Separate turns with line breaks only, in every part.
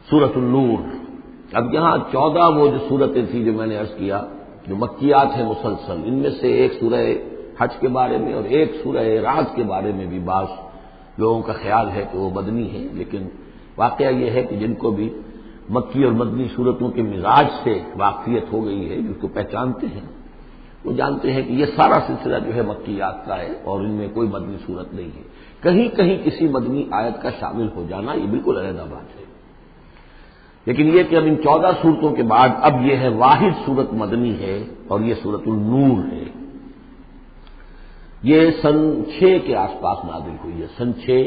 سورۃ النور۔ اب یہاں 14 وہ جو صورتیں تھیں جو میں نے عرض کیا جو مکیات ہیں مسلسل، ان میں سے ایک سورہ حج کے بارے میں اور ایک سورہ رعد کے بارے میں بھی بعض لوگوں کا خیال ہے کہ وہ مدنی ہے، لیکن واقعہ یہ ہے کہ جن کو بھی مکی اور مدنی صورتوں کے مزاج سے واقفیت ہو گئی ہے، جس کو پہچانتے ہیں، وہ جانتے ہیں کہ یہ سارا سلسلہ جو ہے مکیات کا ہے اور ان میں کوئی مدنی صورت نہیں ہے۔ کہیں کہیں کسی مدنی آیت کا شامل ہو جانا یہ بالکل علیحدہ بات ہے، لیکن یہ کہ اب ان 14 صورتوں کے بعد اب یہ ہے واحد صورت مدنی ہے اور یہ سورۃ النور ہے۔ یہ سن 6 کے آس پاس نازل ہوئی ہے، سن 6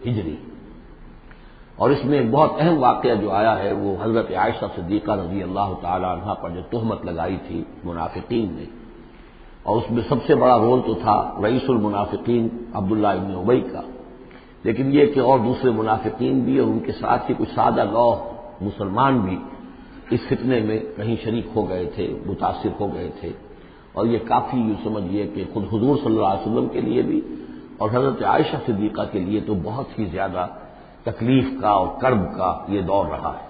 ہجری، اور اس میں بہت اہم واقعہ جو آیا ہے وہ حضرت عائشہ صدیقہ رضی اللہ تعالی عنہا پر جو تہمت لگائی تھی منافقین نے، اور اس میں سب سے بڑا رول تو تھا رئیس المنافقین عبداللہ ابن ابی کا، لیکن یہ کہ اور دوسرے منافقین بھی اور ان کے ساتھ ہی کچھ سادہ لوح مسلمان بھی اس فتنے میں کہیں شریک ہو گئے تھے، متاثر ہو گئے تھے، اور یہ کافی یوں سمجھیے کہ خود حضور صلی اللہ علیہ وسلم کے لیے بھی اور حضرت عائشہ صدیقہ کے لیے تو بہت ہی زیادہ تکلیف کا اور کرب کا یہ دور رہا ہے۔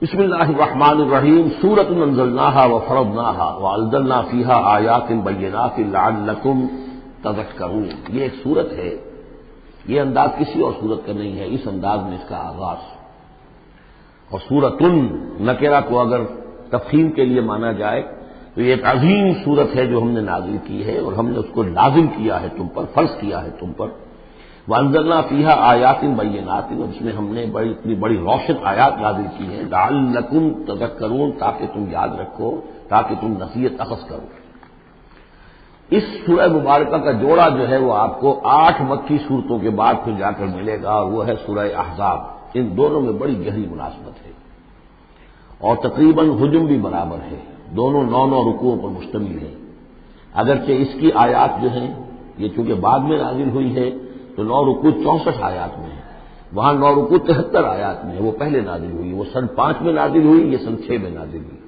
بسم اللہ الرحمن الرحیم، سورۃ انزلناها وفرضناها وانزلنا فیها آیات بینات لعلکم تذکرون۔ یہ ایک سورت ہے، یہ انداز کسی اور سورت کا نہیں ہے، اس انداز میں اس کا آغاز، اور سورۃ نکرہ کو اگر تفخیم کے لیے مانا جائے تو یہ ایک عظیم سورت ہے جو ہم نے نازل کی ہے اور ہم نے اس کو لازم کیا ہے تم پر، فرض کیا ہے تم پر۔ وانزلنا فیہا آیات بینات، اور اس میں ہم نے اتنی بڑی روشن آیات نازل کی ہیں لعلکم تذکرون، تاکہ تم یاد رکھو، تاکہ تم نصیحت اخذ کرو۔ اس سورہ مبارکہ کا جوڑا جو ہے وہ آپ کو 8 مکی صورتوں کے بعد پھر جا کر ملے گا، اور وہ ہے سورہ احزاب۔ ان دونوں میں بڑی گہری مناسبت ہے اور تقریباً حجم بھی برابر ہے، دونوں 9 رکوعوں پر مشتمل ہیں، اگرچہ اس کی آیات جو ہیں یہ چونکہ بعد میں نازل ہوئی ہے تو 9 رکوع 64 آیات میں ہے، وہاں 9 رکوع 73 آیات میں ہے، وہ پہلے نازل ہوئی، وہ سن 5 میں نازل ہوئی، یہ سن 6 میں نازل ہوئی،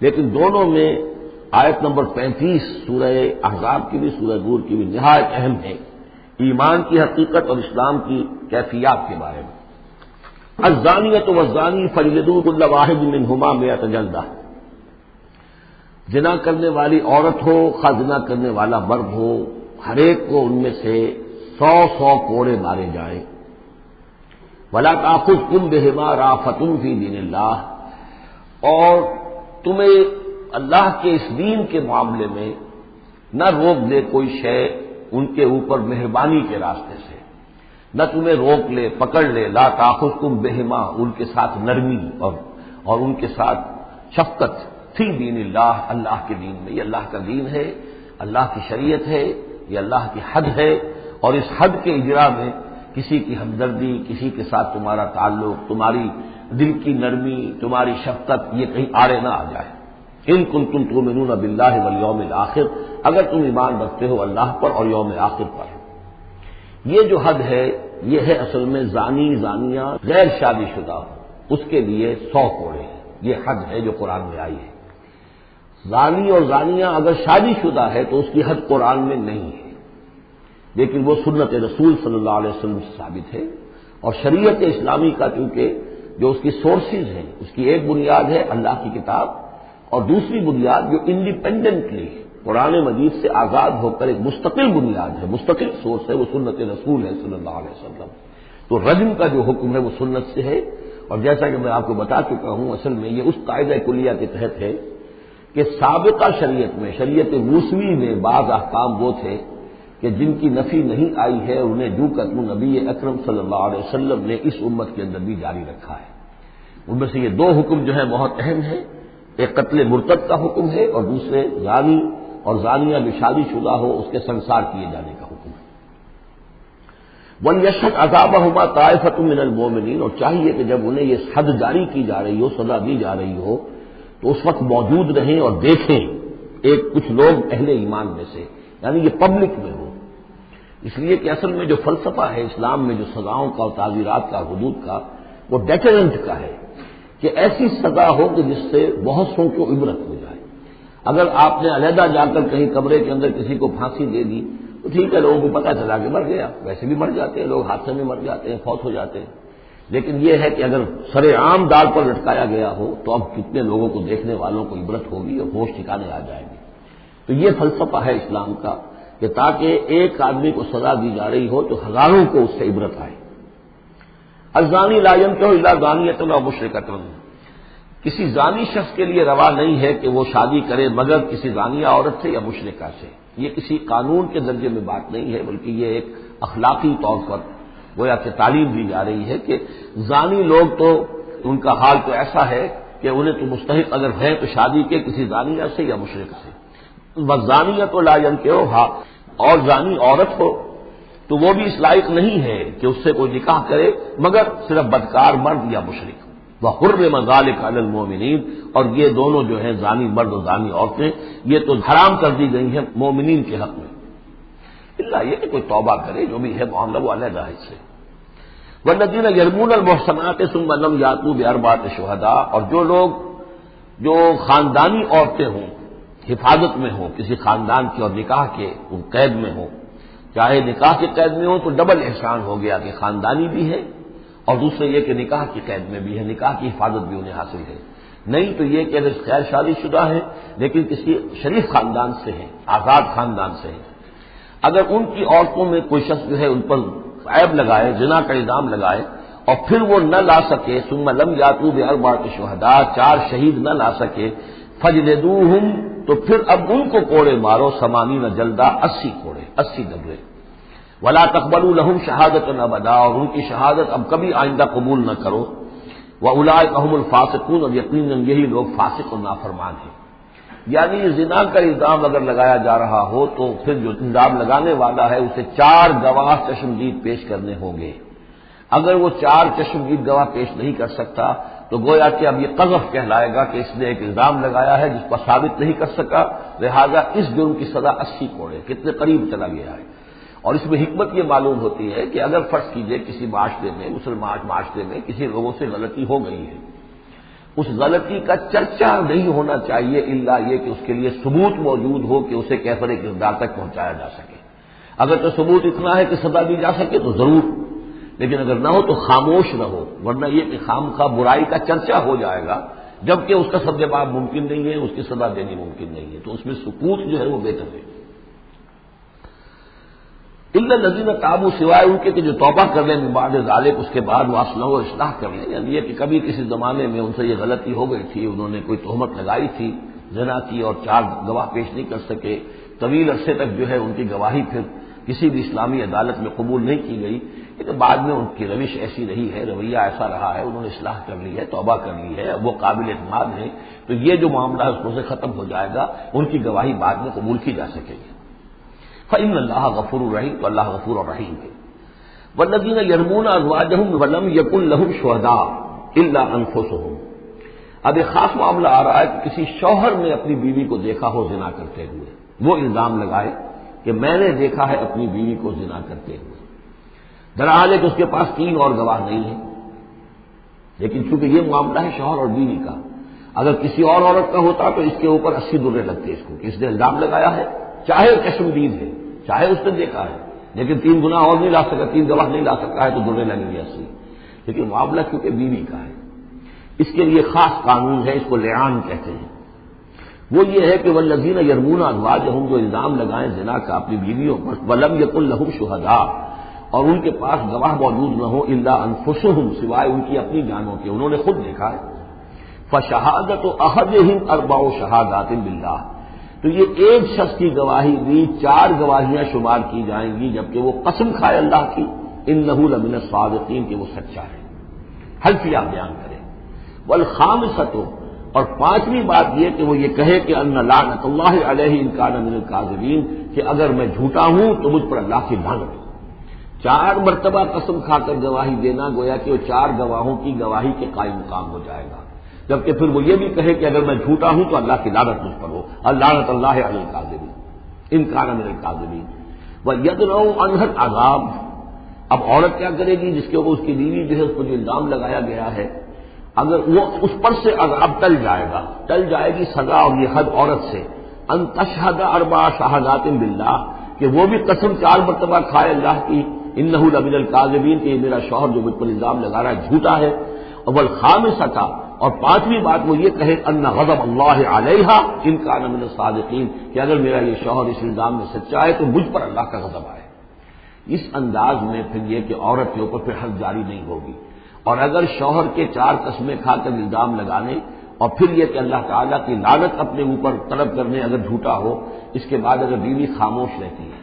لیکن دونوں میں آیت نمبر 35 سورہ احزاب کی بھی سورہ نور کی بھی نہایت اہم ہے، ایمان کی حقیقت اور اسلام کی کیفیات کے بارے میں۔ الزانیۃ والزانی فاجلدوا کل واحد منہما 100 جلدہ، زنا کرنے والی عورت ہو خواہ زنا کرنے والا مرد ہو، ہر ایک کو ان میں سے 100 کوڑے مارے جائیں۔ ولا تأخذکم بہما رأفۃ فی دین اللہ، اور تمہیں اللہ کے اس دین کے معاملے میں نہ روک دے کوئی شے ان کے اوپر مہربانی کے راستے سے، نہ تمہیں روک لے، پکڑ لے، لا تأخذکم بہما، ان کے ساتھ نرمی اور ان کے ساتھ شفقت، فی دین اللہ، اللہ کے دین میں، یہ اللہ کا دین ہے، اللہ کی شریعت ہے، یہ اللہ کی حد ہے، اور اس حد کے اجرا میں کسی کی ہمدردی، کسی کے ساتھ تمہارا تعلق، تمہاری دل کی نرمی، تمہاری شفقت یہ کہیں آڑے نہ آ جائے۔ ان کنتم تؤمنون باللہ والیوم الآخر، اگر تم ایمان رکھتے ہو اللہ پر اور یوم آخر پر۔ یہ جو حد ہے یہ ہے اصل میں زانی زانیہ غیر شادی شدہ ہو اس کے لیے 100 کوڑے ہیں، یہ حد ہے جو قرآن میں آئی ہے۔ زانی اور زانیہ اگر شادی شدہ ہے تو اس کی حد قرآن میں نہیں ہے، لیکن وہ سنت رسول صلی اللہ علیہ وسلم سے ثابت ہے، اور شریعت اسلامی کا چونکہ جو اس کی سورسز ہیں، اس کی ایک بنیاد ہے اللہ کی کتاب، اور دوسری بنیاد جو انڈیپینڈنٹلی قرآن مجید سے آزاد ہو کر ایک مستقل بنیاد ہے، مستقل سورس ہے، وہ سنت رسول ہے صلی اللہ علیہ وسلم۔ تو رجم کا جو حکم ہے وہ سنت سے ہے، اور جیسا کہ میں آپ کو بتا چکا ہوں اصل میں یہ اس قاعدہ کلیہ کے تحت ہے کہ سابقہ شریعت میں، شریعت موسوی میں بعض احکام وہ تھے کہ جن کی نفی نہیں آئی ہے، انہیں جو قتل نبی اکرم صلی اللہ علیہ وسلم نے اس امت کے اندر بھی جاری رکھا ہے۔ ان میں سے یہ 2 حکم جو ہے بہت اہم ہے، ایک قتل مرتد کا حکم ہے اور دوسرے زانی اور زانیہ جو شادی شدہ ہو اس کے سنسار کیے جانے کا حکم ہے۔ وَلْيَشْهَدْ عَذَابَهُمَا طَائِفَةٌ مِّنَ الْمُؤْمِنِينَ، اور چاہیے کہ جب انہیں یہ حد جاری کی جا رہی ہو، سزا دی جا رہی ہو، تو اس وقت موجود رہیں اور دیکھیں کچھ لوگ اہل ایمان میں سے، یعنی یہ پبلک میں ہو، اس لیے کہ اصل میں جو فلسفہ ہے اسلام میں جو سزاؤں کا اور تعزیرات کا، حدود کا، وہ ڈیٹرنٹ کا ہے کہ ایسی سزا ہو کہ جس سے بہت سو کو عبرت ہو جائے۔ اگر آپ نے علیحدہ جا کر کہیں کمرے کے اندر کسی کو پھانسی دے دی تو ٹھیک ہے، لوگوں کو پتہ چلا کہ مر گیا، ویسے بھی مر جاتے ہیں لوگ، حادثے میں مر جاتے ہیں، فوت ہو جاتے ہیں، لیکن یہ ہے کہ اگر سر عام ڈال پر لٹکایا گیا ہو تو اب کتنے لوگوں کو، دیکھنے والوں کو عبرت ہوگی اور ہوش ٹھکانے آ جائیں گے۔ تو یہ فلسفہ ہے اسلام کا کہ تاکہ ایک آدمی کو سزا دی جا رہی ہو تو ہزاروں کو اس سے عبرت آئے۔ الزانی لا ينكح الا زانیۃ او مشرکۃ، کسی زانی شخص کے لیے روا نہیں ہے کہ وہ شادی کرے مگر کسی زانیہ عورت سے یا مشرکہ سے۔ یہ کسی قانون کے درجے میں بات نہیں ہے، بلکہ یہ ایک اخلاقی طور پر گویا کہ تعلیم دی جا رہی ہے کہ زانی لوگ تو ان کا حال تو ایسا ہے کہ انہیں تو مستحق اگر ہیں تو شادی کے کسی زانیہ سے یا مشرک سے۔ والزانیۃ لا ينكحها، اور زانی عورت ہو تو وہ بھی اس لائق نہیں ہے کہ اس سے کوئی نکاح کرے مگر صرف بدکار مرد یا مشرک۔ وحرم ذلک علی المؤمنین، اور یہ دونوں جو ہیں زانی مرد اور زانی عورتیں یہ تو حرام کر دی گئی ہیں مومنین کے حق میں، الا یہ کہ کوئی توبہ کرے، جو بھی ہے معاملہ وہ علیحدہ ہے سے۔ والذین یرمون المحصنات ثم لم یاتوا باربعۃ شہداء، اور جو لوگ جو خاندانی عورتیں ہوں، حفاظت میں ہوں کسی خاندان کی اور نکاح کے قید میں ہوں، چاہے نکاح کے قید میں ہوں تو ڈبل احسان ہو گیا کہ خاندانی بھی ہے اور دوسرے یہ کہ نکاح کی قید میں بھی ہے، نکاح کی حفاظت بھی انہیں حاصل ہے۔ نہیں تو یہ کہ اگر غیر شادی شدہ ہے لیکن کسی شریف خاندان سے ہیں، آزاد خاندان سے ہیں، اگر ان کی عورتوں میں کوئی شخص جو ہے ان پر عیب لگائے، زنا کا الزام لگائے اور پھر وہ نہ لا سکے، ثم لم یاتوا باربعۃ شہداء، 4 شہید نہ لا سکے، فجلدوہم، تو پھر اب ان کو کوڑے مارو، 80 جلدہ، 80 کوڑے، 80 دبرے۔ ولا تقبلوا لهم شہادۃ ابدا، اور ان کی شہادت اب کبھی آئندہ قبول نہ کرو۔ واولئک هم الفاسقون، اور یقیناً یہی لوگ فاسق اور نافرمان ہیں۔ یعنی زنا کا الزام اگر لگایا جا رہا ہو تو پھر جو الزام لگانے والا ہے اسے 4 گواہ چشمدید پیش کرنے ہوں گے۔ اگر وہ 4 چشمدید گواہ پیش نہیں کر سکتا تو گویا کہ اب یہ قذف کہلائے گا کہ اس نے ایک الزام لگایا ہے جس پر ثابت نہیں کر سکا، لہذا اس جرم کی سزا 80 کوڑے، کتنے قریب چلا گیا ہے۔ اور اس میں حکمت یہ معلوم ہوتی ہے کہ اگر فرض کیجئے کسی معاشرے میں، مسلمان معاشرے میں کسی لوگوں سے غلطی ہو گئی ہے، اس غلطی کا چرچا نہیں ہونا چاہیے الا یہ کہ اس کے لیے ثبوت موجود ہو کہ اسے کیفر کردار تک پہنچایا جا سکے۔ اگر تو ثبوت اتنا ہے کہ سزا دی جا سکے تو ضرور، لیکن اگر نہ ہو تو خاموش رہو، ورنہ یہ کہ خامخواہ برائی کا چرچا ہو جائے گا جبکہ اس کا سد باب ممکن نہیں ہے، اس کی سزا دینی ممکن نہیں ہے، تو اس میں سکوت جو ہے وہ بہتر ہے۔ الا الذین تابوا، سوائے ان کے کہ جو توبہ کر لیں من بعد ذلک، اس کے بعد واصلحوا، و اصلاح کر لیں، یعنی یہ کہ کبھی کسی زمانے میں ان سے یہ غلطی ہو گئی تھی، انہوں نے کوئی تہمت لگائی تھی زنا کی اور 4 گواہ پیش نہیں کر سکے، طویل عرصے تک جو ہے ان کی گواہی پھر کسی بھی اسلامی عدالت میں قبول نہیں کی گئی، لیکن بعد میں ان کی روش ایسی رہی ہے، رویہ ایسا رہا ہے، انہوں نے اصلاح کر لی ہے، توبہ کر لی ہے، اب وہ قابل اعتماد ہے، تو یہ جو معاملہ ہے اس کو سے ختم ہو جائے گا، ان کی گواہی بعد میں قبول کی جا سکے گی۔ فإن اللہ غفور رحیم، تو اللہ غفور الرحیم ہے۔ والذین یرمون ازواجہم ولم یکن لہم شہداء الا انفسہم، اب ایک خاص معاملہ آ رہا ہے کہ کسی شوہر نے اپنی بیوی کو دیکھا ہو زنا کرتے ہوئے، وہ الزام لگائے کہ میں نے دیکھا ہے اپنی بیوی کو زنا کرتے ہوئے، دراحال ہے کہ اس کے پاس 3 اور گواہ نہیں ہیں، لیکن چونکہ یہ معاملہ ہے شوہر اور بیوی کا، اگر کسی اور عورت کا ہوتا تو اس کے اوپر 80 درے لگتے اس کو کہ اس نے الزام لگایا ہے، چاہے چشمدید ہے، چاہے اس نے دیکھا ہے، لیکن 3 گناہ اور نہیں لا سکا، 3 گواہ نہیں لا سکا ہے تو درے لگیں گے 80۔ لیکن معاملہ کیونکہ بیوی کا ہے، اس کے لیے خاص قانون ہے، اس کو لعان کہتے ہیں۔ وہ یہ ہے کہ والذین یرمون ازواجہم، جو الزام لگائیں زنا کا اپنی بیویوں پر، ولم یکن لہم شہداء، اور ان کے پاس گواہ موجود نہ ہو، الا انفسہم، سوائے ان کی اپنی جانوں کے، انہوں نے خود دیکھا ہے، فشہادۃ احدہم 4 شہادات باللہ، تو یہ ایک شخص کی گواہی بھی 4 گواہیاں شمار کی جائیں گی جبکہ وہ قسم کھائے اللہ کی، انہ لمن الصادقین، کہ وہ سچا ہے، حلفیہ بیان کرے۔ والخامسۃ، اور 5ویں بات یہ کہ وہ یہ کہے کہ ان لعنت اللہ علیہ ان کان من الکاذبین، کہ اگر میں جھوٹا ہوں تو مجھ پر اللہ کی لعنت ہو۔ 4 مرتبہ قسم کھا کر گواہی دینا گویا کہ وہ 4 گواہوں کی گواہی کے قائم مقام ہو جائے گا، جبکہ پھر وہ یہ بھی کہے کہ اگر میں جھوٹا ہوں تو اللہ کی لعنت مجھ پر ہو، لعنت اللہ علی الکاذبین ان کان من الکاذبین۔ وَيَدْرَؤُ عَنْهَا الْعَذَابَ، اب عورت کیا کرے گی جس کے اوپر اس کی بیوی جو ہے اس پر جو الزام لگایا گیا ہے، اگر وہ اس پر سے عذاب ٹل جائے گی سزا اور یہ حد عورت سے، ان تشہد 4 شہادات باللہ، کہ وہ بھی قسم 4 مرتبہ کھائے اللہ کی، انہ لمن الکاذبین، کہ یہ میرا شوہر جو مجھ پر الزام لگا رہا ہے جھوٹا ہے. اور والخامسۃ، اور پانچویں بات وہ یہ کہے ان غضب اللہ علیہا ان کان من الصادقین، کہ اگر میرا یہ شوہر اس الزام میں سچا ہے تو مجھ پر اللہ کا غضب آئے. اس انداز میں پھر یہ کہ عورت کے اوپر پھر حد جاری نہیں ہوگی. اور اگر شوہر کے 4 قسمیں کھا کر الزام لگانے اور پھر یہ کہ اللہ تعالیٰ کی لعنت اپنے اوپر طلب کرنے اگر جھوٹا ہو، اس کے بعد اگر بیوی خاموش رہتی ہے،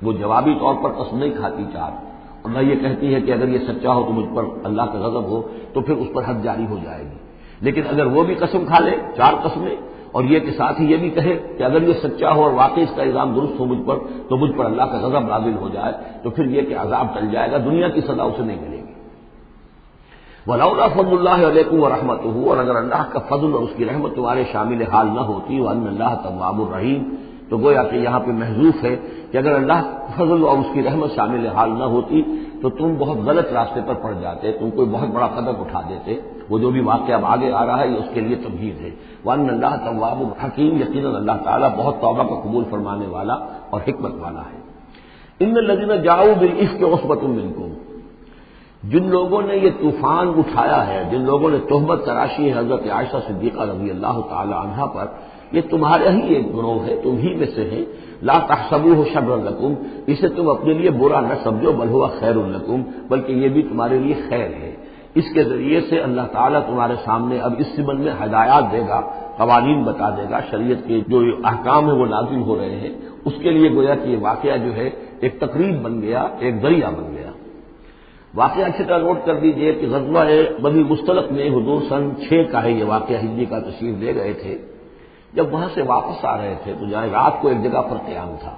وہ جوابی طور پر قسم نہیں کھاتی 4، اور نہ یہ کہتی ہے کہ اگر یہ سچا ہو تو مجھ پر اللہ کا غضب ہو، تو پھر اس پر حد جاری ہو جائے گی. لیکن اگر وہ بھی قسم کھا لے 4 قسمیں، اور یہ کہ ساتھ ہی یہ بھی کہے کہ اگر یہ سچا ہو اور واقعی اس کا الزام درست ہو مجھ پر، تو مجھ پر اللہ کا غضب نازل ہو جائے، تو پھر یہ کہ عذاب ٹل جائے گا، دنیا کی سزا اسے نہیں ملے گی. وَلَوْلَا فَضْلُ اللَّهِ عَلَيْكُمْ وَرَحْمَتُهُ، اور اگر اللہ کا فضل اور اس کی رحمت تمہارے شامل حال نہ ہوتی، وَأَنَّ اللَّهَ تَوَّابٌ رَحِيمٌ، تو گویا کہ یہاں پہ محذوف ہے کہ اگر اللہ فضل اور اس کی رحمت شامل حال نہ ہوتی تو تم بہت غلط راستے پر پڑ جاتے، تم کوئی بہت بڑا قدم اٹھا دیتے. وہ جو بھی واقعہ اب آگے آ رہا ہے یہ اس کے لیے تمہید ہے. وَأَنَّ اللَّهَ تَوَّابٌ حَكِيمٌ، یقیناً اللہ تعالیٰ بہت توبہ کو قبول فرمانے والا اور حکمت والا ہے. إِنَّ الَّذِينَ جَاءُوا بِالْإِفْكِ عُصْبَةٌ مِّنكُمْ، جن لوگوں نے یہ طوفان اٹھایا ہے، جن لوگوں نے تہمت تراشی ہے حضرت عائشہ صدیقہ رضی اللہ تعالی عنہا پر، یہ تمہارا ہی ایک گروہ ہے، تم ہی میں سے ہے. لا تحسبوه شرا لکم، اسے تم اپنے لیے برا نہ سمجھو، بل هو خیر لکم، بلکہ یہ بھی تمہارے لیے خیر ہے. اس کے ذریعے سے اللہ تعالیٰ تمہارے سامنے اب اس سمن میں ہدایات دے گا، قوانین بتا دے گا، شریعت کے جو احکام ہیں وہ نازل ہو رہے ہیں. اس کے لیے گویا کہ یہ واقعہ جو ہے ایک تقریب بن گیا، ایک ذریعہ بن گیا. واقعہ اچھی طرح نوٹ کر دیجئے کہ غزوہ بنی مستلق میں حضور سن 6 کا ہے، یہ واقعہ ہجری کا تشریف لے گئے تھے. جب وہاں سے واپس آ رہے تھے تو جہاں رات کو ایک جگہ پر قیام تھا،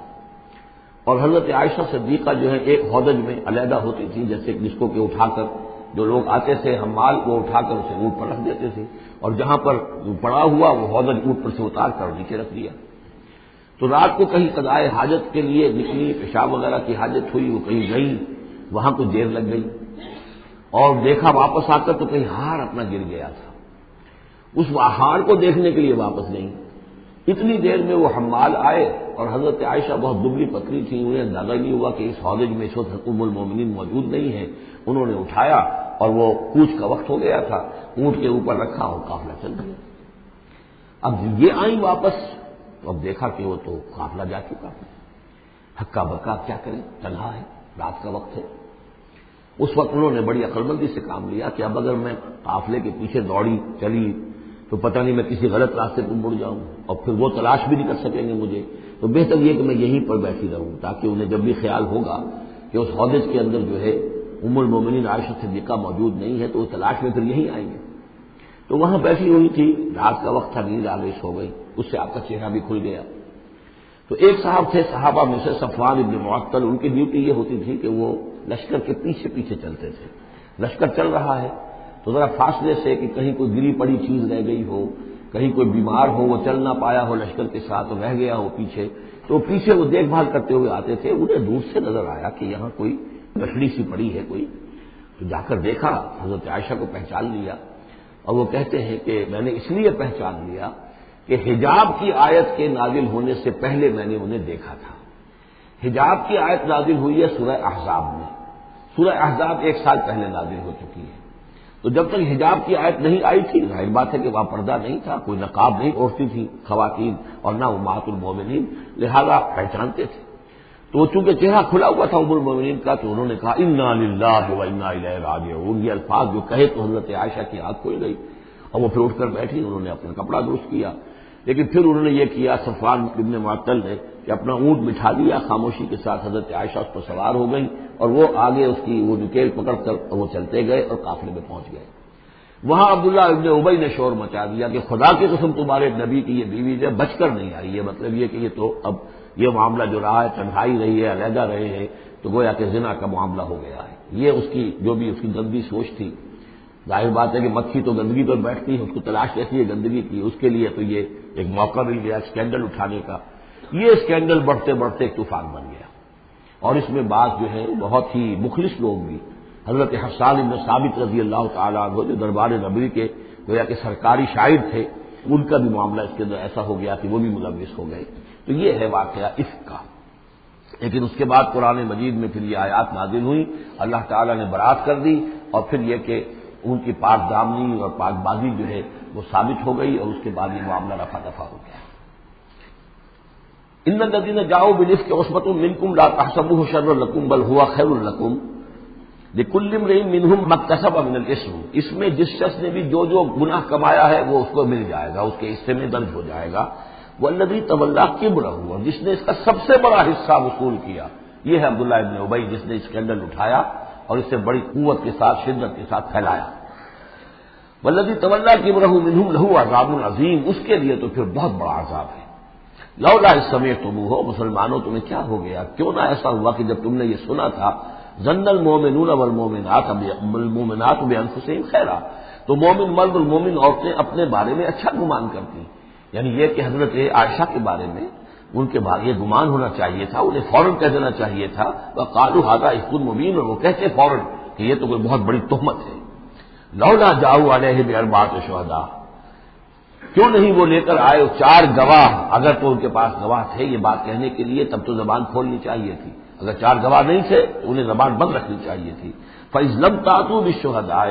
اور حضرت عائشہ صدیقہ جو ہے ایک ہودج میں علیحدہ ہوتی تھی، جیسے جس کو کہ اٹھا کر جو لوگ آتے تھے حمال کو اٹھا کر اسے اونٹ پر رکھ دیتے تھے، اور جہاں پر پڑا ہوا وہ ہودج اونٹ پر سے اتار کر نیچے رکھ دیا. تو رات کو کہیں قضائے حاجت کے لیے نکلی، پیشاب وغیرہ کی حاجت ہوئی، وہ کہیں گئی، وہاں کچھ دیر لگ گئی، اور دیکھا واپس آ کر تو کہیں ہار اپنا گر گیا تھا. اس ہار کو دیکھنے کے لیے واپس نہیں، اتنی دیر میں وہ حمال آئے، اور حضرت عائشہ بہت دبلی پتلی تھی، انہیں اندازہ نہیں ہوا کہ اس ہودج میں اس وقت ام المومنین موجود نہیں ہے. انہوں نے اٹھایا اور وہ کوچ کا وقت ہو گیا تھا، اونٹ کے اوپر رکھا اور قافلہ چل گیا. اب یہ آئیں واپس تو اب دیکھا کہ وہ تو قافلہ جا چکا ہے، ہکا بکا کیا کریں، تنہا ہے، رات کا وقت ہے. اس وقت انہوں نے بڑی عقل مندی سے کام لیا کہ اب اگر میں قافلے کے پیچھے دوڑی چلی تو پتہ نہیں میں کسی غلط راستے پر مڑ جاؤں اور پھر وہ تلاش بھی نہیں کر سکیں گے مجھے، تو بہتر یہ کہ میں یہیں پر بیٹھی رہوں، تاکہ انہیں جب بھی خیال ہوگا کہ اس ہودج کے اندر جو ہے ام المومنین عائشہ صدیقہ موجود نہیں ہے تو وہ تلاش میں پھر یہیں آئیں گے. تو وہاں بیٹھی ہوئی تھی، رات کا وقت تھا، نیند آلود ہو گئی، اس سے آپ کا چہرہ بھی کھل گیا. تو ایک صاحب تھے صحابہ میں سے صفوان ابن معطل، ان کی ڈیوٹی یہ ہوتی تھی کہ وہ لشکر کے پیچھے پیچھے چلتے تھے. لشکر چل رہا ہے تو ذرا فاصلے سے کہ کہیں کوئی گری پڑی چیز رہ گئی ہو، کہیں کوئی بیمار ہو وہ چل نہ پایا ہو لشکر کے ساتھ اور رہ گیا ہو پیچھے، تو پیچھے وہ دیکھ بھال کرتے ہوئے آتے تھے. انہیں دور سے نظر آیا کہ یہاں کوئی لکڑی سی پڑی ہے کوئی، تو جا کر دیکھا، حضرت عائشہ کو پہچان لیا. اور وہ کہتے ہیں کہ میں نے اس لیے پہچان لیا کہ حجاب کی آیت کے نازل ہونے سے پہلے میں نے انہیں دیکھا تھا. حجاب کی آیت نازل ہوئی ہے سورہ احزاب میں، سورہ احزاب 1 سال پہلے نازل ہو چکی ہے. تو جب تک حجاب کی آیت نہیں آئی تھی، ظاہر بات ہے کہ وہاں پردہ نہیں تھا، کوئی نقاب نہیں اوڑھتی تھی خواتین اور نہ امہات المومنین، لہذا پہچانتے تھے. تو چونکہ چہرہ کھلا ہوا تھا ام المومنین کا، تو انہوں نے کہا انا للہ و انا الیہ راجعون. یہ الفاظ جو کہے تو حضرت عائشہ کی آنکھ کھل گئی اور وہ پھر اٹھ کر بیٹھی، انہوں نے اپنا کپڑا درست کیا. لیکن پھر انہوں نے یہ کیا صفوان ابن معطل نے کہ اپنا اونٹ بٹھا دیا، خاموشی کے ساتھ حضرت عائشہ اس پر سوار ہو گئی اور وہ آگے اس کی وہ نکیل پکڑ کر وہ چلتے گئے اور قافلے میں پہنچ گئے. وہاں عبداللہ ابن ابی نے شور مچا دیا کہ خدا کی قسم تمہارے نبی کی یہ بیوی جو بچ کر نہیں آئی ہے. مطلب یہ کہ یہ تو اب یہ معاملہ جو رہا ہے، تنہائی رہی ہے، علیحدہ رہے ہیں، تو گویا کہ زنا کا معاملہ ہو گیا ہے. یہ اس کی جو بھی اس کی گندی سوچ تھی. ظاہر بات ہے کہ مکھی تو گندگی پر بیٹھتی ہے، اس کو تلاش کیسی ہے گندگی کی، اس کے لیے تو یہ ایک موقع مل گیا اسکینڈل اٹھانے کا. یہ اسکینڈل بڑھتے بڑھتے ایک طوفان بن گیا، اور اس میں بعض جو ہے بہت ہی مخلص لوگ بھی، حضرت حسان بن ثابت رضی اللہ تعالیٰ عنہ جو دربار نبوی کے گویا کہ سرکاری شاعر تھے، ان کا بھی معاملہ اس کے اندر ایسا ہو گیا کہ وہ بھی ملوث ہو گئے. تو یہ ہے واقعہ عفق کا. لیکن اس کے بعد قرآن مجید میں پھر یہ آیات نازل ہوئی، اللہ تعالیٰ نے برات کر دی، اور پھر یہ کہ ان کی پاک دامنی اور پاک بازی جو ہے وہ ثابت ہو گئی، اور اس کے بعد یہ معاملہ رفع دفع ہو گیا۔ ان الذین جاؤوا بالافک عصبۃ منکم لا تحسبوه شرا لکم بل هو خیر لکم لکل امرئ منهم ما اکتسب من الاثم، اس میں جس شخص نے بھی جو جو گناہ کمایا ہے وہ اس کو مل جائے گا، اس کے حصے میں درج ہو جائے گا۔ والذی تولی کبرہ، اور جس نے اس کا سب سے بڑا حصہ وصول کیا، یہ ہے عبداللہ ابن ابی جس نے اسکینڈل اٹھایا اور اسے بڑی قوت کے ساتھ شدت کے ساتھ پھیلایا۔ والذی تولی کبرہ منہم لہ عذاب عظیم، اس کے لیے تو پھر بہت بڑا عذاب ہے۔ لولا اذ سمعتموہ، مسلمانوں تمہیں کیا ہو گیا، کیوں نہ ایسا ہوا کہ جب تم نے یہ سنا تھا، ظن المؤمنون والمؤمنات بانفسہم خیرا، تو مومن مرد اور مومن عورتیں اپنے بارے میں اچھا گمان کرتی، یعنی یہ کہ حضرت عائشہ کے بارے میں ان کے بارے یہ گمان ہونا چاہیے تھا، انہیں فوراً کہہ دینا چاہیے تھا، وقالوا ھذا افک مبین، اور وہ کہتے فوراً کہ یہ تو کوئی بہت بڑی تہمت ہے۔ لولا جاؤوا علیہ باربعۃ شہداء، کیوں نہیں وہ لے کر آئے 4 گواہ، اگر تو ان کے پاس گواہ تھے یہ بات کہنے کے لیے تب تو زبان کھولنی چاہیے تھی، اگر 4 گواہ نہیں تھے تو انہیں زبان بند رکھنی چاہیے تھی۔ فَإِذْ لَمْ تَأْتُوا بِالشُّهَدَاءِ،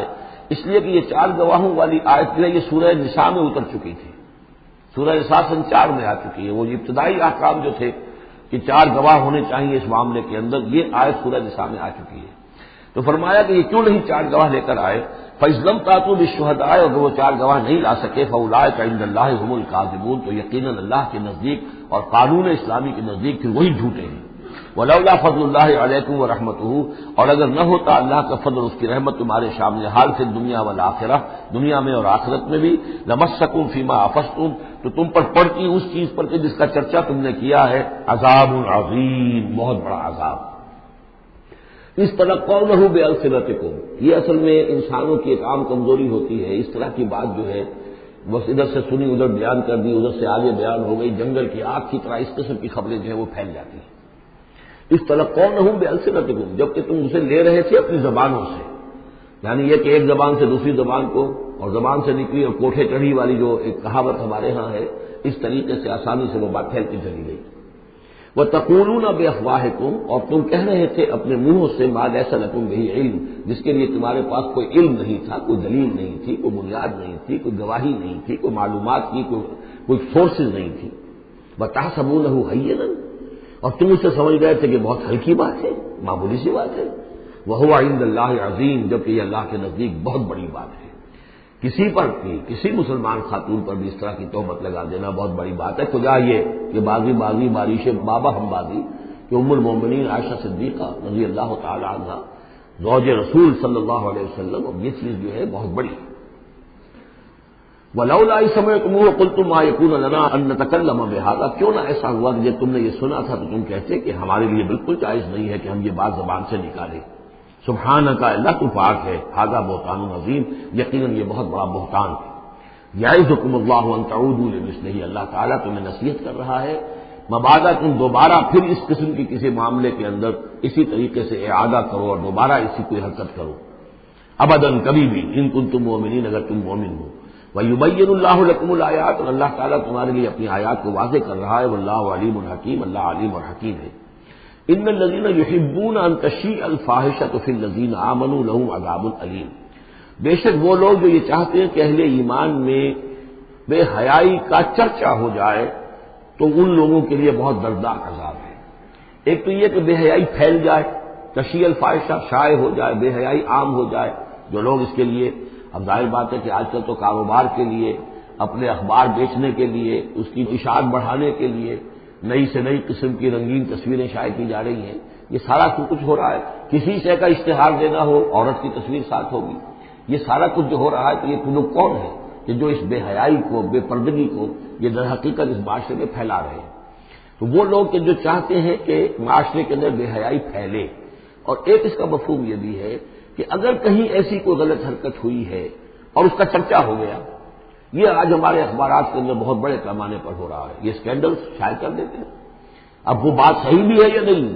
اس لیے کہ یہ 4 گواہوں والی آیت جو ہے یہ سورہ نساء میں اتر چکی تھی، سورہ نساء سن 4 میں آ چکی ہے، وہ ابتدائی احکام جو تھے کہ 4 گواہ ہونے چاہیے اس معاملے کے اندر، یہ آیت سورہ نساء میں آ چکی ہے۔ تو فرمایا کہ یہ کیوں نہیں 4 گواہ لے کر آئے، فَإِذْ لَمْ تَأْتُوا بِالشُّهَدَاءِ، اگر وہ 4 گواہ نہیں لا سکے، فَأُولَٰئِکَ عِندَ اللَّهِ هُمُ الْكَاذِبُونَ، تو یقیناً اللہ کے نزدیک اور قانون اسلامی کے نزدیک پھر وہی جھوٹے ہیں۔ وَلَوْلَا فَضْلُ اللَّهِ عَلَيْكُمْ وَرَحْمَتُهُ، اور اگر نہ ہوتا اللہ کا فضل اور اس کی رحمت تمہارے شامل حال سے دنیا والآخرہ، دنیا میں اور آخرت میں بھی، لَمَسَّكُمْ فِيمَا أَفَضْتُمْ، تو تم پر پڑتی اس چیز پر کہ جس کا چرچا تم نے کیا ہے، عذاب عظیم، بہت بڑا عذاب۔ اس طرح قولہ بألسنتکم، یہ اصل میں انسانوں کی ایک عام کمزوری ہوتی ہے، اس طرح کی بات جو ہے بس ادھر سے سنی ادھر بیان کر دی، ادھر سے آگے بیان ہو گئی، جنگل کی آگ کی طرح اس قسم کی خبریں جو ہیں وہ پھیل جاتی ہیں۔ اس طرح قولہ بألسنتکم، جبکہ تم اسے لے رہے تھے اپنی زبانوں سے، یعنی یہ کہ ایک زبان سے دوسری زبان کو، اور زبان سے نکلی اور کوٹھے چڑھی والی جو ایک کہاوت ہمارے ہاں ہے، اس طریقے سے آسانی سے وہ بات پھیلتی چلی گئی۔ وَتَقُولُونَ بِأَفْوَاهِكُمْ، اور تم کہہ رہے تھے اپنے منہوں سے، مَا لَيْسَ لَكُمْ بِهِ عِلْم، جس کے لیے تمہارے پاس کوئی علم نہیں تھا، کوئی دلیل نہیں تھی، کوئی بنیاد نہیں تھی، کوئی گواہی نہیں تھی، کوئی معلومات کی کوئی سورسز نہیں تھی۔ وَتَحْسَبُونَهُ هَيِّنًا، اور تم اسے سمجھ گئے تھے کہ بہت ہلکی بات ہے، معمولی سی بات ہے۔ وَهُوَ عِندَ اللَّهِ عَظِيمٌ، جبکہ یہ اللہ کے نزدیک بہت بڑی بات ہے۔ کسی پر بھی، کسی مسلمان خاتون پر بھی اس طرح کی تہمت لگا دینا بہت بڑی بات ہے۔ خدا یہ کہ بازی بارش بابا ہم بازی کہ ام المومنین عائشہ صدیقہ رضی اللہ تعالی عنہ زوج رسول صلی اللہ علیہ وسلم، اور یہ چیز جو ہے بہت بڑی ہے۔ وَلَوْلَا إِذْ سَمِعْتُمُوهُ قُلْتُم مَّا يَكُونُ لَنَا أَن نَّتَكَلَّمَ بِهَٰذَا، کیوں نہ ایسا ہوا کہ جب تم نے یہ سنا تھا تو تم کہتے کہ ہمارے لیے بالکل جائز نہیں ہے کہ ہم یہ بات زبان سے نکالیں۔ سبحانک، اللہ تو پاک ہے، ھذا بہتان عظیم، یقیناً یہ بہت بڑا بہتان ہے۔ یعظکم اللہ ان تعودوا لمثلہ، اللہ تعالیٰ تمہیں نصیحت کر رہا ہے مبادا تم دوبارہ پھر اس قسم کی کسی معاملے کے اندر اسی طریقے سے اعادہ کرو اور دوبارہ اسی کوئی حرکت کرو، ابداً کبھی بھی، ان کنتم مؤمنین، اگر تم مومن ہو۔ وَيُبَيِّنُ اللَّهُ لَكُمُ الْآيَاتِ، اور اللہ تعالیٰ تمہارے لیے اپنی آیات کو واضح کر رہا ہے، واللہ علیم حکیم، اللہ علیم اور حکیم ہے۔ ان الذین یحبون ان تشیع الفاحشۃ فی الذین آمنوا لہم عذاب علیم، بے شک وہ لوگ جو یہ چاہتے ہیں کہ اہل ایمان میں بے حیائی کا چرچا ہو جائے تو ان لوگوں کے لیے بہت دردناک عذاب ہے۔ ایک تو یہ کہ بے حیائی پھیل جائے، تشیع الفاحشہ شائع ہو جائے، بے حیائی عام ہو جائے، جو لوگ اس کے لیے، اب ظاہر بات ہے کہ آج کل تو کاروبار کے لیے، اپنے اخبار بیچنے کے لیے، اس کی اشاعت بڑھانے کے لیے نئی سے نئی قسم کی رنگین تصویریں شائع کی جا رہی ہیں، یہ سارا کچھ ہو رہا ہے۔ کسی شے کا اشتہار دینا ہو، عورت کی تصویر ساتھ ہوگی، یہ سارا کچھ جو ہو رہا ہے، تو یہ لوگ کون ہے کہ جو اس بے حیائی کو، بے پردگی کو یہ در حقیقت اس معاشرے میں پھیلا رہے ہیں؟ تو وہ لوگ کہ جو چاہتے ہیں کہ معاشرے کے اندر بے حیائی پھیلے، اور ایک اس کا مفہوم یہ بھی ہے کہ اگر کہیں ایسی کوئی غلط حرکت ہوئی ہے اور اس کا چرچا ہو گیا، یہ آج ہمارے اخبارات کے اندر بہت بڑے پیمانے پر ہو رہا ہے، یہ اسکینڈل شائع کر دیتے ہیں۔ اب وہ بات صحیح بھی ہے یا نہیں،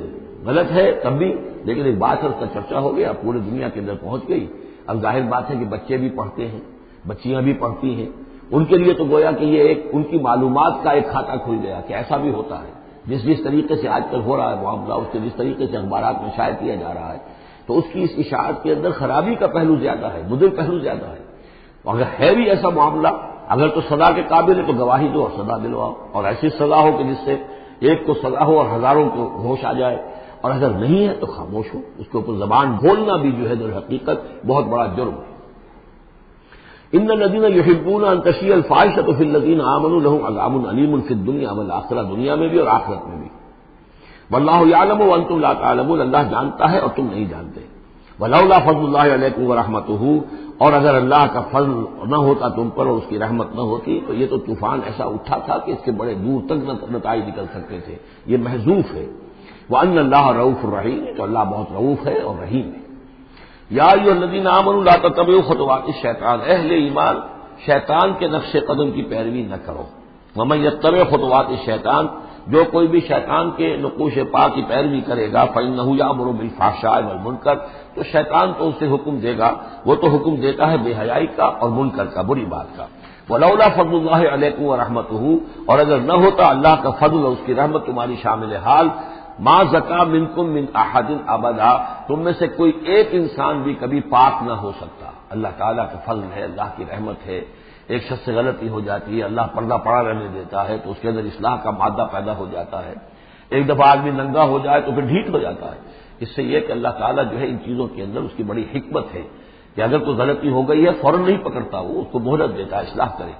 غلط ہے تب بھی، لیکن ایک بات ہے اس کا چرچا ہو گیا، پورے دنیا کے اندر پہنچ گئی۔ اب ظاہر بات ہے کہ بچے بھی پڑھتے ہیں، بچیاں بھی پڑھتی ہیں، ان کے لیے تو گویا کہ یہ ایک ان کی معلومات کا ایک کھاتا کھل گیا کہ ایسا بھی ہوتا ہے، جس طریقے سے آج کل ہو رہا ہے معاملہ، اس کے جس طریقے سے اخبارات میں شائع کیا جا رہا ہے، تو اس کی اس اشاعت کے اندر خرابی کا پہلو زیادہ ہے، مضر پہلو زیادہ ہے۔ اگر ہے بھی ایسا معاملہ، اگر تو سزا کے قابل ہے تو گواہی دو اور سزا دلواؤ، اور ایسی سزا ہو کہ جس سے ایک کو سزا ہو اور ہزاروں کو ہوش آ جائے، اور اگر نہیں ہے تو خاموش ہو، اس کے اوپر زبان بولنا بھی جو ہے در حقیقت بہت بڑا جرم ہے۔ ان الذين يحبون ان تشيع الفاحشة في الذين آمنوا لهم عذاب أليم في الدنيا والآخرة، دنیا میں بھی اور آخرت میں بھی۔ واللہ یعلم وانتم لا تعلمون، اللہ جانتا ہے اور تم نہیں جانتے۔ ولولا فضل اللہ علیکم ورحمتہ، اور اگر اللہ کا فضل نہ ہوتا تم پر اور اس کی رحمت نہ ہوتی تو یہ تو طوفان ایسا اٹھا تھا کہ اس کے بڑے دور تک نتائج نکل سکتے تھے، یہ محذوف ہے۔ وان اللہ رؤوف الرحیم، تو اللہ بہت رؤوف ہے اور رحیم ہے۔ یا ایھا الذین آمنوا لا تتبعوا خطوات الشیطان، اہل ایمان شیطان کے نقش قدم کی پیروی نہ کرو۔ ومن یتبع خطوات الشیطان، جو کوئی بھی شیطان کے نقوش پا کی پیروی کرے گا فإنہ یأمر بالفحشاء والمنکر، تو شیطان تو اسے حکم دے گا، وہ تو حکم دیتا ہے بے حیائی کا اور منکر کا، بری بات کا۔ ولولا فضل اللہ علیکم ورحمتہ، اور اگر نہ ہوتا اللہ کا فضل اور اس کی رحمت تمہاری شامل حال، ما زکا منکم من احد ابدا، تم میں سے کوئی ایک انسان بھی کبھی پاک نہ ہو سکتا۔ اللہ تعالیٰ کا فضل ہے، اللہ کی رحمت ہے۔ ایک شخص سے غلطی ہو جاتی ہے، اللہ پردہ پڑا رہنے دیتا ہے تو اس کے اندر اصلاح کا مادہ پیدا ہو جاتا ہے۔ ایک دفعہ آدمی ننگا ہو جائے تو پھر ڈھیٹ ہو جاتا ہے۔ اس سے یہ کہ اللہ تعالیٰ جو ہے ان چیزوں کے اندر اس کی بڑی حکمت ہے کہ اگر کوئی غلطی ہو گئی ہے فوراً نہیں پکڑتا، وہ اس کو مہلت دیتا ہے، اصلاح کرے۔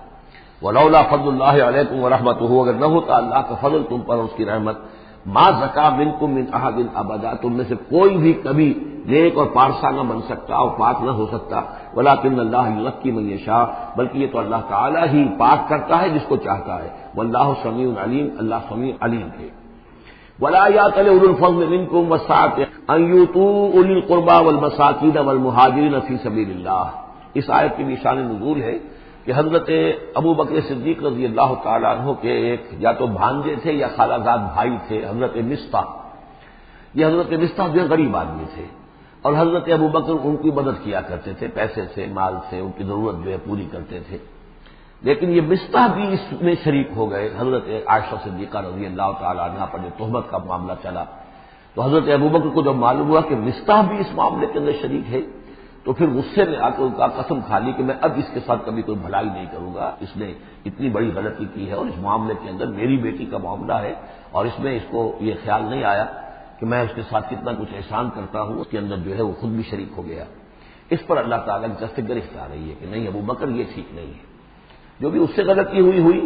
ولولا فضل اللہ علیکم ورحمتہ، اگر نہ ہوتا اللہ کا فضل تم پر اور اس کی رحمت، ما زکا منکم من احد ابدا، تم میں سے کوئی بھی کبھی نیک اور پارسا نہ بن سکتا اور پاک نہ ہو سکتا۔ ولکن اللہ یزکی من یشاء، بلکہ یہ تو اللہ تعالیٰ ہی پاک کرتا ہے جس کو چاہتا ہے۔ واللہ سمیع علیم، اللہ سمیع علیم ہے۔ ولا یأتل اولو الفضل منکم والسعة ان یؤتوا اولی القربى والمساکین والمہاجرین فی سبیل اللہ، اس آیت کی بھی شان نزول ہے کہ حضرت ابو بکر صدیق رضی اللہ تعالیٰ عنہ کے ایک یا تو بھانجے تھے یا خالہ زاد بھائی تھے، حضرت مصطح۔ یہ حضرت مصطح جو غریب آدمی تھے اور حضرت ابو بکر ان کی مدد کیا کرتے تھے، پیسے سے، مال سے ان کی ضرورت جو ہے پوری کرتے تھے۔ لیکن یہ مصطح بھی اس میں شریک ہو گئے۔ حضرت عائشہ صدیقہ رضی اللہ تعالیٰ عنہ پر جو تہمت کا معاملہ چلا تو حضرت ابو بکر کو جب معلوم ہوا کہ مصطح بھی اس معاملے کے اندر شریک ہے تو پھر غصے میں آ کے ان کا قسم کھا لی کہ میں اب اس کے ساتھ کبھی کوئی بھلائی نہیں کروں گا، اس نے اتنی بڑی غلطی کی ہے اور اس معاملے کے اندر میری بیٹی کا معاملہ ہے اور اس میں اس کو یہ خیال نہیں آیا کہ میں اس کے ساتھ کتنا کچھ احسان کرتا ہوں، اس کے اندر جو ہے وہ خود بھی شریک ہو گیا۔ اس پر اللہ تعالیٰ کی طرف سے گرفت آ رہی ہے کہ نہیں ابو بکر یہ ٹھیک نہیں ہے، جو بھی اس سے غلطی ہوئی،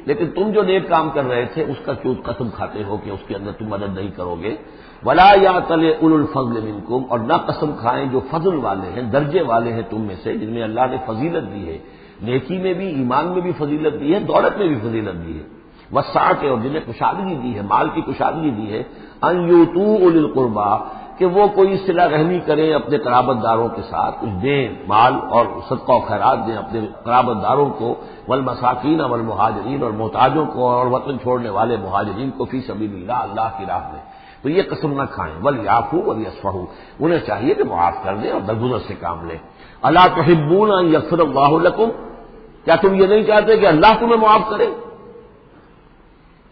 لیکن تم جو نیک کام کر رہے تھے اس کا کیوں قسم کھاتے ہو کہ اس کے اندر تم مدد نہیں کرو گے۔ ولا یأتل اولو الفضل منکم، اور نہ قسم کھائیں جو فضل والے ہیں، درجے والے ہیں تم میں سے، جن میں اللہ نے فضیلت دی ہے، نیکی میں بھی، ایمان میں بھی فضیلت دی ہے، دولت میں بھی فضیلت دی ہے، وسعت، اور جنہیں کشادگی دی ہے، مال کی کشادگی دی ہے، ان یؤتوا اولی القربى، کہ وہ کوئی صلہ رحمی کریں اپنے قرابت داروں کے ساتھ، کچھ دیں مال اور صدقہ و خیرات دیں اپنے قرابت داروں کو، والمساکین والمہاجرین، اور محتاجوں کو اور وطن چھوڑنے والے مہاجرین کو، فی سبیل اللہ، اللہ کی راہ میں، تو یہ قسم نہ کھائیں۔ ولیعفوا ولیصفحوا، انہیں چاہیے کہ معاف کر دیں اور درگزر سے کام لیں۔ الا تحبون ان یغفر اللہ لکم، کیا تم یہ نہیں چاہتے کہ اللہ تمہیں معاف کرے؟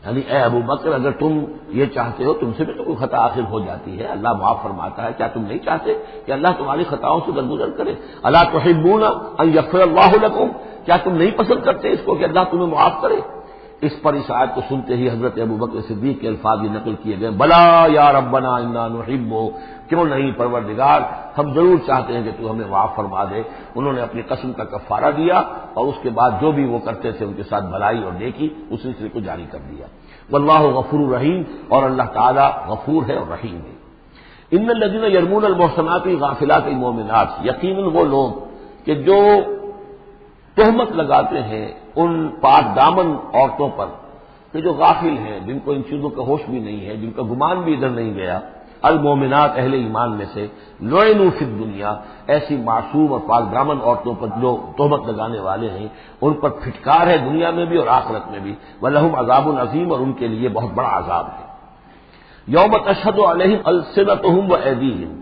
یعنی اے ابو بکر اگر تم یہ چاہتے ہو، تم سے بھی تو کوئی خطا آخر ہو جاتی ہے، اللہ معاف فرماتا ہے، کیا تم نہیں چاہتے کہ اللہ تمہاری خطاؤں سے درگزر کرے؟ الا تحبون ان یغفر اللہ لکم، کیا تم نہیں پسند کرتے اس کو کہ اللہ تمہیں معاف کرے؟ اس پر اس آیت کو سنتے ہی حضرت ابو بکر صدیق کے الفاظ یہ نقل کیے گئے، بلا یا ربنا انا نحب، کیوں نہیں پروردگار، ہم ضرور چاہتے ہیں کہ تو ہمیں معاف فرما دے۔ انہوں نے اپنی قسم کا کفارہ دیا اور اس کے بعد جو بھی وہ کرتے تھے ان کے ساتھ بھلائی اور نیکی، اس سلسلے کو جاری کر دیا۔ واللہ غفور رحیم، اور اللہ تعالی غفور ہے اور رحیم ہے۔ ان الذین یرمون المحصنات الغافلات المؤمنات، یقیناً وہ لوگ کہ جو تہمت لگاتے ہیں ان پاک دامن عورتوں پر کہ جو غافل ہیں، جن کو ان چیزوں کا ہوش بھی نہیں ہے، جن کا گمان بھی ادھر نہیں گیا، المومنات اہل ایمان میں سے، لعنوا فی الدنیا، ایسی معصوم اور پاک دامن عورتوں پر جو تہمت لگانے والے ہیں ان پر پھٹکار ہے دنیا میں بھی اور آخرت میں بھی، ولہم عذاب عظیم، اور ان کے لیے بہت بڑا عذاب ہے۔ یوم تشہد علیہم السنتہم وایدیہم،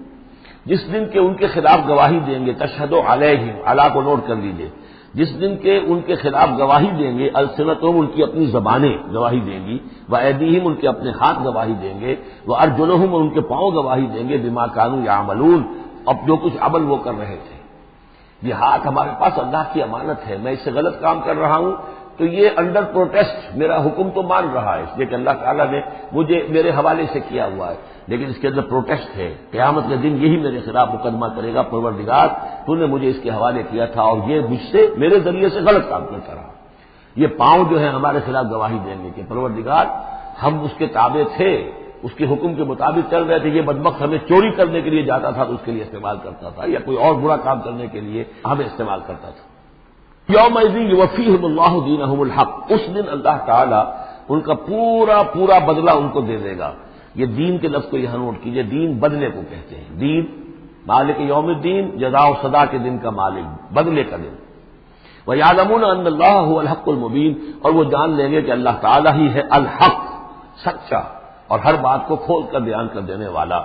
جس دن کے ان کے خلاف گواہی دیں گے، تشہد علیہم، علی کو نوٹ کر لیجیے، جس دن کے ان کے خلاف گواہی دیں گے، السنتہم ان کی اپنی زبانیں گواہی دیں گی، وایدیہم ان کے اپنے ہاتھ گواہی دیں گے، وارجلہم اور ان کے پاؤں گواہی دیں گے، بما کانوا یعملون، اب جو کچھ عمل وہ کر رہے تھے۔ یہ ہاتھ ہمارے پاس اللہ کی امانت ہے، میں اس سے غلط کام کر رہا ہوں تو یہ انڈر پروٹیسٹ میرا حکم تو مان رہا ہے، اس لیے کہ اللہ تعالیٰ نے مجھے میرے حوالے سے کیا ہوا ہے، لیکن اس کے اندر پروٹیسٹ ہے، قیامت کے دن یہی میرے خلاف مقدمہ کرے گا، پروردگار تو نے مجھے اس کے حوالے کیا تھا اور یہ مجھ سے میرے ذریعے سے غلط کام کرتا رہا۔ یہ پاؤں جو ہے ہمارے خلاف گواہی دیں گے کہ پروردگار ہم اس کے تابع تھے، اس کے حکم کے مطابق چل رہے تھے، یہ بدبخت ہمیں چوری کرنے کے لیے جاتا تھا تو اس کے لیے استعمال کرتا تھا، یا کوئی اور برا کام کرنے کے لیے ہمیں استعمال کرتا تھا۔ یومئذ یوفیہم اللہ دینہم الحق، اس دن اللہ تعالیٰ ان کا پورا پورا بدلہ ان کو دے دے گا۔ یہ دین کے لفظ کو یہاں نوٹ کیجئے، دین بدلے کو کہتے ہیں، دین مالک یوم الدین، جزا و سزا کے دن کا مالک، بدلے کا دن۔ وَيَعْلَمُونَ أَنَّ اللَّهَ هُوَ الْحَقُّ الْمُبِينُ، اور وہ جان لیں گے کہ اللہ تعالیٰ ہی ہے الحق، سچا اور ہر بات کو کھول کر بیان کر دینے والا۔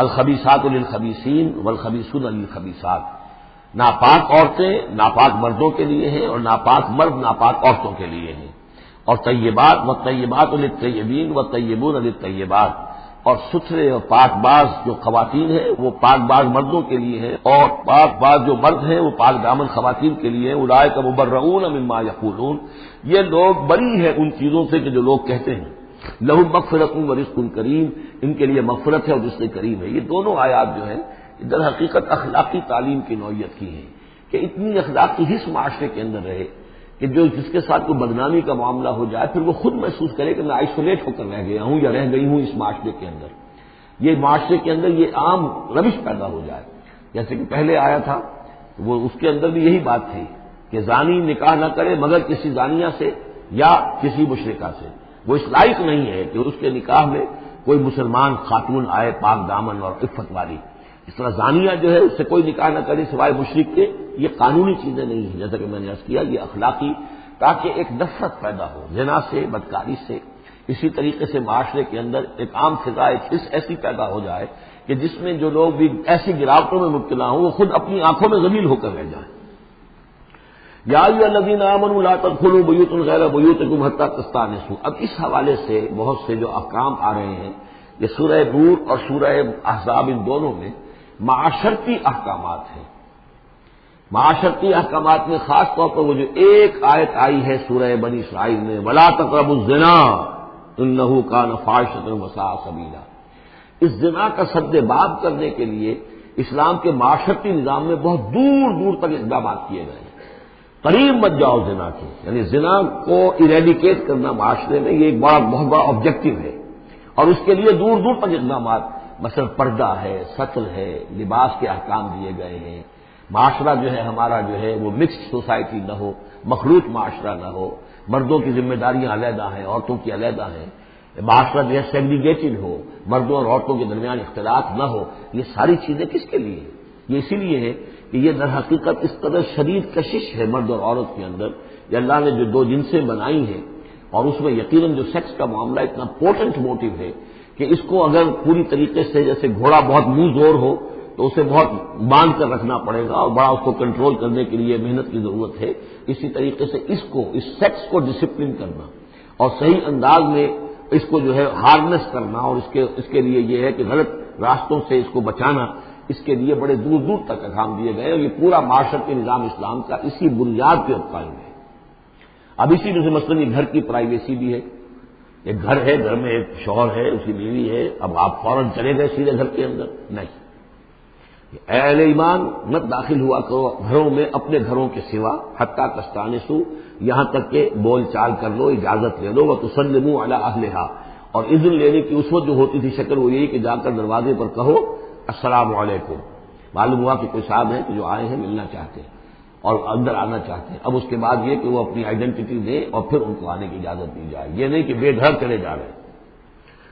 الخبیثات للخبیثین والخبیثون للخبیثات، ناپاک عورتیں ناپاک مردوں کے لیے ہیں اور ناپاک مرد ناپاک عورتوں کے لیے ہیں، اور طیبات والطیبات للطیبین والطیبون للطیبات، اور ستھرے اور پاک باز جو خواتین ہیں وہ پاک باز مردوں کے لیے ہیں، اور پاک باز جو مرد ہیں وہ پاک دامن خواتین کے لیے ہیں۔ اولئک مبرؤون مما یقولون، یہ لوگ بری ہیں ان چیزوں سے کہ جو لوگ کہتے ہیں۔ لہم مغفرۃ ورزق کریم، ان کے لیے مغفرت ہے اور رزق کریم ہے۔ یہ دونوں آیات جو ہیں در حقیقت اخلاقی تعلیم کی نوعیت کی ہیں کہ اتنی اخلاقی حص معاشرے کے اندر رہے کہ جو جس کے ساتھ کوئی بدنامی کا معاملہ ہو جائے پھر وہ خود محسوس کرے کہ میں آئسولیٹ ہو کر رہ گیا ہوں یا رہ گئی ہوں اس معاشرے کے اندر، یہ معاشرے کے اندر یہ عام روش پیدا ہو جائے۔ جیسے کہ پہلے آیا تھا وہ اس کے اندر بھی یہی بات تھی کہ زانی نکاح نہ کرے مگر کسی زانیہ سے یا کسی مشرکہ سے، وہ اس لائق نہیں ہے کہ اس کے نکاح میں کوئی مسلمان خاتون آئے پاک دامن اور عفت والی۔ اس طرح زانیہ جو ہے اس سے کوئی نکاح نہ کرے سوائے مشرک کے، یہ قانونی چیزیں نہیں ہیں، جیسا کہ میں نے عرض کیا یہ اخلاقی، تاکہ ایک نفرت پیدا ہو زنا سے، بدکاری سے۔ اسی طریقے سے معاشرے کے اندر ایک عام فضا، ایک حص ایسی پیدا ہو جائے کہ جس میں جو لوگ بھی ایسی گراوٹوں میں مبتلا ہوں وہ خود اپنی آنکھوں میں ذلیل ہو کر رہ جائیں۔ یا ایھا الذین آمنوا لا تدخلوا بیوتا غیر بیوتکم حتی تستأنسوا، اب اس حوالے سے بہت سے جو احکام آ رہے ہیں، یہ سورہ نور اور سورہ احزاب ان دونوں میں معاشرتی احکامات ہیں۔ معاشرتی احکامات میں خاص طور پر وہ جو ایک آیت آئی ہے سورہ بنی اسرائیل میں، وَلَا تَقْرَبُوا الزِّنَا إِنَّهُ كَانَ فَاحِشَةً وَسَاءَ سَبِيلًا، اس زنا کا سد باب کرنے کے لیے اسلام کے معاشرتی نظام میں بہت دور دور تک اقدامات کیے گئے ہیں۔ قریب مت جاؤ زنا کے، یعنی زنا کو ایریڈیکیٹ کرنا معاشرے میں یہ ایک بہت بڑا آبجیکٹو ہے، اور اس کے لیے دور دور تک اقدامات، مثلا پردہ ہے، سطر ہے، لباس کے احکام دیے گئے ہیں، معاشرہ جو ہے ہمارا جو ہے وہ مکسڈ سوسائٹی نہ ہو، مخلوط معاشرہ نہ ہو، مردوں کی ذمہ داریاں علیحدہ ہیں، عورتوں کی علیحدہ ہیں، معاشرہ جو ہے سیگریگیٹڈ ہو، مردوں اور عورتوں کے درمیان اختلاط نہ ہو۔ یہ ساری چیزیں کس کے لیے ہیں؟ یہ اسی لیے ہے کہ یہ در حقیقت اس قدر شدید کشش ہے مرد اور عورت کے اندر، یہ اللہ نے جو دو جنسیں بنائی ہیں، اور اس میں یقیناً جو سیکس کا معاملہ اتنا پوٹنٹ موٹیو ہے کہ اس کو اگر پوری طریقے سے جیسے گھوڑا بہت منہ زور ہو تو اسے بہت باندھ کر رکھنا پڑے گا اور بڑا اس کو کنٹرول کرنے کے لیے محنت کی ضرورت ہے، اسی طریقے سے اس سیکس کو ڈسپلن کرنا اور صحیح انداز میں اس کو جو ہے ہارنس کرنا، اور اس کے لیے یہ ہے کہ غلط راستوں سے اس کو بچانا، اس کے لیے بڑے دور دور تک احکام دیے گئے، اور یہ پورا معاشرتی نظام اسلام کا اسی بنیاد پہ قائم ہے۔ اب اسی میں سے مثلاً یہ گھر کی پرائیویسی بھی ہے، ایک گھر ہے، گھر میں ایک شوہر ہے، اس کی بیوی ہے، اب آپ فوراً چلے گئے سیدھے گھر کے اندر، نہیں، اے اہل ایمان مت داخل ہوا کرو گھروں میں اپنے گھروں کے سوا، حتیٰ تستانسوا، یہاں تک کہ بول چال کر لو، اجازت لے لو، وتسلموا علی اہلہا، اور اذن لینے کی اس وقت جو ہوتی تھی شکل وہ یہی کہ جا کر دروازے پر کہو السلام علیکم، معلوم ہوا کہ کوئی صاحب ہیں کہ جو آئے ہیں ملنا چاہتے ہیں اور اندر آنا چاہتے ہیں۔ اب اس کے بعد یہ کہ وہ اپنی آئیڈینٹی دیں اور پھر ان کو آنے کی اجازت دی جائے، یہ نہیں کہ بے گھر چلے جا رہے ہیں۔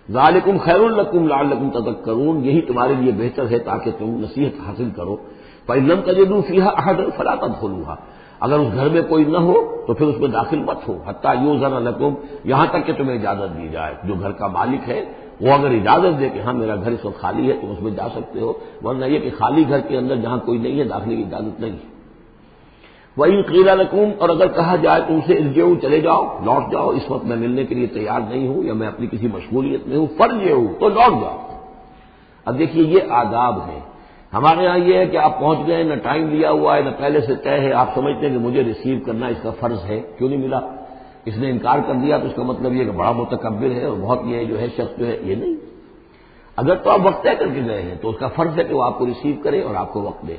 ذالکم خیر لکم لعلکم تذکرون، یہی تمہارے لیے بہتر ہے تاکہ تم نصیحت حاصل کرو۔ فإن لم تجدوا فیہا احدا فلا تدخلوها، اگر اس گھر میں کوئی نہ ہو تو پھر اس میں داخل مت ہو، حتیٰ یؤذن لکم، یہاں تک کہ تمہیں اجازت دی جائے، جو گھر کا مالک ہے وہ اگر اجازت دے کہ ہاں میرا گھر اس وقت خالی ہے تم اس میں جا سکتے ہو، ورنہ یہ کہ خالی گھر کے اندر جہاں کوئی نہیں ہے داخلے کی اجازت نہیں ہے۔ وَإِن قِيلَ لَكُمْ، اور اگر کہا جائے تم سے ارجعوا، چلے جاؤ، لوٹ جاؤ، اس وقت میں ملنے کے لیے تیار نہیں ہوں یا میں اپنی کسی مشغولیت میں ہوں، فارجعوا، تو لوٹ جاؤ۔ اب دیکھیے یہ آداب ہیں۔ ہمارے یہاں یہ ہے کہ آپ پہنچ گئے، نہ ٹائم لیا ہوا ہے، نہ پہلے سے طے ہے، آپ سمجھتے ہیں کہ مجھے ریسیو کرنا اس کا فرض ہے، کیوں نہیں ملا؟ اس نے انکار کر دیا تو اس کا مطلب یہ کہ بڑا متکبر ہے اور بہت یہ جو ہے شخص جو ہے، یہ نہیں۔ اگر تو آپ وقت طے کر کے گئے ہیں تو اس کا فرض ہے کہ وہ آپ کو ریسیو کرے اور آپ کو وقت دے،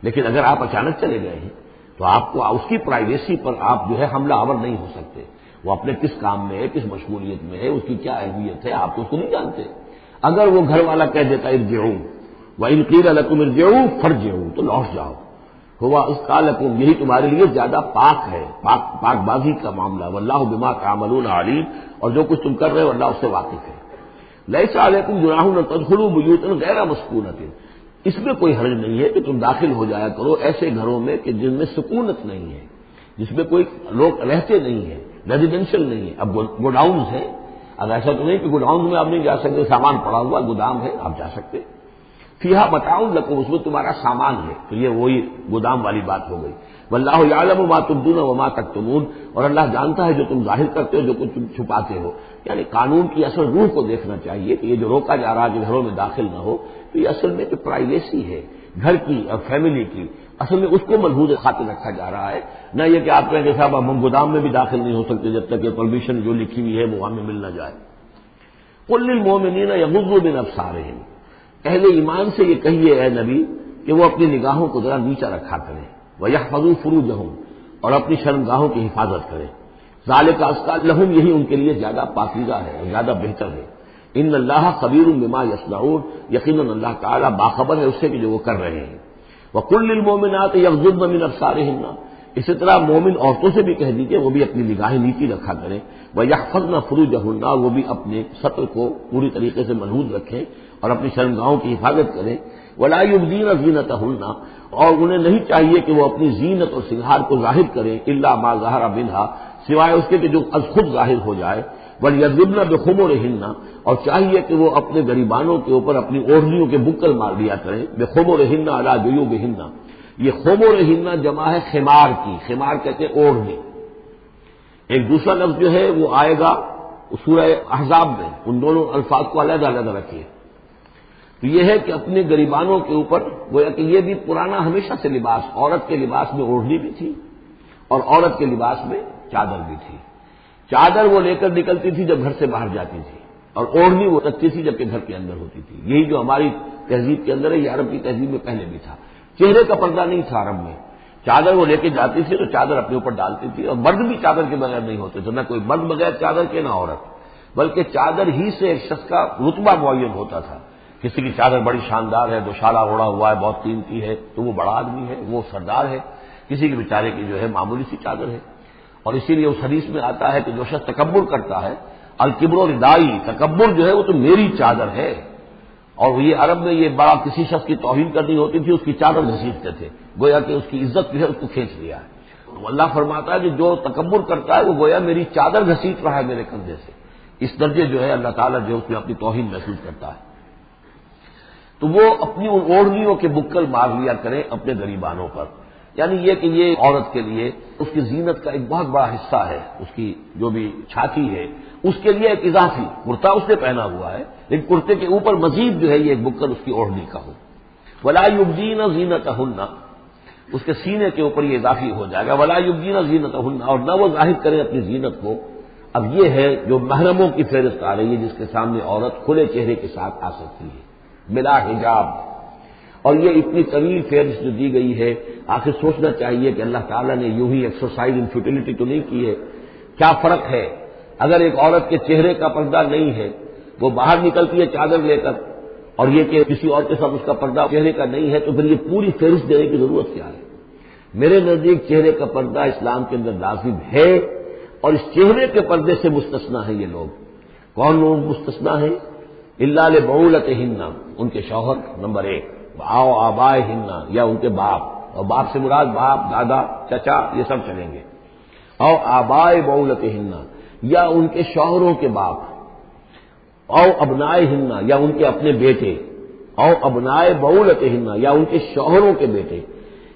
لیکن اگر آپ اچانک چلے گئے ہیں تو آپ کو اس کی پرائیویسی پر آپ جو ہے حملہ آور نہیں ہو سکتے۔ وہ اپنے کس کام میں ہے، کس مشغولیت میں ہے، اس کی کیا اہمیت ہے، آپ تو اس کو نہیں جانتے۔ اگر وہ گھر والا کہہ دیتا ارجعوا وَإِن قِيلَ لَكُمْ ارْجِعُوا فَارْجِعُوا، تو لوٹ جاؤ، ہوا اذکیٰ لکم، یہی تمہارے لیے زیادہ پاک ہے، پاک بازی کا معاملہ، واللہ بما تعملون علیم، اور جو کچھ تم کر رہے ہو اللہ اس سے واقف ہے۔ لیس علیکم جناح ان تدخلوا بیوتا غیر مسکونۃ، اس میں کوئی حرج نہیں ہے کہ تم داخل ہو جایا کرو ایسے گھروں میں کہ جن میں سکونت نہیں ہے، جس میں کوئی لوگ رہتے نہیں ہیں، ریزیڈینشل نہیں ہے۔ اب گوڈاؤنز ہیں، اب ایسا تو نہیں کہ گوڈاؤنز میں آپ نہیں جا سکتے، سامان پڑا ہوا گودام ہے، آپ جا سکتے۔ فیہا متاع لکم، اس میں تمہارا سامان ہے، تو یہ وہی گودام والی بات ہو گئی۔ واللہ یعلم ما تبدون وما تکتمون، اور اللہ جانتا ہے جو تم ظاہر کرتے ہو، جو کچھ تم چھپاتے ہو۔ یعنی قانون کی اصل روح کو دیکھنا چاہیے کہ یہ جو روکا جا رہا ہے کہ گھروں میں داخل نہ ہو، تو یہ اصل میں جو پرائیویسی ہے گھر کی اور فیملی کی، اصل میں اس کو ملحوظ خاطر رکھا جا رہا ہے، نہ یہ کہ آپ کہیں کہ صاحب ہم گودام میں بھی داخل نہیں ہو سکتے جب تک یہ پرمیشن جو لکھی ہوئی ہے وہ ہمیں مل نہ جائے۔ قل للمؤمنین یغضوا من ابصارہم، اہل ایمان سے یہ کہیے اے نبی کہ وہ اپنی نگاہوں کو ذرا نیچا رکھا کریں، وَيَحْفَظُوا فُرُوجَهُمْ، اور اپنی شرمگاہوں کی حفاظت کریں، ذَلِكَ أَزْكَىٰ لَهُمْ، یہی ان کے لیے زیادہ پاکیزہ ہے اور زیادہ بہتر ہے۔ ان اللہ خبیر بما یصنعون، یقیناً اللہ تعالیٰ باخبر ہے اس سے کہ جو وہ کر رہے ہیں۔ وَقُل لِّلْمُؤْمِنَاتِ يَغْضُضْنَ مِنْ أَبْصَارِهِنَّ، اسی طرح مومن عورتوں سے بھی کہہ دیجیے وہ بھی اپنی نگاہیں نیچی رکھا کریں، وَيَحْفَظْنَ فُرُوجَهُنَّ، وہ بھی اپنے سطر کو پوری طریقے سے محفوظ رکھیں اور اپنی شرمگاہوں کی حفاظت کریں۔ وَلَا يُبْدِينَ زِينَتَهُنَّ، اور انہیں نہیں چاہیے کہ وہ اپنی زینت اور سنگھار کو ظاہر کریں، إِلَّا مَا ظَهَرَ مِنْهَا، سوائے اس کے کہ جو از خود ظاہر ہو جائے۔ وَلْيَضْرِبْنَ بِخُمُرِهِنَّ، اور چاہیے کہ وہ اپنے گریبانوں کے اوپر اپنی اوڑھنیوں کے بکل مار دیا کریں، بِخُمُرِهِنَّ عَلَىٰ جُيُوبِهِنَّ، یہ خمرہن جمع ہے خمار کی، خمار کہتے ہیں اوڑھنی۔ ایک دوسرا لفظ جو ہے وہ آئے گا سورہ احزاب میں، ان دونوں الفاظ کو علیحدہ علیحدہ رکھیے۔ تو یہ ہے کہ اپنے گریبانوں کے اوپر، گویا کہ یہ بھی پرانا ہمیشہ سے لباس، عورت کے لباس میں اوڑھنی بھی تھی اور عورت کے لباس میں چادر بھی تھی۔ چادر وہ لے کر نکلتی تھی جب گھر سے باہر جاتی تھی، اور اوڑھنی وہ رکھتی تھی جبکہ گھر کے اندر ہوتی تھی۔ یہی جو ہماری تہذیب کے اندر ہے، یہ عرب کی تہذیب میں پہلے بھی تھا۔ چہرے کا پردہ نہیں تھا عرب میں، چادر وہ لے کے جاتی تھی تو چادر اپنے اوپر ڈالتی تھی، اور مرد بھی چادر کے بغیر نہیں ہوتے تھے، نہ کوئی مرد بغیر چادر کے نہ عورت، بلکہ چادر ہی سے ایک شخص کا رتبہ معین ہوتا تھا۔ کسی کی چادر بڑی شاندار ہے، دوشالہ اوڑھا ہوا ہے، بہت قیمتی ہے، تو وہ بڑا آدمی ہے، وہ سردار ہے۔ کسی کے بیچارے کی جو ہے معمولی سی چادر ہے، اور اسی لیے اس حدیث میں آتا ہے کہ جو شخص تکبر کرتا ہے، الکبر ردائی، تکبر جو ہے وہ تو میری چادر ہے۔ اور یہ عرب میں یہ بڑا کسی شخص کی توہین کرنی ہوتی تھی اس کی چادر گھسیٹتے تھے، گویا کہ اس کی عزت جو ہے اس کو کھینچ لیا ہے۔ تو اللہ فرماتا ہے کہ جو تکبر کرتا ہے وہ گویا میری چادر گھسیٹ رہا ہے میرے کندھے سے، اس درجے جو ہے اللہ تعالیٰ جو اس میں اپنی توہین محسوس کرتا ہے۔ تو وہ اپنی ان اوڑھنیوں کے بکل مار لیا کریں اپنے گریبانوں پر، یعنی یہ کہ یہ عورت کے لیے اس کی زینت کا ایک بہت بڑا حصہ ہے، اس کی جو بھی چھاتی ہے اس کے لیے ایک اضافی کرتا اس نے پہنا ہوا ہے، لیکن کرتے کے اوپر مزید جو ہے یہ ایک بکل اس کی اوڑھنی کا ہو۔ وَلَا يُبْدِينَ زِينَتَهُنَّ، اس کے سینے کے اوپر یہ اضافی ہو جائے گا، وَلَا يُبْدِينَ زِينَتَهُنَّ، اور نہ وہ ظاہر کریں اپنی زینت کو۔ اب یہ ہے جو محرموں کی فہرست آ رہی ہے جس کے سامنے عورت کھلے چہرے کے ساتھ آ سکتی ہے بلا حجاب، اور یہ اتنی طویل فہرست جو دی گئی ہے، آخر سوچنا چاہیے کہ اللہ تعالیٰ نے یوں ہی ایکسرسائز ان فیوٹیلٹی تو نہیں کی ہے۔ کیا فرق ہے اگر ایک عورت کے چہرے کا پردہ نہیں ہے، وہ باہر نکلتی ہے چادر لے کر، اور یہ کہ کسی اور کے ساتھ اس کا پردہ چہرے کا نہیں ہے، تو پھر یہ پوری فہرست دینے کی ضرورت کیا ہے؟ میرے نزدیک چہرے کا پردہ اسلام کے اندر لازم ہے، اور اس چہرے کے پردے سے مستثنا ہیں یہ لوگ۔ کون لوگ مستثنا ہیں؟ الا لبعولتہن، ان کے شوہر نمبر ایک، او آبائہن، یا ان کے باپ، اور باپ سے مراد باپ، دادا، چچا، یہ سب چلیں گے، او آبائے بعولتہن، یا ان کے شوہروں کے باپ، او ابنائہن، یا ان کے اپنے بیٹے، او ابنائے بعولتہن، یا ان کے شوہروں کے بیٹے۔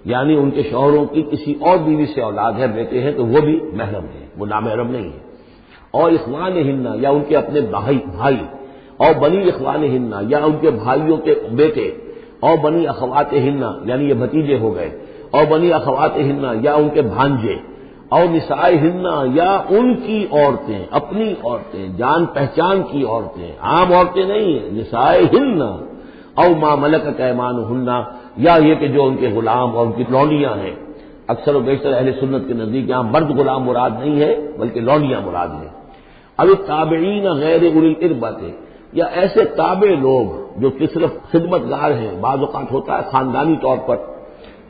یعنی ان کے شوہروں کی کسی اور بیوی سے اولاد ہے، بیٹے ہیں، تو وہ بھی محرم ہیں، وہ نامحرم نہیں ہے۔ اور اخوانہن یا ان کے اپنے بھائی، اور بنی اخوانہن یا ان کے بھائیوں کے بیٹے، اور بنی اخواتہن یعنی یہ بھتیجے ہو گئے، اور بنی اخواتہن یا ان کے بھانجے، اور نسائہن یا ان کی عورتیں، اپنی عورتیں، جان پہچان کی عورتیں، عام عورتیں نہیں ہیں، نسائہن، او ما ملکت ایمانہن یا یہ کہ جو ان کے غلام اور ان کی لونڈیاں ہیں۔ اکثر و بیشتر اہل سنت کے نزدیک یہاں مرد غلام مراد نہیں ہے بلکہ لونڈیاں مراد ہیں۔ اب تابعین غیر اولی الاربۃ یا ایسے تابع لوگ جو کہ صرف خدمت گار ہیں، بعض اوقات ہوتا ہے خاندانی طور پر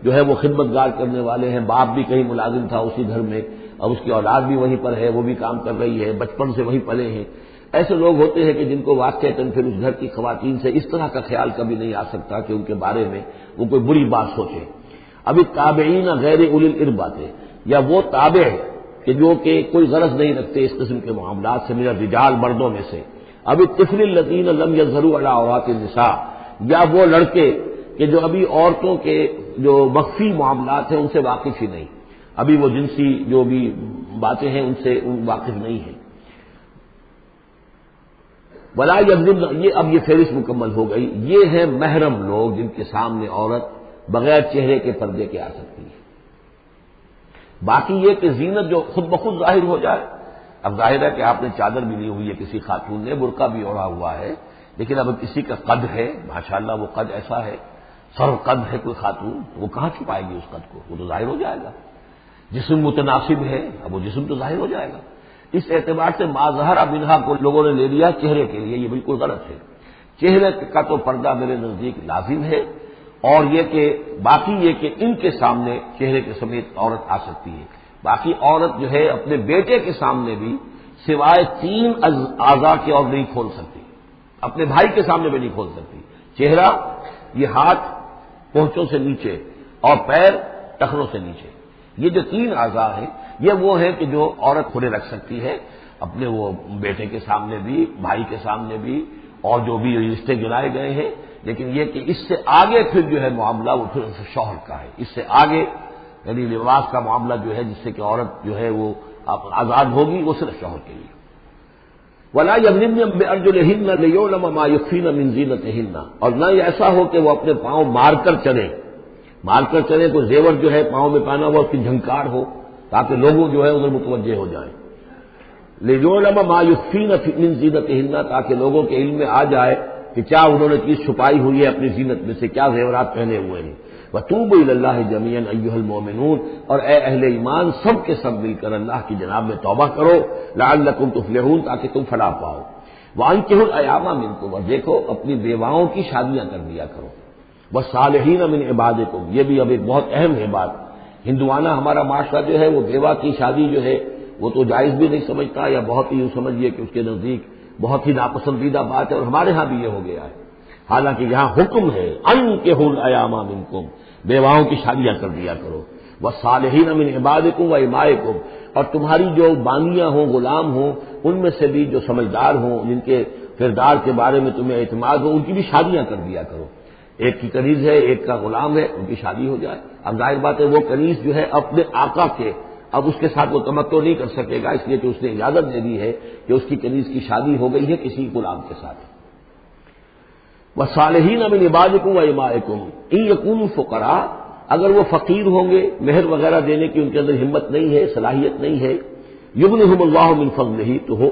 جو ہے وہ خدمت گار کرنے والے ہیں، باپ بھی کہیں ملازم تھا اسی گھر میں اور اس کی اولاد بھی وہیں پر ہے، وہ بھی کام کر رہی ہے، بچپن سے وہیں پلے ہیں۔ ایسے لوگ ہوتے ہیں کہ جن کو واقعتاً پھر اس گھر کی خواتین سے اس طرح کا خیال کبھی نہیں آ سکتا کہ ان کے بارے میں وہ کوئی بری بات سوچے۔ ابھی تابعین غیر اولی الاربۃ یا وہ تابع کہ جو کہ کوئی غرض نہیں رکھتے اس قسم کے معاملات سے، من الرجال مردوں میں سے، ابھی الطفل الذین لم یظہروا علی عورات النساء یا وہ لڑکے کہ جو ابھی عورتوں کے جو مخفی معاملات ہیں ان سے واقف ہی نہیں، ابھی وہ جنسی جو بھی باتیں ہیں ان سے واقف نہیں ہیں۔ ولا یضربن، یہ اب یہ فہرست مکمل ہو گئی، یہ ہیں محرم لوگ جن کے سامنے عورت بغیر چہرے کے پردے کے آ سکتی ہے۔ باقی یہ کہ زینت جو خود بخود ظاہر ہو جائے، اب ظاہر ہے کہ آپ نے چادر بھی لی ہوئی ہے، کسی خاتون نے برقع بھی اوڑھا ہوا ہے، لیکن اب کسی کا قد ہے، ماشاءاللہ وہ قد ایسا ہے، سر قد ہے کوئی خاتون، وہ کہاں چھپائے گی اس قد کو، وہ تو ظاہر ہو جائے گا۔ جسم متناسب ہے، اب وہ جسم تو ظاہر ہو جائے گا۔ اس اعتبار سے ما ظہر منہا کو لوگوں نے لے لیا چہرے کے لیے، یہ بالکل غلط ہے۔ چہرے کا تو پردہ میرے نزدیک لازم ہے، اور یہ کہ باقی یہ کہ ان کے سامنے چہرے کے سمیت عورت آ سکتی ہے۔ باقی عورت جو ہے اپنے بیٹے کے سامنے بھی سوائے 3 اعضاء کے اور نہیں کھول سکتی، اپنے بھائی کے سامنے بھی نہیں کھول سکتی۔ چہرہ، یہ ہاتھ پونچوں سے نیچے، اور پیر ٹخنوں سے نیچے، یہ جو 3 اعضاء ہیں یہ وہ ہیں کہ جو عورت کھلے رکھ سکتی ہے، اپنے وہ بیٹے کے سامنے بھی، بھائی کے سامنے بھی، اور جو بھی رشتے گنائے گئے ہیں۔ لیکن یہ کہ اس سے آگے پھر جو ہے معاملہ وہ پھر شوہر کا ہے، اس سے آگے یعنی لباس کا معاملہ جو ہے جس سے کہ عورت جو ہے وہ آزاد ہوگی، وہ صرف شوہر کے لیے۔ ولا یضربن بارجلہن لیعلم ما یخفین من زینتہن، اور نہ یہ ایسا ہو کہ وہ اپنے پاؤں مار کر چلیں، تو زیور جو ہے پاؤں میں پہنا ہوا اس کی جھنکار ہو تاکہ لوگوں جو ہے ادھر متوجہ ہو جائیں۔ لیعلم ما یخفین من زینتہن، تاکہ لوگوں کے علم میں آ جائے کہ کیا انہوں نے چیز چھپائی ہوئی ہے اپنی زینت میں سے، کیا زیورات پہنے ہوئے ہیں۔ وَتُوبُوا إِلَى اللَّهِ جَمِيعًا أَيُّهَا الْمُؤْمِنُونَ، اور اے اہل ایمان سب کے سب مل کر اللہ کی جناب میں توبہ کرو، لعلکم تفلحون، تاکہ تم فلاح پاؤ۔ وَأَنكِحُوا الْأَيَامَ مِنكُمْ، اور دیکھو اپنی بیواؤں کی شادیاں کر دیا کرو۔ وَالصَّالِحِينَ مِنْ عِبَادِكُمْ، یہ بھی اب ایک بہت اہم ہے بات۔ ہندوانہ ہمارا معاشرہ جو ہے وہ بیوہ کی شادی جو ہے وہ تو جائز بھی نہیں سمجھتا، یا بہت ہی یوں سمجھیے کہ اس کے نزدیک بہت ہی ناپسندیدہ بات ہے، اور ہمارے ہاں بھی یہ ہو گیا ہے۔ حالانکہ یہاں حکم ہے انکحوا الایام منکم، بیواؤں کی شادیاں کر دیا کرو۔ والصالحین من عبادکم و امائکم، اور تمہاری جو بانیاں ہوں، غلام ہوں، ان میں سے بھی جو سمجھدار ہوں، جن کے کردار کے بارے میں تمہیں اعتماد ہو، ان کی بھی شادیاں کر دیا کرو۔ ایک کی کنیز ہے، ایک کا غلام ہے، ان کی شادی ہو جائے۔ اب ظاہر بات ہے وہ کنیز جو ہے اپنے آقا کے، اب اس کے ساتھ وہ تمتع نہیں کر سکے گا، اس لیے کہ اس نے اجازت دے دی ہے کہ اس کی کنیز کی شادی ہو گئی ہے کسی غلام کے ساتھ۔ وَالصَّالِحِينَ مِنْ عِبَادِكُمْ وَإِمَائِكُمْ إِنْ يَكُونُوا فُقَرَاءَ، اگر وہ فقیر ہوں گے، مہر وغیرہ دینے کی ان کے اندر ہمت نہیں ہے، صلاحیت نہیں ہے، يُغْنِهُمُ اللَّهُ مِنْ فَضْلِهِ، تو ہو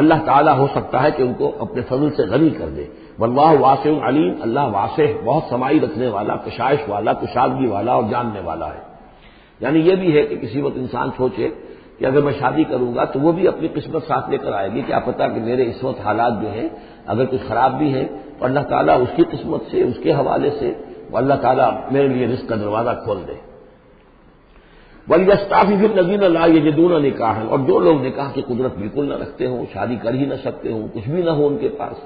اللہ تعالیٰ ہو سکتا ہے کہ ان کو اپنے فضل سے غنی کر دے۔ واللہ واسع علیم، اللہ واسع بہت سمائی رکھنے والا، کشائش والا، کشادگی والا اور جاننے والا ہے۔ یعنی یہ بھی ہے کہ کسی وقت انسان سوچے کہ اگر میں شادی کروں گا تو وہ بھی اپنی قسمت ساتھ لے کر آئے گی، کیا پتہ کہ میرے اس وقت حالات جو ہیں اگر کچھ خراب بھی ہیں تو اللہ تعالیٰ اس کی قسمت سے، اس کے حوالے سے وہ اللہ تعالیٰ میرے لیے رزق کا دروازہ کھول دے۔ وَلْيَسْتَعْفِفِ الَّذِينَ لَا يَجِدُونَ نِكَاحًا، اور جو لوگ نکاح کی قدرت بالکل نہ رکھتے ہوں، شادی کر ہی نہ سکتے ہوں، کچھ بھی نہ ہو ان کے پاس،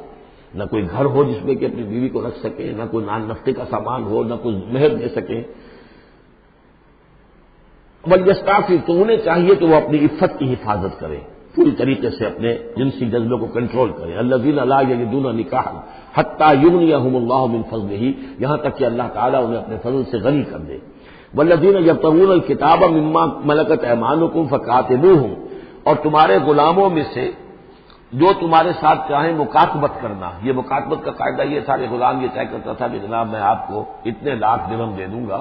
نہ کوئی گھر ہو جس میں کہ اپنی بیوی کو رکھ سکیں، نہ کوئی نان نفقے کا سامان ہو، نہ کوئی مہر دے سکیں، وَلْيَسْتَعْفِفْ، تو انہیں چاہیے کہ وہ اپنی عفت کی حفاظت کریں، پوری طریقے سے اپنے جنسی جذبے کو کنٹرول کریں۔ الَّذِينَ لَا يَجِدُونَ نِكَاحًا حَتَّى يُغْنِيَهُمُ اللَّهُ مِنْ فَضْلِهِ، یہاں تک کہ اللہ تعالیٰ انہیں اپنے فضل سے غنی کر دے۔ والذین یبتغون الکتاب مما ملکت ایمانکم فکاتبوہم، اور تمہارے غلاموں میں سے جو تمہارے ساتھ چاہیں مکاتبت کرنا. یہ مکاتبت کا قاعدہ یہ سارے غلام یہ طے کرتا تھا کہ جناب میں آپ کو اتنے لاکھ درہم دے دوں گا،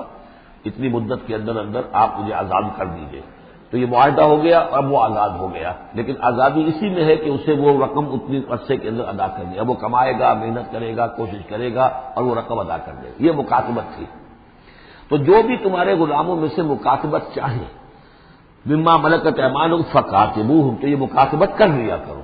اتنی مدت کے اندر اندر آپ مجھے آزاد کر دیجئے. تو یہ معاہدہ ہو گیا، اب وہ آزاد ہو گیا، لیکن آزادی اسی میں ہے کہ اسے وہ رقم اتنی عرصے کے اندر ادا کرنی ہے. اب وہ کمائے گا، محنت کرے گا، کوشش کرے گا اور وہ رقم ادا کر دے گا. یہ مکاتبت تھی. تو جو بھی تمہارے غلاموں میں سے مکاتبت چاہیں مما ملکت ایمانکم فکاتبوہم، تو یہ مکاتبت کر لیا کرو.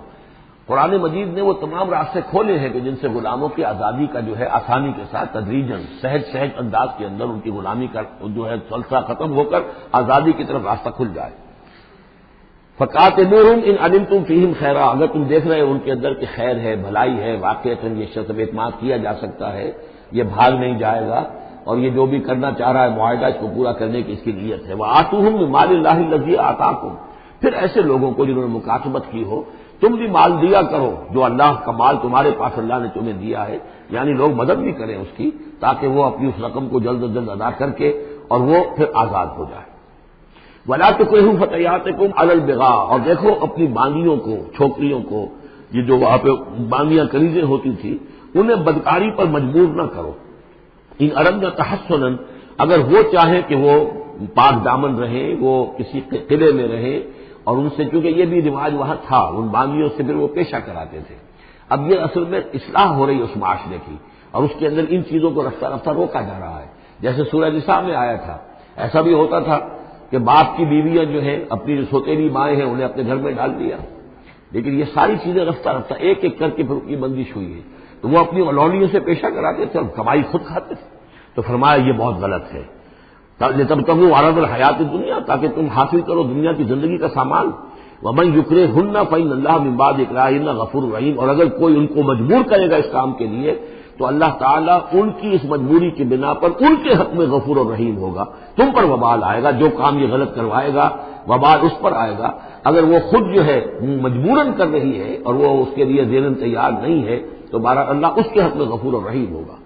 قرآن مجید نے وہ تمام راستے کھولے ہیں کہ جن سے غلاموں کی آزادی کا جو ہے آسانی کے ساتھ تدریجاً سہج انداز کے اندر ان کی غلامی کا جو ہے سلسلہ ختم ہو کر آزادی کی طرف راستہ کھل جائے. فکاتبوہم ان علمتم فیہم خیرا، اگر تم دیکھ رہے ہو ان کے اندر کہ خیر ہے، بھلائی ہے، واقعتاً یہ شخص پہ اعتماد کیا جا سکتا ہے، یہ بھاگ نہیں جائے گا اور یہ جو بھی کرنا چاہ رہا ہے معاہدہ اس کو پورا کرنے کی اس کی نیت ہے. وآتوہم من مال اللہ الذی آتاکم، پھر ایسے لوگوں کو جنہوں نے مکاتبت کی ہو تم بھی مال دیا کرو، جو اللہ کا مال تمہارے پاس اللہ نے تمہیں دیا ہے، یعنی لوگ مدد بھی کریں اس کی تاکہ وہ اپنی اس رقم کو جلد از جلد ادا کر کے اور وہ پھر آزاد ہو جائے. ولا تکرہوا فتیاتکم علی البغاء، اور دیکھو اپنی باندیوں کو، چھوکریوں کو، یہ جو وہاں پہ باندیاں کلیزیں ہوتی تھی انہیں بدکاری پر مجبور نہ کرو. ان اردنا تحسنا، اگر وہ چاہیں کہ وہ پاک دامن رہیں، وہ کسی قلعے میں رہیں، اور ان سے چونکہ یہ بھی رواج وہاں تھا، ان باندیوں سے پھر وہ پیشہ کراتے تھے. اب یہ اصل میں اصلاح ہو رہی ہے اس معاشرے کی، اور اس کے اندر ان چیزوں کو رفتہ رفتہ روکا جا رہا ہے. جیسے سورہ نساء میں آیا تھا، ایسا بھی ہوتا تھا کہ باپ کی بیویاں جو ہیں اپنی جو سوتیلی مائیں ہیں انہیں اپنے گھر میں ڈال دیا، لیکن یہ ساری چیزیں رفتہ رفتہ ایک ایک کر کے پھر کی بندش ہوئی ہے. تو وہ اپنی اولونیوں سے پیشہ کراتے تھے اور کمائی خود کھاتے تھے. تو فرمایا یہ بہت غلط ہے. لتبتغوا عرض الحیات الدنیا، تاکہ تم حاصل کرو دنیا کی زندگی کا سامان. ومن یکرہن فإن اللہ من بعد اکراہہن غفور رحیم، اور اگر کوئی ان کو مجبور کرے گا اس کام کے لیے تو اللہ تعالیٰ ان کی اس مجبوری کی بنا پر ان کے حق میں غفور اور رحیم ہوگا. تم پر وبال آئے گا، جو کام یہ غلط کروائے گا وبال اس پر آئے گا. اگر وہ خود جو ہے مجبوراً کر رہی ہے اور وہ اس کے لیے ذہناً تیار نہیں ہے تو بہرحال اللہ اس کے حق میں غفور اور رحیم ہوگا.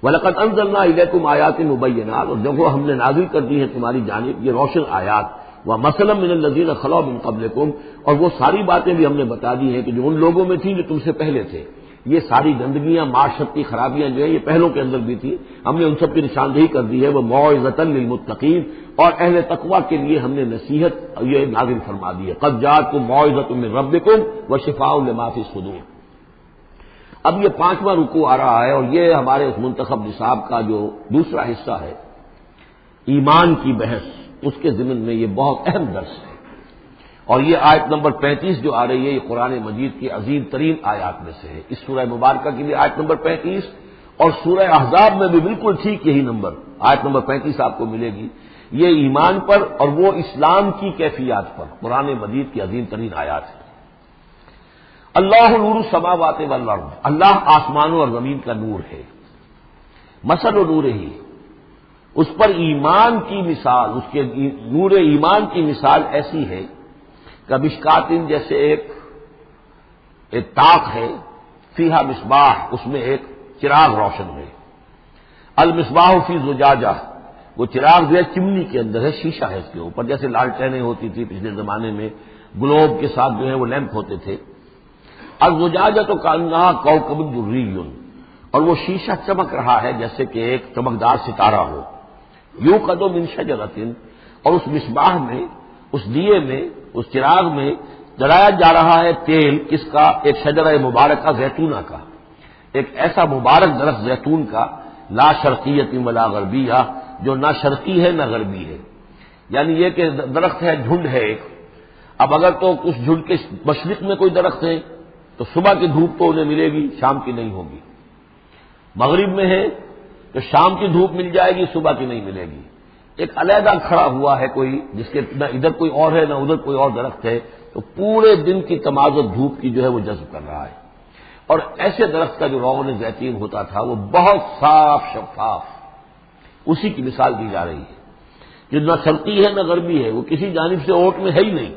وَلَقَدْ أَنزَلْنَا إِلَيْكُمْ آيَاتٍ مُبَيِّنَاتٍ، اور دیکھو ہم نے نازل کر دی ہے تمہاری جانب یہ روشن آیات. وَمَثَلًا مِّنَ الَّذِينَ خَلَوْا مِن قَبْلِكُمْ، اور وہ ساری باتیں بھی ہم نے بتا دی ہیں کہ جو ان لوگوں میں تھیں جو تم سے پہلے تھے. یہ ساری گندگیاں، معاشرتی خرابیاں جو ہیں یہ پہلوں کے اندر بھی تھی، ہم نے ان سب کی نشاندہی کر دی ہے. وہ موعظۃ للمتقین، اور اہل تقویٰ کے لیے ہم نے نصیحت یہ نازل فرما دی ہے. قد جاءتکم موعظۃ من ربکم وشفاء لما فی الصدور. اب یہ 5واں رکوع آ رہا ہے اور یہ ہمارے اس منتخب نصاب کا جو دوسرا حصہ ہے ایمان کی بحث، اس کے ضمن میں یہ بہت اہم درس ہے. اور یہ آیت نمبر 35 جو آ رہی ہے یہ قرآن مجید کی عظیم ترین آیات میں سے ہے. اس سورہ مبارکہ کی بھی آیت نمبر 35 اور سورہ احزاب میں بھی بالکل ٹھیک یہی نمبر آیت نمبر 35 آپ کو ملے گی. یہ ایمان پر اور وہ اسلام کی کیفیات پر قرآن مجید کی عظیم ترین آیات ہے. اللہ نور السماوات والارض، اللہ آسمانوں اور زمین کا نور ہے. مثل نور ہی، اس پر ایمان کی مثال، اس کے نور ایمان کی مثال ایسی ہے کہ مشکاتن، جیسے ایک طاق ہے، فیہا مصباح، اس میں ایک چراغ روشن ہے. المصباح فی زجاجہ، وہ چراغ جو ہے چمنی کے اندر ہے، شیشہ ہے اس کے اوپر، جیسے لالٹینیں ہوتی تھی پچھلے زمانے میں، گلوب کے ساتھ جو ہے وہ لیمپ ہوتے تھے. الزجاجہ تو کانہا کوکب دری، اور وہ شیشہ چمک رہا ہے جیسے کہ ایک چمکدار ستارہ ہو. یوقد من شجرۃ، اور اس مصباح میں، اس دیے میں، اس چراغ میں جلایا جا رہا ہے تیل، کس کا؟ ایک شجرہ مبارکہ زیتونہ کا، ایک ایسا مبارک درخت زیتون کا، لا شرقیۃ ولا غربیہ، جو نہ شرقی ہے نہ غربی ہے. یعنی یہ کہ درخت ہے، جھنڈ ہے ایک. اب اگر تو اس جھنڈ کے مشرق میں کوئی درخت ہے تو صبح کی دھوپ تو انہیں ملے گی، شام کی نہیں ہوگی. مغرب میں ہے تو شام کی دھوپ مل جائے گی، صبح کی نہیں ملے گی. ایک علیحدہ کھڑا ہوا ہے کوئی، جس کے نہ ادھر کوئی اور ہے نہ ادھر کوئی اور درخت ہے، تو پورے دن کی تمازت دھوپ کی جو ہے وہ جذب کر رہا ہے. اور ایسے درخت کا جو روغن زیتون ہوتا تھا وہ بہت صاف شفاف، اسی کی مثال دی جا رہی ہے. جو نہ شرقی ہے نہ غربی ہے، وہ کسی جانب سے اوٹ میں ہے ہی نہیں.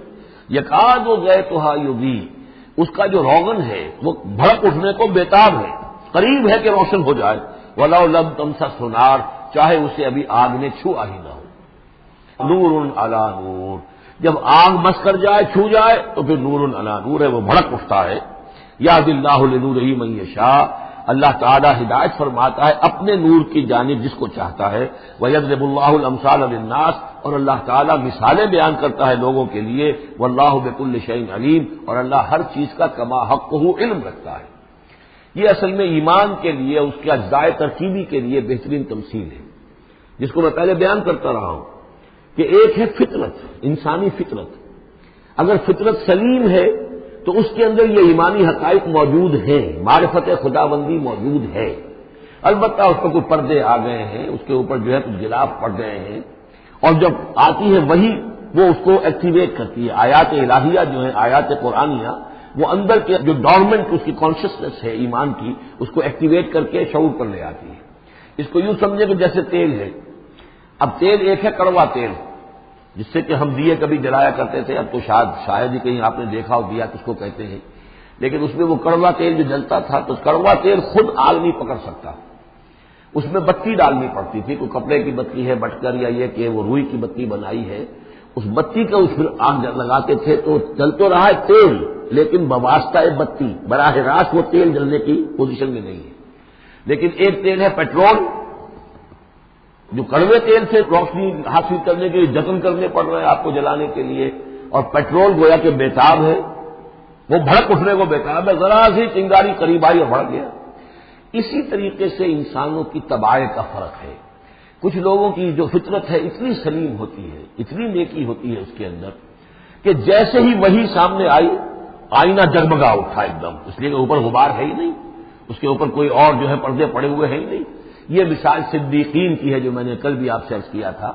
یکاد و زیتھا یضیء، اس کا جو روغن ہے وہ بھڑک اٹھنے کو بیتاب ہے، قریب ہے کہ روشن ہو جائے. ولو لم تمسسہ نار، چاہے اسے ابھی آگ نے چھوا ہی نہ ہو. نور علی نور، جب آگ مس کر جائے، چھو جائے تو پھر نور علی نور ہے، وہ بھڑک اٹھتا ہے۔ یہدی اللہ لنورہ من یشاء، اللہ تعالیٰ ہدایت فرماتا ہے اپنے نور کی جانب جس کو چاہتا ہے۔ وَيَضْرِبُ اللَّهُ الْأَمْثَالَ لِلنَّاسِ، اور اللہ تعالیٰ مثالیں بیان کرتا ہے لوگوں کے لیے۔ وَاللَّهُ بِكُلِّ شَيْءٍ عَلِيمٌ، اور اللہ ہر چیز کا کما حقہ علم رکھتا ہے۔ یہ اصل میں ایمان کے لیے، اس کے اجزائے ترکیبی کے لیے بہترین تمثیل ہے، جس کو میں پہلے بیان کرتا رہا ہوں کہ ایک ہے فطرت، انسانی فطرت۔ اگر فطرت سلیم ہے تو اس کے اندر یہ ایمانی حقائق موجود ہیں، معرفت خداوندی موجود ہے۔ البتہ اس پر کوئی پردے آ گئے ہیں، اس کے اوپر جو ہے کچھ غلاف پڑ گئے ہیں، اور جب آتی ہے وہی وہ اس کو ایکٹیویٹ کرتی ہے۔ آیات الہیہ جو ہیں، آیات قرآنیہ، وہ اندر کے جو ڈورمنٹ اس کی کانشیسنس ہے ایمان کی، اس کو ایکٹیویٹ کر کے شعور پر لے آتی ہے۔ اس کو یوں سمجھے کہ جیسے تیل ہے۔ اب تیل ایک ہے کڑوا تیل، جس سے کہ ہم دیے کبھی جلایا کرتے تھے، اب تو شاید ہی کہیں آپ نے دیکھا ہو دیا کس کو کہتے ہیں، لیکن اس میں وہ کڑوا تیل جو جلتا تھا تو کڑوا تیل خود آگ نہیں پکڑ سکتا، اس میں بتی ڈالنی پڑتی تھی، کوئی کپڑے کی بتی ہے بٹکر یا یہ کہ وہ روئی کی بتی بنائی ہے، اس بتی کا اس پھر آگ لگاتے تھے تو جل تو رہا ہے تیل، لیکن بواسطہ بتی، براہ راست وہ تیل جلنے کی پوزیشن میں نہیں ہے۔ لیکن ایک تیل ہے پیٹرول، جو کڑوے تیل سے روشنی حاصل کرنے کے لیے جتن کرنے پڑ رہے ہیں آپ کو جلانے کے لیے، اور پیٹرول گویا کہ بیتاب ہے، وہ بھڑک اٹھنے کو بیتاب ہے، ذرا سی چنگاری قریب آئی اور بھڑک گیا۔ اسی طریقے سے انسانوں کی طباع کا فرق ہے۔ کچھ لوگوں کی جو فطرت ہے اتنی سلیم ہوتی ہے، اتنی نیکی ہوتی ہے اس کے اندر کہ جیسے ہی وہی سامنے آئی، آئینہ جگمگا اٹھا ایک دم، اس لیے کہ اوپر غبار ہے ہی نہیں، اس کے اوپر کوئی اور جو ہے پردے پڑے ہوئے ہیں ہی نہیں۔ یہ مثال صدیقین کی ہے جو میں نے کل بھی آپ سے عرض کیا تھا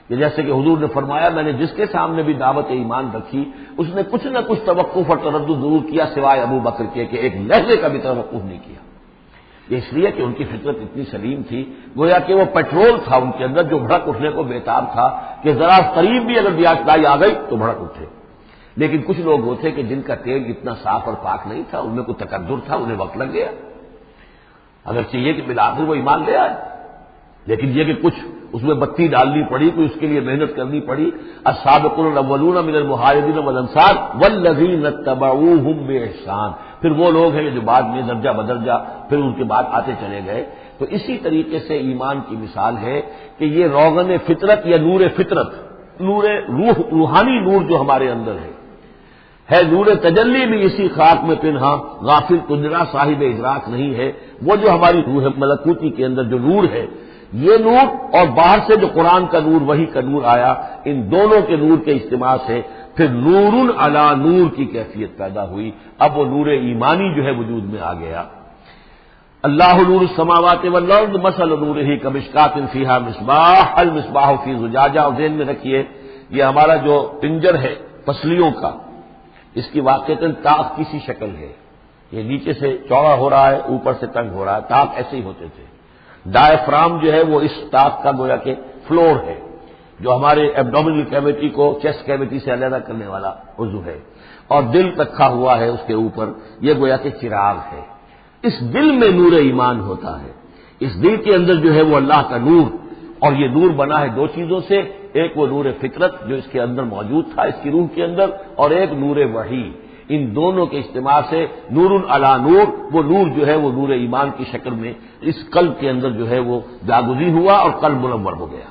کہ جیسے کہ حضور نے فرمایا میں نے جس کے سامنے بھی دعوت ایمان رکھی اس نے کچھ نہ کچھ توقف اور تردد ضرور کیا، سوائے ابو بکر کے کہ ایک لہجے کا بھی توقف نہیں کیا۔ یہ اس لیے کہ ان کی فطرت اتنی سلیم تھی، گویا کہ وہ پیٹرول تھا ان کے اندر جو بھڑک اٹھنے کو بیتاب تھا کہ ذرا قریب بھی اگر دیاچدائی آ گئی تو بھڑک اٹھے۔ لیکن کچھ لوگ ہوتے کہ جن کا تیل اتنا صاف اور پاک نہیں تھا، ان میں کوئی تکدر تھا، انہیں وقت لگ گیا، اگر چاہیے کہ بالآخر وہ ایمان لے آئے، لیکن یہ کہ کچھ اس میں بتی ڈالنی پڑی، کوئی اس کے لیے محنت کرنی پڑی۔ السابقون الاولون من المہاجرین والانصار والذین اتبعوہم باحسان، پھر وہ لوگ ہیں جو بعد میں درجہ بدرجہ پھر ان کے بعد آتے چلے گئے۔ تو اسی طریقے سے ایمان کی مثال ہے کہ یہ روغن فطرت یا نور فطرت، نور روح، روحانی نور جو ہمارے اندر ہے نور تجلی بھی اسی خاک میں پنہاں، غافل تجرا صاحب ادراک نہیں ہے۔ وہ جو ہماری روح ملکوتی کے اندر جو نور ہے، یہ نور اور باہر سے جو قرآن کا نور، وحی کا نور آیا، ان دونوں کے نور کے اجتماع سے پھر نور علی نور کی کیفیت پیدا ہوئی۔ اب وہ نور ایمانی جو ہے وجود میں آ گیا۔ اللہ نور السماوات والارض مثل نورہ کمشکاۃ فیہا مصباح المصباح فی زجاجہ، اور ذہن میں رکھیے یہ ہمارا جو پنجر ہے پسلیوں کا، اس کی واقعتاً تاق کی سی شکل ہے، یہ نیچے سے چوڑا ہو رہا ہے، اوپر سے تنگ ہو رہا ہے، تاق ایسے ہی ہوتے تھے۔ ڈائفرام جو ہے وہ اس تاق کا گویا کہ فلور ہے، جو ہمارے ایبڈومینل کیویٹی کو چیسٹ کیویٹی سے علیحدہ کرنے والا عضو ہے، اور دل رکھا ہوا ہے اس کے اوپر، یہ گویا کہ چراغ ہے۔ اس دل میں نور ایمان ہوتا ہے، اس دل کے اندر جو ہے وہ اللہ کا نور، اور یہ نور بنا ہے دو چیزوں سے، ایک وہ نور فطرت جو اس کے اندر موجود تھا اس کی روح کے اندر، اور ایک نور وحی۔ ان دونوں کے اجتماع سے نور علی نور، وہ نور جو ہے وہ نور ایمان کی شکل میں اس قلب کے اندر جو ہے وہ جاگزی ہوا اور قلب منور ہو گیا۔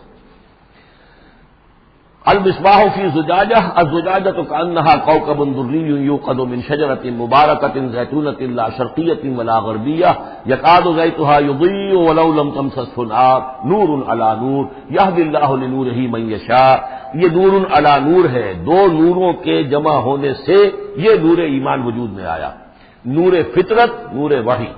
المصباح فی زجاجہ، الزجاجۃ کأنہا کوکب دری یوقد من شجرۃ مبارکۃ زیتونۃ لا شرقیۃ ولا غربیہ یکاد زیتها یضیء ولو لم تمسسہ نار نور علی نور یہدی اللہ لنورہ من یشاء۔ یہ نور علی نور ہے، دو نوروں کے جمع ہونے سے یہ نور ایمان وجود میں آیا، نور فطرت، نور وحی۔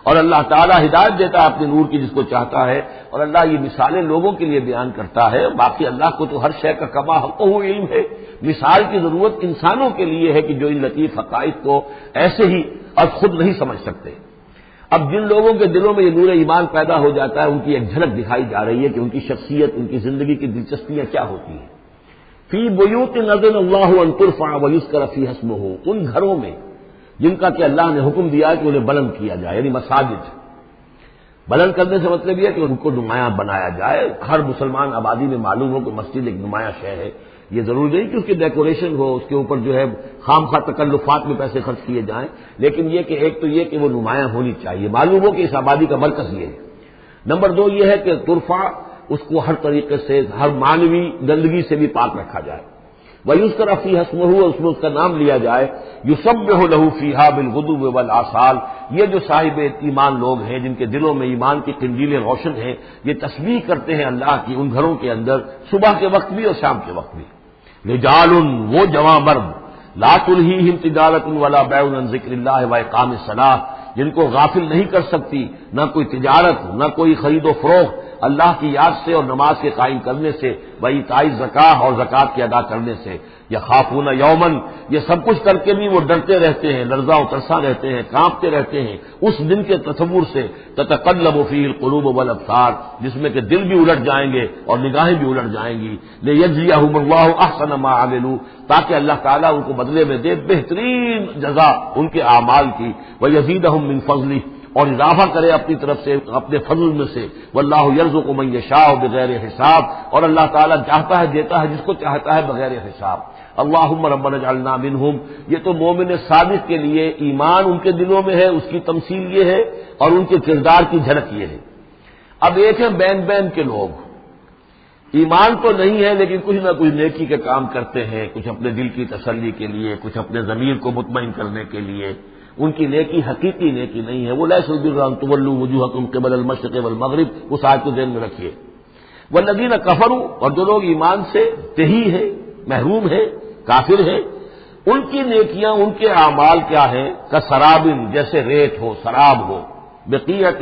اور اللہ تعالیٰ ہدایت دیتا ہے اپنے نور کی جس کو چاہتا ہے، اور اللہ یہ مثالیں لوگوں کے لیے بیان کرتا ہے۔ باقی اللہ کو تو ہر شے کا کما حقہ علم ہے، مثال کی ضرورت انسانوں کے لیے ہے کہ جو ان لطیف حقائق کو ایسے ہی اور خود نہیں سمجھ سکتے۔ اب جن لوگوں کے دلوں میں یہ نور ایمان پیدا ہو جاتا ہے، ان کی ایک جھلک دکھائی جا رہی ہے کہ ان کی شخصیت، ان کی زندگی کی دلچسپیاں کیا ہوتی ہیں۔ فی بیوت اذن اللہ ان ترفع ویذکر فیہا اسمہ، ان گھروں میں جن کا کہ اللہ نے حکم دیا کہ انہیں بلند کیا جائے، یعنی مساجد۔ بلند کرنے سے مطلب یہ ہے کہ ان کو نمایاں بنایا جائے، ہر مسلمان آبادی میں معلوم ہو کہ مسجد ایک نمایاں شے ہے. یہ ضروری نہیں کہ اس کی ڈیکوریشن ہو، اس کے اوپر جو ہے خام خواہ تکلفات میں پیسے خرچ کیے جائیں، لیکن یہ کہ ایک تو یہ کہ وہ نمایاں ہونی چاہیے، معلوم ہو کہ اس آبادی کا مرکز یہ ہے. نمبر 2 یہ ہے کہ ترفع، اس کو ہر طریقے سے ہر معنوی گندگی سے بھی پاک رکھا جائے. وَيُذْكَرَ فِيهَا اسْمُهُ، اور اس میں اس کا نام لیا جائے. يُسَبِّحُ لَهُ فِيهَا بِالْغُدُوِّ وَالْآصَالِ، یہ جو صاحب ایمان لوگ ہیں جن کے دلوں میں ایمان کی قندیلیں روشن ہیں، یہ تسبیح کرتے ہیں اللہ کی ان گھروں کے اندر صبح کے وقت بھی اور شام کے وقت بھی. رجال، وہ جواں مرد، لا تلہیہم تجارۃ ولا بیع عن ذکر اللہ واقام الصلاۃ، جن کو غافل نہیں کر سکتی نہ کوئی تجارت نہ کوئی خرید و فروخت اللہ کی یاد سے اور نماز کے قائم کرنے سے، وایتاء الزکاۃ اور زکوٰۃ کے ادا کرنے سے. یخافون یومن، یہ سب کچھ کر کے بھی وہ ڈرتے رہتے ہیں، لرزاں و ترساں رہتے ہیں، کانپتے رہتے ہیں اس دن کے تصور سے. تتقلب فیہ القلوب والابصار، جس میں کہ دل بھی الٹ جائیں گے اور نگاہیں بھی الٹ جائیں گی. لیجزیہم اللہ احسن ما عملوا، تاکہ اللہ تعالیٰ ان کو بدلے میں دے بہترین جزا ان کے اعمال کی. ویزیدہم من فضلہ، اور اضافہ کرے اپنی طرف سے اپنے فضل میں سے. واللہ یرزق من یشاء بغیر حساب، اور اللہ تعالیٰ چاہتا ہے دیتا ہے جس کو چاہتا ہے بغیر حساب. اللہم ربنا اجعلنا منہم، یہ تو مومن صادق کے لیے ایمان ان کے دلوں میں ہے، اس کی تمثیل یہ ہے، اور ان کے کردار کی جھلک یہ ہے. اب ایک ہے بین بین کے لوگ، ایمان تو نہیں ہے لیکن کچھ نہ کچھ نیکی کے کام کرتے ہیں، کچھ اپنے دل کی تسلی کے لیے، کچھ اپنے ضمیر کو مطمئن کرنے کے لیے. ان کی نیکی حقیقی نیکی نہیں ہے. وہ لیس البر ان تولوا وجوہکم قبل المشرق والمغرب، اس آیت کو ذہن میں رکھیے. والذین کفروا، اور جو لوگ ایمان سے تہی ہے، محروم ہے، کافر ہے، ان کی نیکیاں، ان کے اعمال کیا ہیں؟ کسراب، جیسے ریت ہو، سراب ہو، بقیعۃ،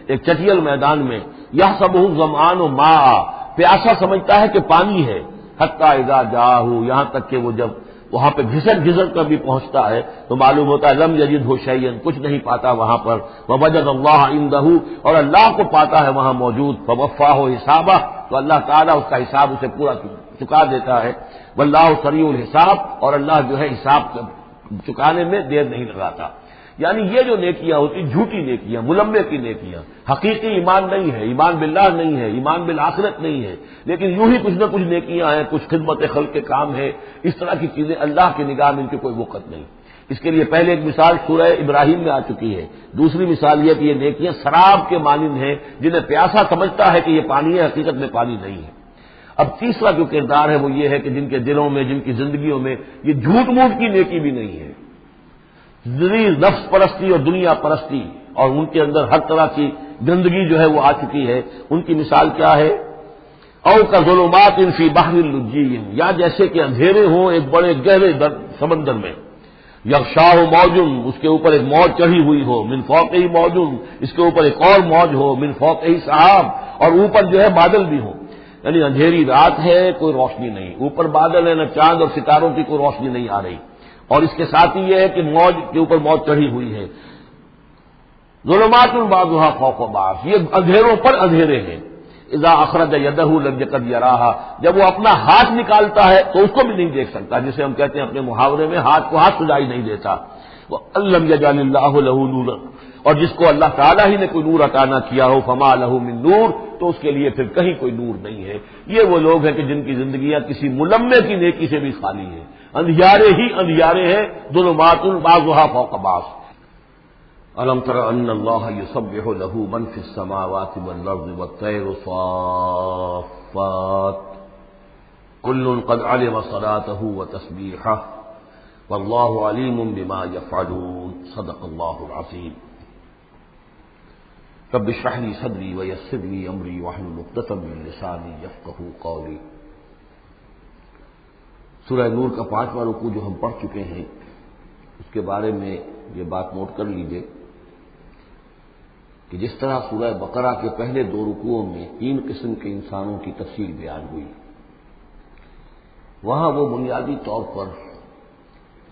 ایک چٹیل میدان میں. یحسبہ الظمآن ماء، پیاسا سمجھتا ہے کہ پانی ہے. حتی اذا جاءہ، یہاں تک کہ وہ جب وہاں پہ گھسٹ کر بھی پہنچتا ہے تو معلوم ہوتا ہے لم یجدہ شیئا، کچھ نہیں پاتا وہاں پر. ووجد اللہ عندہ، اور اللہ کو پاتا ہے وہاں موجود. فوفاہ حسابہ، تو اللہ تعالیٰ اس کا حساب اسے پورا چکا دیتا ہے. واللہ سریع الحساب، اور اللہ جو ہے حساب چکانے میں دیر نہیں لگاتا. یعنی یہ جو نیکیاں ہوتی جھوٹی نیکیاں، ملمے کی نیکیاں، حقیقی ایمان نہیں ہے، ایمان باللہ نہیں ہے، ایمان بالآخرت نہیں ہے، لیکن یوں ہی کچھ نہ کچھ نیکیاں ہیں، کچھ خدمت خلق کے کام ہے. اس طرح کی چیزیں اللہ کی نگاہ میں ان کی کوئی وقت نہیں. اس کے لیے پہلے ایک مثال سورہ ابراہیم میں آ چکی ہے. دوسری مثال یہ کہ یہ نیکیاں سراب کے مانند ہیں، جنہیں پیاسا سمجھتا ہے کہ یہ پانی ہے، حقیقت میں پانی نہیں ہے. اب تیسرا جو کردار ہے وہ یہ ہے کہ جن کے دلوں میں، جن کی زندگیوں میں یہ جھوٹ موٹ کی نیکی بھی نہیں ہے، نفس پرستی اور دنیا پرستی، اور ان کے اندر ہر طرح کی گندگی جو ہے وہ آ چکی ہے. ان کی مثال کیا ہے؟ او کظلمات فی بحر اللجی، یا جیسے کہ اندھیرے ہوں ایک بڑے گہرے سمندر میں. یغشاہ موج، اس کے اوپر ایک موج چڑھی ہوئی ہو. من فوقہ موج، اس کے اوپر ایک اور موج ہو. من فوقہ سحاب، اور اوپر جو ہے بادل بھی ہوں. یعنی اندھیری رات ہے، کوئی روشنی نہیں، اوپر بادل ہے، نہ چاند اور ستاروں کی کوئی روشنی نہیں آ رہی. اور اس کے ساتھ ہی یہ ہے کہ موج کے اوپر موج چڑھی ہوئی ہے. ظلمات بعضها فوق بعض، یہ اندھیروں پر اندھیرے ہیں. اذا اخرج یدہ لم یکد یراہا، جب وہ اپنا ہاتھ نکالتا ہے تو اس کو بھی نہیں دیکھ سکتا، جسے ہم کہتے ہیں اپنے محاورے میں ہاتھ کو ہاتھ سجائی نہیں دیتا. وَأَلَّمْ يَجْعَلِ اللَّهُ لَهُ نُورًا، اور جس کو اللہ تعالیٰ ہی نے کوئی نور عطا نہ کیا ہو، فما لہ من نور، تو اس کے لیے پھر کہیں کوئی نور نہیں ہے. یہ وہ لوگ ہیں کہ جن کی زندگیاں کسی ملمے کی نیکی سے بھی خالی ہیں، اندھیارے ہی اندھیارے ہیں. ظلمات بعضها فوق بعض. الم تر ان اللہ یسبح له من فی السماوات والارض والطیر صافات کل قد علم صلاته وتسبیحه واللہ علیم بما یفعلون. صدق اللہ العظیم. رب اشرح لي صدری ویسر لي امری واحلل عقدۃ من لسانی یفقهوا قولی. سورہ نور کا 5واں رکوع جو ہم پڑھ چکے ہیں، اس کے بارے میں یہ بات نوٹ کر لیجئے کہ جس طرح سورہ بقرہ کے پہلے 2 رکوعوں میں 3 قسم کے انسانوں کی تفصیل بیان ہوئی، وہاں وہ بنیادی طور پر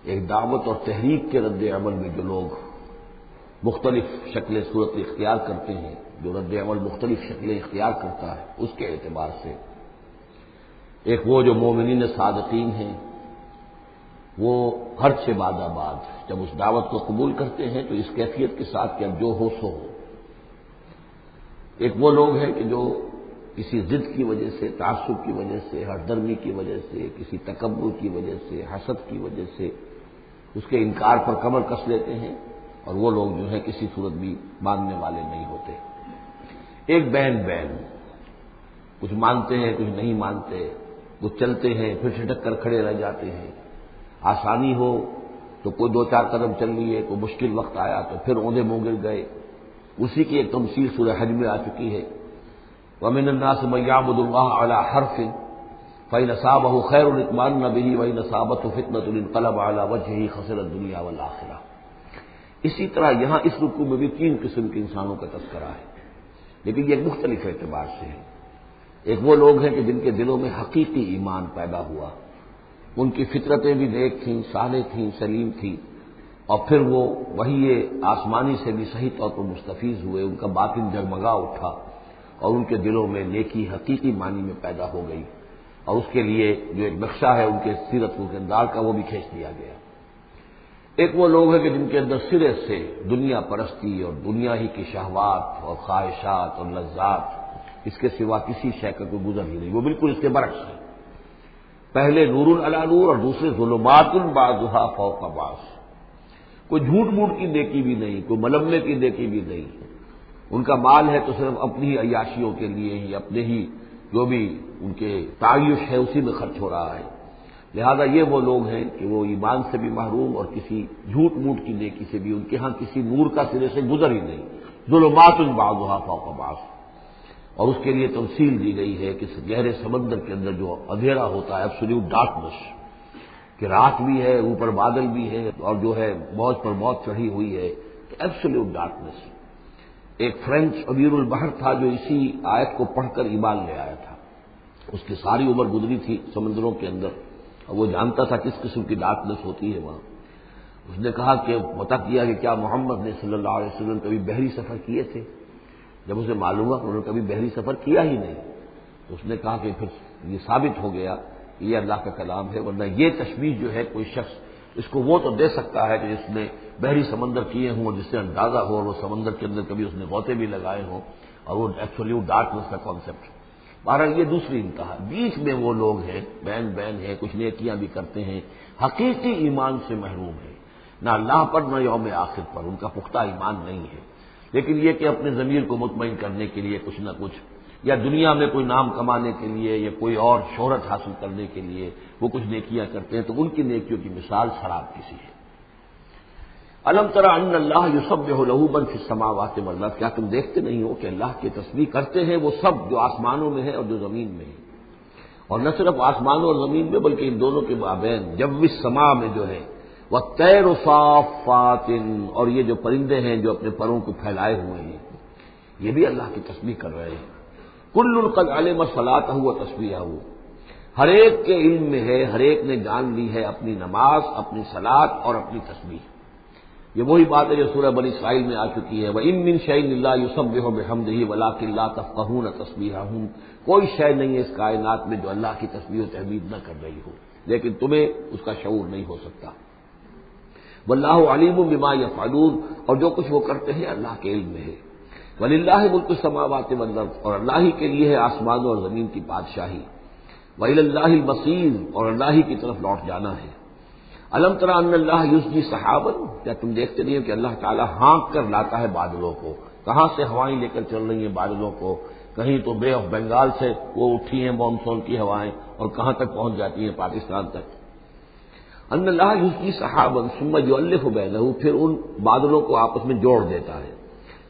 ایک دعوت اور تحریک کے رد عمل میں جو لوگ مختلف شکلیں صورت اختیار کرتے ہیں، جو رد عمل مختلف شکلیں اختیار کرتا ہے، اس کے اعتبار سے ایک وہ جو مومنین صادقین ہیں، وہ ہر 6 بعد جب اس دعوت کو قبول کرتے ہیں تو اس کیفیت کے ساتھ کہ اب جو ہو سو ہو. ایک وہ لوگ ہیں کہ جو کسی ضد کی وجہ سے، تعصب کی وجہ سے، ہردرمی کی وجہ سے، کسی تکبر کی وجہ سے، حسد کی وجہ سے اس کے انکار پر کمر کس لیتے ہیں، اور وہ لوگ جو ہے کسی صورت بھی ماننے والے نہیں ہوتے۔ ایک بین کچھ مانتے ہیں کچھ نہیں مانتے، وہ چلتے ہیں پھر چھٹک کر کھڑے رہ جاتے ہیں، آسانی ہو تو کوئی دو چار قدم چل لیے، کوئی مشکل وقت آیا تو پھر اوندے منہ گر گئے۔ اسی کی ایک تمثیل سورہ حج میں آ چکی ہے، وَمِنَ النَّاسِ مَن يَعْبُدُ اللَّهَ عَلَىٰ حَرْفٍ فَإِنْ أَصَابَهُ خَيْرٌ اطْمَأَنَّ بِهِ وَإِنْ أَصَابَتْهُ فِتْنَةٌ انقلب عَلَىٰ وَجْهِهِ خَسِرَ الدُّنْيَا وَالْآخِرَةَ۔ اسی طرح یہاں اس رکوع میں بھی تین قسم کے انسانوں کا تذکرہ ہے، لیکن یہ مختلف اعتبار سے ہے۔ ایک وہ لوگ ہیں کہ جن کے دلوں میں حقیقی ایمان پیدا ہوا، ان کی فطرتیں بھی نیک تھیں، صالح تھیں، سلیم تھیں، اور پھر وہ وہی آسمانی سے بھی صحیح طور پر مستفیض ہوئے، ان کا باطن جگمگا اٹھا اور ان کے دلوں میں نیکی حقیقی معنی میں پیدا ہو گئی، اور اس کے لیے جو ایک نقشہ ہے ان کے سیرت و کردار کا وہ بھی کھینچ دیا گیا۔ ایک وہ لوگ ہیں کہ جن کے اندر سرے سے دنیا پرستی اور دنیا ہی کی شہوات اور خواہشات اور لذات، اس کے سوا کسی شے کا کوئی گزر ہی نہیں، وہ بالکل اس کے برعکس ہے۔ پہلے نور علی نور اور دوسرے ظلمات بعضها فوق بعض۔ کوئی جھوٹ موٹ کی نیکی بھی نہیں، کوئی ملمے کی نیکی بھی نہیں، ان کا مال ہے تو صرف اپنی ہی عیاشیوں کے لیے ہی، اپنے ہی جو بھی ان کے تعیش ہے اسی میں خرچ ہو رہا ہے۔ لہذا یہ وہ لوگ ہیں کہ وہ ایمان سے بھی محروم اور کسی جھوٹ موٹ کی نیکی سے بھی ان کے ہاں کسی نور کا سرے سے گزر ہی نہیں، ظلمات بعضها فوق بعض۔ اور اس کے لیے تفصیل دی گئی ہے کہ گہرے سمندر کے اندر جو اندھیرا ہوتا ہے، ایبسولوٹ ڈارکنس، کہ رات بھی ہے، اوپر بادل بھی ہے، اور جو ہے موج پر موج چڑھی ہوئی ہے، ایبسولوٹ ڈارکنس۔ ایک فرینچ امیر البحر تھا جو اسی آیت کو پڑھ کر ایمان لے آیا تھا، اس کی ساری عمر گزری تھی سمندروں کے اندر، اور وہ جانتا تھا کس قسم کی ڈارکنس ہوتی ہے وہاں۔ اس نے کہا کہ پتہ کیا کہ کیا محمد نے صلی اللہ علیہ وسلم کبھی بحری سفر کیے تھے؟ جب اسے معلوم ہوا کہ انہوں نے کبھی بحری سفر کیا ہی نہیں، تو اس نے کہا کہ پھر یہ ثابت ہو گیا کہ یہ اللہ کا کلام ہے، ورنہ یہ تشبیہ جو ہے کوئی شخص اس کو وہ تو دے سکتا ہے کہ جس نے بحری سمندر کیے ہوں اور جس سے اندازہ ہو، اور وہ سمندر کے اندر کبھی اس نے غوطے بھی لگائے ہوں، اور وہ ایبسولوٹ ڈارکنس کا کانسیپٹ۔ بہرحال یہ دوسری انتہا، بیچ میں وہ لوگ ہیں، بین ہیں، کچھ نیکیاں بھی کرتے ہیں، حقیقی ایمان سے محروم ہیں، نہ اللہ پر نہ یوم آخر پر ان کا پختہ ایمان نہیں ہے، لیکن یہ کہ اپنے ضمیر کو مطمئن کرنے کے لیے کچھ نہ کچھ، یا دنیا میں کوئی نام کمانے کے لیے یا کوئی اور شہرت حاصل کرنے کے لیے وہ کچھ نیکیاں کرتے ہیں، تو ان کی نیکیوں کی مثال شراب کسی ہے۔ الم تری ان اللہ یسبح لہ من فی السماوات والارض، کیا تم دیکھتے نہیں ہو کہ اللہ کی تسبیح کرتے ہیں وہ سب جو آسمانوں میں ہے اور جو زمین میں ہے، اور نہ صرف آسمانوں اور زمین میں بلکہ ان دونوں کے مابین جو السماء میں جو ہے، والطیر صافات، اور یہ جو پرندے ہیں جو اپنے پروں کو پھیلائے ہوئے ہیں یہ بھی اللہ کی تسبیح کر رہے ہیں۔ کل قد علم صلاتہ و تسبیحہ، ہر ایک کے علم میں ہے، ہر ایک نے جان لی ہے اپنی نماز، اپنی صلاۃ اور اپنی تسبیح۔ یہ وہی بات ہے جو سورہ بنی اسرائیل میں آ چکی ہے، وَإِن مِّن شَيْءٍ إِلَّا يُسَبِّحُ بِحَمْدِهِ وَلَٰكِن لَّا تَفْقَهُونَ تَسْبِيحَهُمْ، کوئی شے نہیں ہے اس کائنات میں جو اللہ کی تسبیح و تحمید نہ کر رہی ہو، لیکن تمہیں اس کا شعور نہیں ہو سکتا۔ واللہ علیم بما یفعلون، اور جو کچھ وہ کرتے ہیں اللہ کے علم میں ہے۔ وللہ ملک السماوات والارض، اور اللہ ہی کے لیے ہے آسمانوں اور زمین کی بادشاہی۔ وإلی اللہ المصیر، اور اللہ ہی کی طرف لوٹ جانا ہے۔ الم تری ان اللہ یزجی سحابا، کیا تم دیکھتے نہیں ہو کہ اللہ تعالیٰ ہانک کر لاتا ہے بادلوں کو؟ کہاں سے ہوائیں لے کر چل رہی ہیں بادلوں کو؟ کہیں تو بے آف بنگال سے وہ اٹھی ہیں مانسون کی ہوائیں، اور کہاں تک پہنچ جاتی ہیں پاکستان تک۔ ان اللہ یزجی سحابا ثم یؤلف بینہ، پھر ان بادلوں کو آپس میں جوڑ دیتا ہے،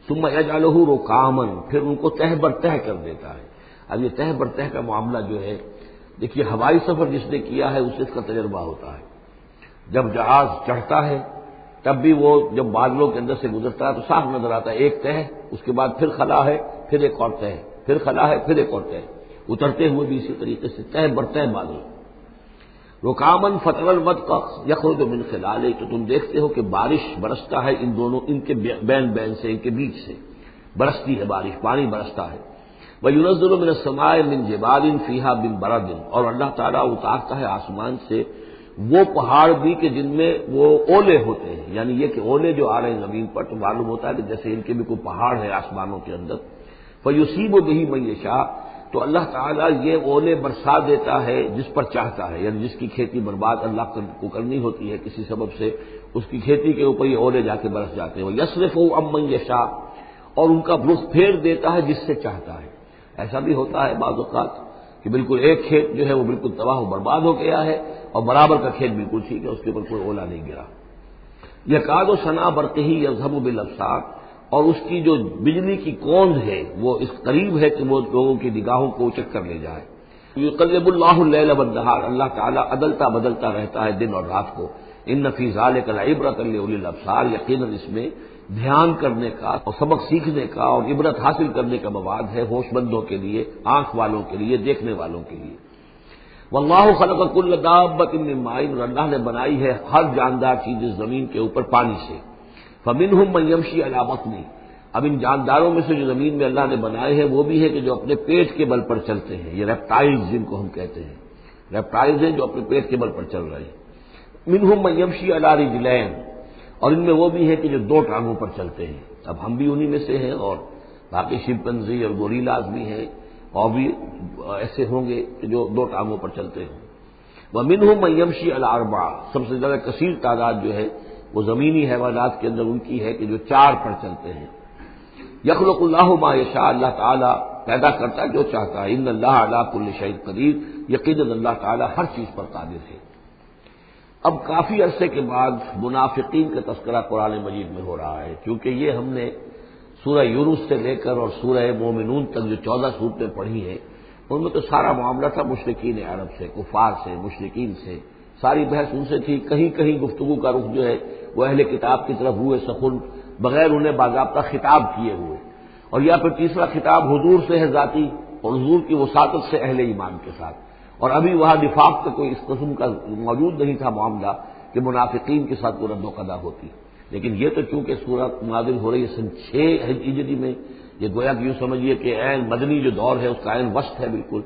ثم یجعلہ رکاما، پھر ان کو تہ بر تہ کر دیتا ہے۔ اب یہ تہ بر تہ کا معاملہ جو ہے، دیکھیے ہوائی سفر جس نے کیا ہے اسے اس کا تجربہ ہوتا ہے۔ جب جہاز چڑھتا ہے تب بھی وہ جب بادلوں کے اندر سے گزرتا ہے تو صاف نظر آتا ہے ایک تہ، اس کے بعد پھر خلا ہے، پھر ایک اور تہ، پھر خلا ہے، پھر ایک اور تہ، اترتے ہوئے بھی اسی طریقے سے تہ بر تہ بادل۔ رکامن فتر الودق یخرج من خلالہ، تو تم دیکھتے ہو کہ بارش برستا ہے ان دونوں، ان کے بین سے، ان کے بیچ سے برستی ہے بارش، پانی برستا ہے۔ وَيُنَزِّلُ مِنَ السَّمَاءِ مِن جِبَالٍ فِيهَا مِن بَرَدٍ، اور اللہ تعالیٰ اتارتا ہے آسمان سے وہ پہاڑ بھی کہ جن میں وہ اولے ہوتے ہیں، یعنی یہ کہ اولے جو آ رہے ہیں زمین پر تو معلوم ہوتا ہے کہ جیسے ان کے بھی کوئی پہاڑ ہے آسمانوں کے اندر۔ فیصیب بہ من یشاء، تو اللہ تعالیٰ یہ اولے برسا دیتا ہے جس پر چاہتا ہے، یعنی جس کی کھیتی برباد اللہ کو کرنی ہوتی ہے کسی سبب سے، اس کی کھیتی کے اوپر یہ اولے جا کے برس جاتے ہیں۔ وَيَصْرِفُهُ عَمَّن يَشَاءُ، اور ان کا رخ پھیر دیتا ہے جس سے چاہتا ہے۔ ایسا بھی ہوتا ہے بعض اوقات کہ بالکل ایک کھیت جو ہے وہ بالکل تباہ و برباد ہو گیا ہے اور برابر کا کھیت بالکل ٹھیک ہے، اس کے اوپر کوئی اولا نہیں گرا۔ یکاد سنا برقہ یذھب بالابصار، اور اس کی جو بجلی کی کوند ہے وہ اس قریب ہے کہ وہ لوگوں کی نگاہوں کو اچک کر لے جائے۔ یقلب اللہ اللیل والنہار، اللہ تعالیٰ عدلتا بدلتا رہتا ہے دن اور رات کو۔ ان فی ذلک لعبرۃ لاولی الابصار، یقیناً اس میں دھیان کرنے کا اور سبق سیکھنے کا اور عبرت حاصل کرنے کا مواد ہے ہوش مندوں کے لیے، آنکھ والوں کے لیے، دیکھنے والوں کے لیے۔ واللہ خلق کل دابۃ من ماء، اور اللہ نے بنائی ہے ہر جاندار چیز اس زمین کے اوپر پانی سے۔ فمنہم من یمشی علی بطنہ، اب ان جانداروں میں سے جو زمین میں اللہ نے بنائے ہیں وہ بھی ہے کہ جو اپنے پیٹ کے بل پر چلتے ہیں، یہ ریپٹائلز جن کو ہم کہتے ہیں، ریپٹائلز ہیں جو اپنے پیٹ کے بل پر چل رہے ہیں۔ منہم من یمشی علی رجلین، اور ان میں وہ بھی ہے کہ جو دو ٹانگوں پر چلتے ہیں۔ اب ہم بھی انہی میں سے ہیں، اور باقی شمپنزی اور گوریلاز بھی ہیں، اور بھی ایسے ہوں گے کہ جو دو ٹانگوں پر چلتے ہیں۔ ومنہم من یمشی علی اربع، سب سے زیادہ کثیر تعداد جو ہے وہ زمینی حیوانات کے اندر ان کی ہے کہ جو چار پر چلتے ہیں۔ یخلق اللہ ما یشاء، اللہ تعالیٰ پیدا کرتا ہے جو چاہتا ہے۔ ان اللہ علی کل شیء قدیر، یقیناً اللہ تعالیٰ ہر چیز پر قادر ہے۔ اب کافی عرصے کے بعد منافقین کا تذکرہ قرآن مجید میں ہو رہا ہے، کیونکہ یہ ہم نے سورہ یونس سے لے کر اور سورہ مومنون تک جو 14 سورتیں پڑھی ہیں ان میں تو سارا معاملہ تھا مشرکین عرب سے، کفار سے، مشرکین سے، ساری بحث ان سے تھی۔ کہیں کہیں گفتگو کا رخ جو ہے وہ اہل کتاب کی طرف ہوئے سخن، بغیر انہیں باضابطہ خطاب کیے ہوئے، اور یا پھر تیسرا خطاب حضور سے ہے ذاتی، اور حضور کی وساطت سے اہل ایمان کے ساتھ، اور ابھی وہاں نفاق کا کوئی اس قسم کا موجود نہیں تھا معاملہ کہ منافقین کے ساتھ کوئی رد و قضا ہوتی۔ لیکن یہ تو چونکہ سورت نازل ہو رہی ہے سن 6 ہجری میں، یہ گویا کہ یوں سمجھیے کہ عین مدنی جو دور ہے اس کا عین وسط ہے بالکل۔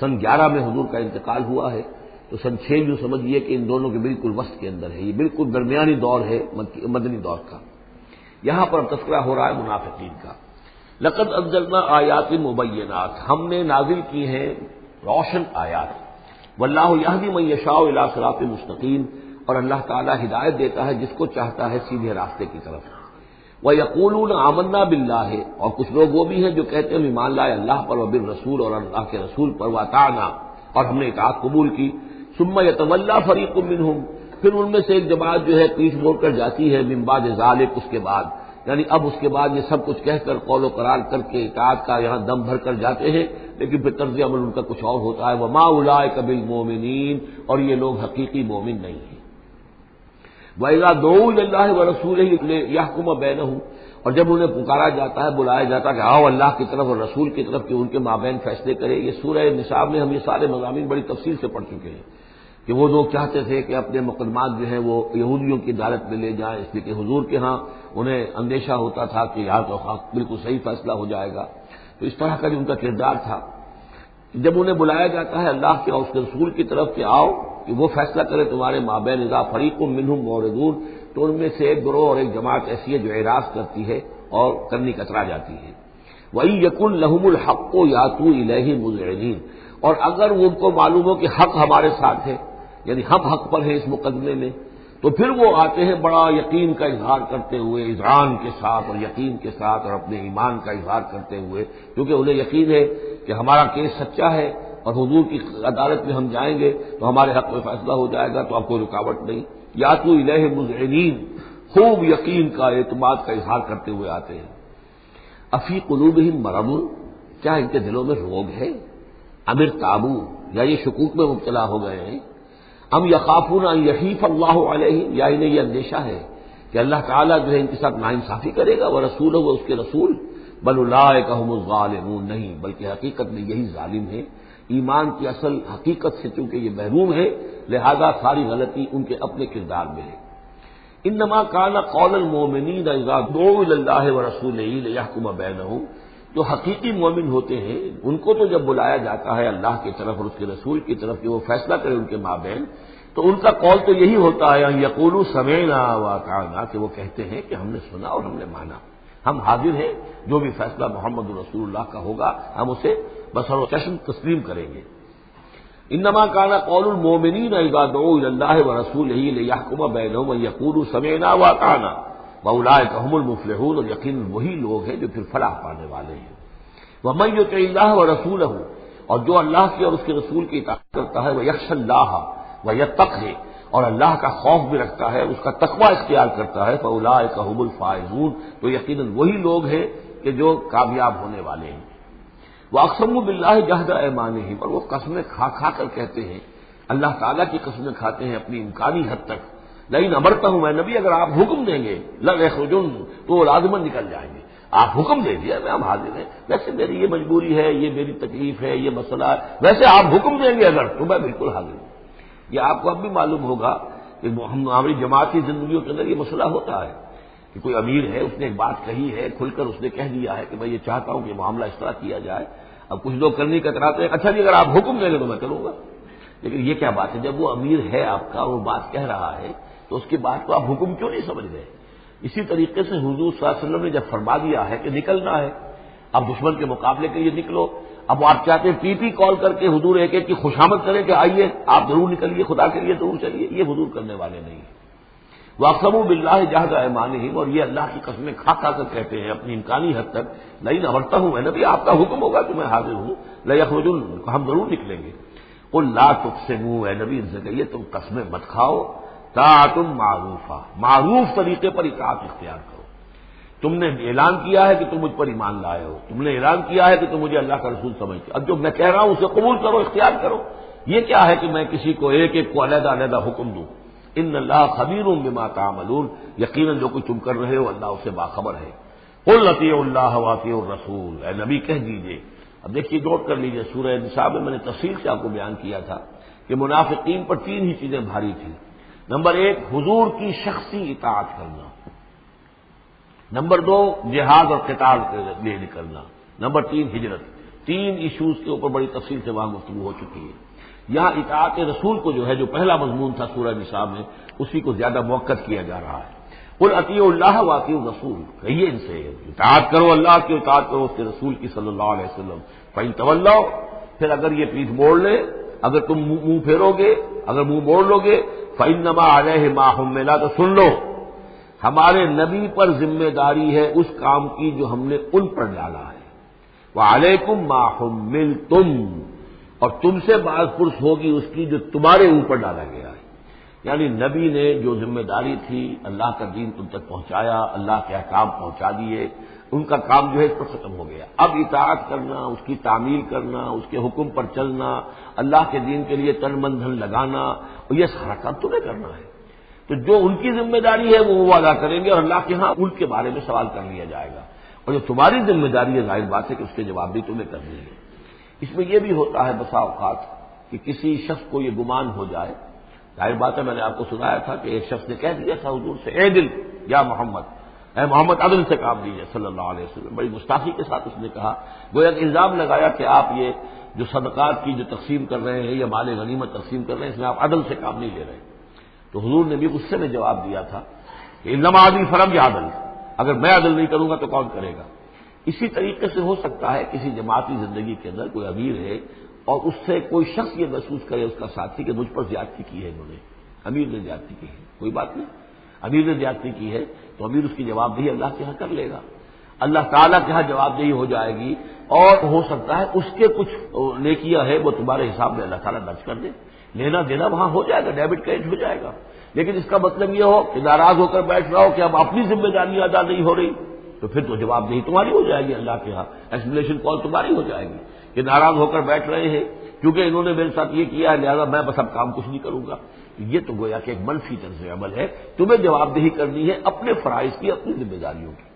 سن 11 میں حضور کا انتقال ہوا ہے، تو سن 6 یوں سمجھیے کہ ان دونوں کے بالکل وسط کے اندر ہے، یہ بالکل درمیانی دور ہے مدنی دور کا۔ یہاں پر تذکرہ ہو رہا ہے منافقین کا۔ لقد انزلنا آیات مبینات، ہم نے نازل کی ہیں روشن آیات۔ واللہ یہدی من یشاء الی صراط مستقیم، اور اللہ تعالیٰ ہدایت دیتا ہے جس کو چاہتا ہے سیدھے راستے کی طرف۔ وَيَقُولُونَ آمَنَّا بِاللَّهِ، اور کچھ لوگ وہ بھی ہیں جو کہتے ہیں ایمان لائے اللہ پر، وبالرسول، اور اللہ کے رسول پر، وَأَطَعْنَا، اور ہم نے اطاعت قبول کی۔ ثُمَّ يَتَوَلَّىٰ فَرِيقٌ مِّنْهُمْ، پھر ان میں سے ایک جماعت جو ہے پیچھ موڑ کر جاتی ہے، من بعد ذالک، اس کے بعد، یعنی اب اس کے بعد یہ سب کچھ کہہ کر قول و قرار کر کے اطاعت کا یہاں دم بھر کر جاتے ہیں، لیکن پھر طرز عمل ان کا کچھ اور ہوتا ہے۔ وَمَا أُولَٰئِكَ بِالْمُؤْمِنِينَ، اور یہ لوگ حقیقی مومن نہیں ہیں۔ وَإِذَا دُعُوا إِلَى اللَّهِ وَرَسُولِهِ لِيَحْكُمَ بَيْنَهُمْ، اور جب انہیں پکارا جاتا ہے، بلایا جاتا ہے کہ آؤ اللہ کی طرف اور رسول کی طرف کہ ان کے مابین فیصلے کرے۔ یہ سورہ نساء میں ہم یہ سارے مضامین بڑی تفصیل سے پڑھ چکے ہیں کہ وہ لوگ چاہتے تھے کہ اپنے مقدمات جو ہیں وہ یہودیوں کی عدالت میں لے جائیں، اس لیے کہ حضور کے ہاں انہیں اندیشہ ہوتا تھا کہ یہاں تو بالکل صحیح فیصلہ ہو جائے گا۔ تو اس طرح کا جو ان کا کردار تھا، جب انہیں بلایا جاتا ہے اللہ کے اور اس کے رسول کی طرف کہ آؤ کہ وہ فیصلہ کرے تمہارے مابین، اذا فریق منہم معرضون، تو ان میں سے ایک گروہ اور ایک جماعت ایسی ہے جو اعراض کرتی ہے اور کرنی کترا جاتی ہے۔ وَإِن يَكُن لَّهُمُ الْحَقُّ يَأْتُوا إِلَيْهِ مُذْعِنِينَ، اور اگر ان کو معلوم ہو کہ حق ہمارے ساتھ ہے، یعنی ہم حق پر ہیں اس مقدمے میں، تو پھر وہ آتے ہیں بڑا یقین کا اظہار کرتے ہوئے، اذعان کے ساتھ اور یقین کے ساتھ اور اپنے ایمان کا اظہار کرتے ہوئے، کیونکہ انہیں یقین ہے کہ ہمارا کیس سچا ہے اور حضور کی عدالت میں ہم جائیں گے تو ہمارے حق میں فیصلہ ہو جائے گا، تو اب کوئی رکاوٹ نہیں۔ یاتوا الیہ مذعنین، خوب یقین کا اعتماد کا اظہار کرتے ہوئے آتے ہیں۔ افی قلوبہم مرض، کیا ان کے دلوں میں روگ ہے؟ ام ارتابوا، یا یہ شکوک میں مبتلا ہو گئے ہیں؟ ام یخافون ان یحیف اللہ علیہم، یا انہیں یہ اندیشہ ہے کہ اللہ تعالیٰ جو ہے ان کے ساتھ ناانصافی کرے گا، ورسولہ، وہ اس کے رسول، بل اولئک هم الظالمون، نہیں بلکہ حقیقت میں یہی ظالم ہے۔ ایمان کی اصل حقیقت سے چونکہ یہ محروم ہے، لہذا ساری غلطی ان کے اپنے کردار میں ہے۔ انما کان قول المؤمنین اذا دعوا الی اللہ ورسولہ لیحکم بینہم، جو حقیقی مومن ہوتے ہیں ان کو تو جب بلایا جاتا ہے اللہ کی طرف اور اس کے رسول کی طرف کہ وہ فیصلہ کرے ان کے مابین، تو ان کا قول تو یہی ہوتا ہے ان یقولوا سمعنا واطعنا، کہ وہ کہتے ہیں کہ ہم نے سنا اور ہم نے مانا، ہم حاضر ہیں، جو بھی فیصلہ محمد رسول اللہ کا ہوگا ہم اسے بسر و چشم تسلیم کریں گے۔ انما کان قول المؤمنین اذا دعوا الی اللہ ورسولہ لیحکم بینہم ان یقولوا سمعنا واطعنا واولئک هم المفلحون، اور یقیناً وہی لوگ ہیں جو پھر فلاح پانے والے ہیں۔ ومن یطع اللہ ورسولہ، اور جو اللہ کی اور اس کے رسول کی اطاعت کرتا ہے، ویخشى اللہ ویتقہ، اور اللہ کا خوف بھی رکھتا ہے، اس کا تقوی اختیار کرتا ہے، فاولئک هم الفائزون، تو یقیناً وہی لوگ ہیں کہ جو کامیاب ہونے والے ہیں۔ وَأَقْسَمُوا بِاللَّهِ جَهْدَ أَيْمَانِهِمْ، اور وہ قسمیں کھا کر کہتے ہیں، اللہ تعالیٰ کی قسمیں کھاتے ہیں اپنی امکانی حد تک، لئن امرتہم، اے نبی اگر آپ حکم دیں گے لَيَخْرُجُنَّ، تو وہ لازماً نکل جائیں گے۔ آپ حکم دے دیا میں ہم حاضر ہیں، ویسے میری یہ مجبوری ہے، یہ میری تکلیف ہے، یہ مسئلہ ہے، ویسے آپ حکم دیں گے اگر تو میں بالکل حاضر ہوں۔ یہ آپ کو اب بھی معلوم ہوگا کہ ہماری جماعتی زندگیوں کے اندر یہ مسئلہ ہوتا ہے کہ کوئی امیر ہے، اس نے ایک بات کہی ہے، کھل کر اس نے کہہ دیا ہے کہ میں یہ چاہتا ہوں کہ معاملہ اس طرح کیا جائے۔ اب کچھ لوگ کرنے کا کراتے ہیں، اچھا جی اگر آپ حکم دیں گے تو میں کروں گا، لیکن یہ کیا بات ہے؟ جب وہ امیر ہے آپ کا، وہ بات کہہ رہا ہے تو اس کی بات کو آپ حکم کیوں نہیں سمجھ گئے؟ اسی طریقے سے حضور صلی اللہ علیہ وسلم نے جب فرما دیا ہے کہ نکلنا ہے، اب دشمن کے مقابلے کے لیے نکلو، اب آپ چاہتے ہیں پی پی کال کر کے حضور ایک ایک کی خوشامد کریں کہ آئیے آپ ضرور نکلیے، خدا کے لیے ضرور چلیے، یہ حضور کرنے والے نہیں ہیں۔ وَأَقْسَمُوا بِاللَّهِ جَهْدَ أَيْمَانِهِمْ، اور یہ اللہ کی قسمیں کھا کر کہتے ہیں اپنی امکانی حد تک، لئن امرتہم، اے نبی آپ کا حکم ہوگا کہ میں حاضر ہوں، لَيَخْرُجُنَّ، ہم ضرور نکلیں گے۔ قُل لَا تُقْسِمُوا، اے نبی ان سے کہیے تم قسمیں مت کھاؤ، طاعۃ معروفہ، معروف طریقے پر اطاعت اختیار کرو۔ تم نے اعلان کیا ہے کہ تم مجھ پر ایمان لائے ہو، تم نے اعلان کیا ہے کہ تم مجھے اللہ کا رسول سمجھتے ہو، اب جو میں کہہ رہا ہوں اسے قبول کرو، اختیار کرو۔ یہ کیا ہے کہ میں کسی کو ایک ایک کو علیحدہ علیحدہ حکم دوں؟ ان اللہ خبیر بما تعملون، یقیناً جو کچھ تم کر رہے ہو اللہ اس سے باخبر ہے۔ قل اطیعوا اللہ واطیعوا الرسول، اے نبی کہہ دیجئے۔ اب دیکھیے نوٹ کر لیجئے، سورہ نساء میں نے تفصیل سے آپ کو بیان کیا تھا کہ منافقین پر تین ہی چیزیں بھاری تھیں۔ نمبر ایک، حضور کی شخصی اطاعت کرنا، نمبر دو، جہاد اور قتال کے لیے نکلنا، نمبر تین، ہجرت۔ تین ایشوز کے اوپر بڑی تفصیل سے وہاں گفتگو ہو چکی ہے۔ یہاں اطاعت رسول کو جو ہے، جو پہلا مضمون تھا سورہ نساء میں، اسی کو زیادہ موقت کیا جا رہا ہے۔ قل اطیعوا اللہ واطیعوا الرسول، کہیے ان سے اطاعت کرو، اللہ کی اطاعت کرو، اس کے رسول کی صلی اللہ علیہ وسلم۔ فإن تولوا، پھر اگر یہ پیٹھ موڑ لے، اگر تم منہ پھیرو گے، اگر منہ موڑ لو گے، فإنما علیہ ما حمل، تو سن لو ہمارے نبی پر ذمہ داری ہے اس کام کی جو ہم نے ان پر ڈالا ہے، وعلیکم ما حملتم، اور تم سے باز پرس ہوگی اس کی جو تمہارے اوپر ڈالا گیا ہے۔ یعنی نبی نے جو ذمہ داری تھی اللہ کا دین تم تک پہنچایا، اللہ کے احکام پہنچا دیے، ان کا کام جو ہے اس پر ختم ہو گیا۔ اب اطاعت کرنا، اس کی تعمیل کرنا، اس کے حکم پر چلنا، اللہ کے دین کے لیے تن من دھن لگانا، اور یہ سارا کام تمہیں کرنا ہے۔ تو جو ان کی ذمہ داری ہے وہ ادا کریں گے، اور اللہ کے ہاں ان کے بارے میں سوال کر لیا جائے گا، اور جو تمہاری ذمہ داری ہے ظاہر بات ہے کہ اس کے جواب بھی تمہیں کرنی ہے۔ اس میں یہ بھی ہوتا ہے بسا اوقات کہ کسی شخص کو یہ گمان ہو جائے، ظاہر بات ہے میں نے آپ کو سنایا تھا کہ ایک شخص نے کہہ دیا تھا حضور سے، اے دل یا محمد، اے محمد عدل سے کام لیجیے صلی اللہ علیہ وسلم، بڑی گستاخی کے ساتھ اس نے کہا، گویا کہ الزام لگایا کہ آپ یہ جو صدقات کی جو تقسیم کر رہے ہیں یا مال غنیمت تقسیم کر رہے ہیں، اس میں آپ عدل سے کام نہیں لے رہے۔ تو حضور نے بھی غصے میں جواب دیا تھا کہ انما عدل فرم یا عدل، اگر میں عدل نہیں کروں گا تو کون کرے گا؟ اسی طریقے سے ہو سکتا ہے کسی جماعتی زندگی کے اندر کوئی امیر ہے اور اس سے کوئی شخص یہ محسوس کرے، اس کا ساتھی، کہ مجھ پر زیادتی کی ہے انہوں نے، امیر نے زیادتی کی ہے، کوئی بات نہیں، امیر نے زیادتی کی ہے تو امیر اس کی جواب دہی اللہ کے ہاں کر لے گا، اللہ تعالیٰ کے ہاں جواب دہی ہو جائے گی، اور ہو سکتا ہے اس کے کچھ نیکیاں ہے وہ تمہارے حساب میں اللہ تعالیٰ درج کر دے، لینا دینا وہاں ہو جائے گا، ڈیبٹ کریڈٹ ہو جائے گا۔ لیکن اس کا مطلب یہ ہو کہ ناراض ہو کر بیٹھ رہا ہو کہ اب اپنی ذمہ داریاں ادا نہیں ہو رہی، تو پھر تو جواب دہی تمہاری ہو جائے گی اللہ کے ہاں، ایکسپلینیشن کال تمہاری ہو جائے گی کہ ناراض ہو کر بیٹھ رہے ہیں کیونکہ انہوں نے میرے ساتھ یہ کیا ہے، لہذا میں بس اب کام کچھ نہیں کروں گا۔ یہ تو گویا کہ ایک منفی طرز عمل ہے، تمہیں جواب دہی کرنی ہے اپنے فرائض کی، اپنی ذمہ داریوں کی۔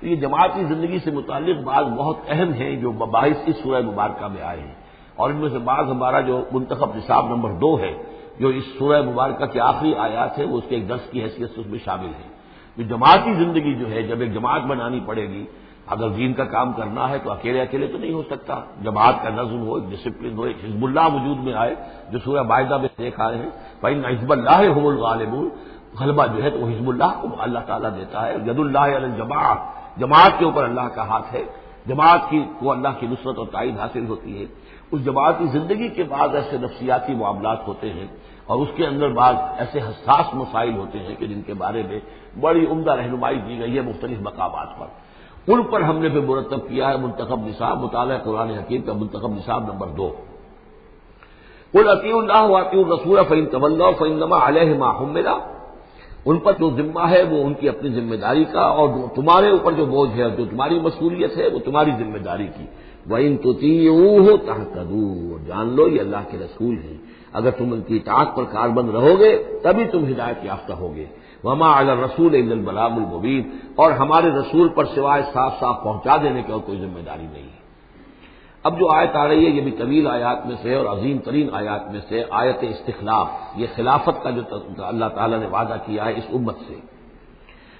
تو یہ جماعتی زندگی سے متعلق بعض بہت اہم ہیں جو مباحث اس سورہ مبارکہ میں آئے ہیں، اور ان میں سے بعض ہمارا جو منتخب نصاب نمبر 2 ہے جو اس سورہ مبارکہ کی آخری آیات ہے، وہ اس کے ایک درس کی حیثیت سے اس میں شامل ہے۔ جو جماعتی زندگی جو ہے، جب ایک جماعت بنانی پڑے گی، اگر دین کا کام کرنا ہے تو اکیلے اکیلے تو نہیں ہو سکتا، جماعت کا نظم ہو، ایک ڈسپلن ہو، ایک حزب اللہ وجود میں آئے جو سورہ مائدہ میں دیکھ آئے ہیں، فإن حزب اللہ هم الغالبون، غلبہ جو ہے تو وہ حزب اللہ کو اللہ تعالیٰ دیتا ہے، ید اللہ علی الجماعہ، جماعت کے اوپر اللہ کا ہاتھ ہے، جماعت کی کو اللہ کی نصرت اور تائید حاصل ہوتی ہے۔ اس جماعتی زندگی کے بعد ایسے نفسیاتی معاملات ہوتے ہیں اور اس کے اندر بعض ایسے حساس مسائل ہوتے ہیں کہ جن کے بارے میں بڑی عمدہ رہنمائی دی گئی ہے مختلف مقامات پر، ان پر ہم نے پھر مرتب کیا ہے منتخب نصاب، مطالعہ قرآن حکیم کا منتخب نصاب نمبر 2۔ قل اطیعوا اللہ واطیعوا الرسول فإن تولوا فإنما علیہ ما حمل، ان پر جو ذمہ ہے وہ ان کی اپنی ذمہ داری کا، اور تمہارے اوپر جو بوجھ ہے، جو تمہاری مسئولیت ہے، وہ تمہاری ذمہ داری کی۔ وَإِن تُطِيعُوهُ تَهْتَدُوا، جان لو یہ اللہ کے رسول ہیں، اگر تم ان کی اطاعت پر کاربند رہو گے تبھی تم ہدایت یافتہ ہوگے۔ وَمَا عَلَى الرَّسُولِ إِلَّا الْبَلَاغُ الْمُبِينُ، اور ہمارے رسول پر سوائے صاف صاف پہنچا دینے کی اور کوئی ذمہ داری نہیں ہے۔ اب جو آیت آ رہی ہے یہ بھی طویل آیات میں سے اور عظیم ترین آیات میں سے آیت استخلاف، یہ خلافت کا جو اللہ تعالیٰ نے وعدہ کیا ہے اس امت سے۔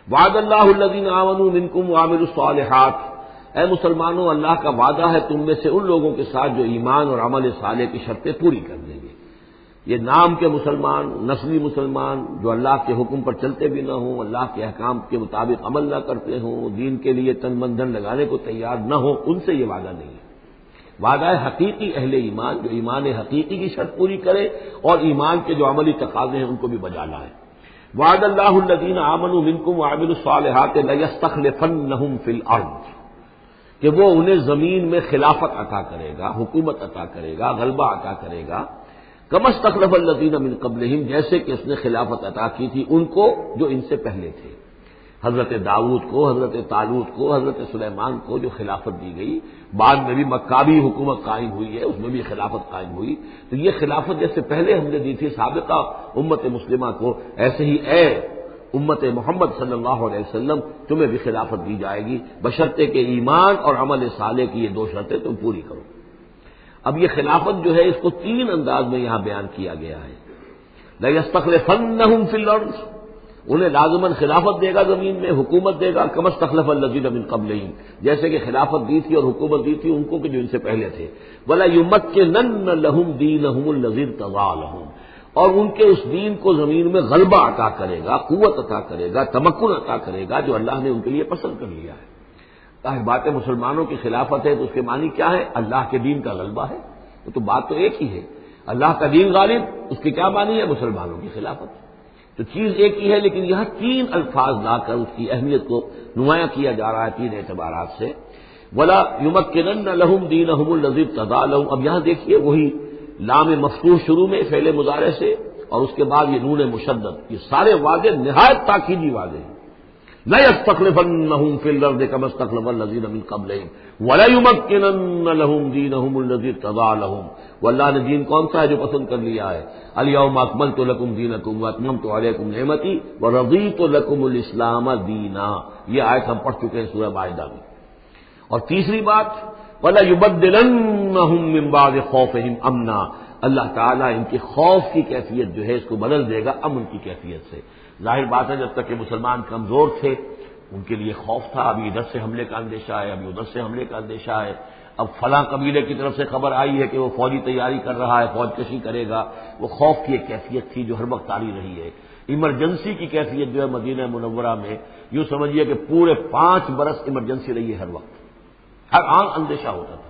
وعد اللہ الذین آمنوا منکم وعملوا الصالحات، اے مسلمانوں اللہ کا وعدہ ہے تم میں سے ان لوگوں کے ساتھ جو ایمان اور عمل صالح کی شرطیں پوری کر دیں گے۔ یہ نام کے مسلمان، نسلی مسلمان جو اللہ کے حکم پر چلتے بھی نہ ہوں، اللہ کے احکام کے مطابق عمل نہ کرتے ہوں، دین کے لیے تن من دھن لگانے کو تیار نہ ہوں، ان سے یہ وعدہ نہیں ہے۔ وعدہ ہے حقیقی اہل ایمان، جو ایمان حقیقی کی شرط پوری کرے اور ایمان کے جو عملی تقاضے ہیں ان کو بھی بجا لائے۔ وعد اللہ الذین آمنوا منکم وعملوا الصالحات لیستخلفنہم فی الارض، کہ وہ انہیں زمین میں خلافت عطا کرے گا، حکومت عطا کرے گا، غلبہ عطا کرے گا۔ کما استخلف الذین من قبلہم، جیسے کہ اس نے خلافت عطا کی تھی ان کو جو ان سے پہلے تھے، حضرت داؤد کو، حضرت طالوت کو، حضرت سلیمان کو جو خلافت دی گئی، بعد میں بھی مکابی حکومت قائم ہوئی ہے، اس میں بھی خلافت قائم ہوئی، تو یہ خلافت جیسے پہلے ہم نے دی تھی سابقہ امت مسلمہ کو، ایسے ہی اے امت محمد صلی اللہ علیہ وسلم تمہیں بھی خلافت دی جائے گی، بشرطے کہ ایمان اور عمل صالح کی یہ 2 شرطیں تم پوری کرو۔ اب یہ خلافت جو ہے اس کو 3 انداز میں یہاں بیان کیا گیا ہے۔ لَيَسْتَخْلِفَنَّهُمْ فِي الْأَرْضِ، انہیں لازماً خلافت دے گا زمین میں، حکومت دے گا، کما استخلف الذین من قبلہم، جیسے کہ خلافت دی تھی اور حکومت دی تھی ان کو کہ جو ان سے پہلے تھے۔ وَلَا يُمَكِّنَنَّ لَهُمْ دِينَهُمُ الَّذِي ارْتَضَىٰ لَهُمْ، اور ان کے اس دین کو زمین میں غلبہ عطا کرے گا، قوت عطا کرے گا، تمکن عطا کرے گا جو اللہ نے ان کے لیے پسند کر لیا ہے۔ ظاہر بات ہے مسلمانوں کی خلافت ہے تو اس کے معنی کیا ہے؟ اللہ کے دین کا غلبہ ہے، وہ تو بات تو ایک ہی ہے، اللہ کا دین غالب، اس کی کیا معنی ہے؟ مسلمانوں کی خلافت۔ تو چیز ایک ہی ہے لیکن یہاں 3 الفاظ لا کر اس کی اہمیت کو نمایاں کیا جا رہا ہے 3 اعتبارات سے۔ وَلَا يُمَكِّنَنَّ لَهُمْ دِينَهُمُ الَّذِي ارْتَضَىٰ لَهُمْ، اب یہاں دیکھیے وہی لام مفتوح شروع میں فعل مضارع سے اور اس کے بعد یہ نون مشدد، یہ سارے وعدے نہایت تاکیدی وعدے ہیں۔ لَيَسْتَخْلِفَنَّهُمْ فِي الْأَرْضِ كَمَا اسْتَخْلَفَ الَّذِينَ مِن قَبْلِهِمْ وَلَيُمَكِّنَنَّ لَهُمْ دِينَهُمُ الَّذِي ارْتَضَىٰ لَهُمْ، واللہ نے دین کون سا ہے جو پسند کر لیا ہے؟ الْيَوْمَ أَكْمَلْتُ لَكُمْ دِينَكُمْ وَأَتْمَمْتُ عَلَيْكُمْ نِعْمَتِي وَرَضِيتُ لَكُمُ الْإِسْلَامَ دِينًا، یہ آیت ہم پڑھ چکے ہیں سورہ مائدہ میں۔ اور تیسری بات وَلَيُبَدِّلَنَّهُم مِّن بَعْدِ خَوْفِهِمْ أَمْنًا، اللہ تعالیٰ ان کے خوف کی کیفیت جو ہے اس کو بدل دے گا امن کی کیفیت سے۔ ظاہر بات ہے جب تک کہ مسلمان کمزور تھے ان کے لیے خوف تھا، ابھی ادھر سے حملے کا اندیشہ ہے، ابھی ادھر سے حملے کا اندیشہ ہے، اب فلاں قبیلے کی طرف سے خبر آئی ہے کہ وہ فوجی تیاری کر رہا ہے، فوج کشی کرے گا، وہ خوف کی ایک کیفیت تھی جو ہر وقت جاری رہی ہے۔ ایمرجنسی کی کیفیت جو ہے مدینہ منورہ میں یوں سمجھیے کہ پورے 5 برس ایمرجنسی رہی ہے، ہر وقت ہر آن اندیشہ ہوتا تھا،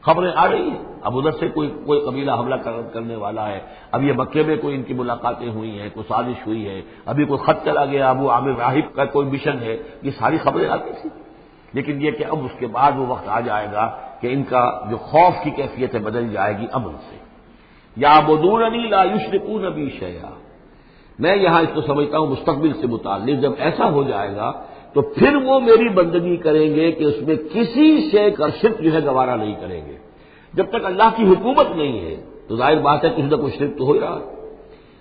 خبریں آ رہی ہیں اب ادھر سے کوئی قبیلہ حملہ کرنے والا ہے، اب یہ مکے میں کوئی ان کی ملاقاتیں ہوئی ہیں، کوئی سازش ہوئی ہے، ابھی کوئی خط چلا گیا ابو عامر راہب کا کوئی مشن ہے، یہ ساری خبریں آتی تھیں۔ لیکن یہ کہ اب اس کے بعد وہ وقت آ جائے گا کہ ان کا جو خوف کی کیفیت ہے بدل جائے گی امن سے۔ یعبدوننی لا یشرکون بی شیئا، میں یہاں اس کو سمجھتا ہوں مستقبل سے متعلق، جب ایسا ہو جائے گا تو پھر وہ میری بندگی کریں گے کہ اس میں کسی شے کا شرک جو ہے گوارا نہیں کریں گے۔ جب تک اللہ کی حکومت نہیں ہے تو ظاہر بات ہے کچھ نہ کچھ شرک تو ہو ہی رہا ہے۔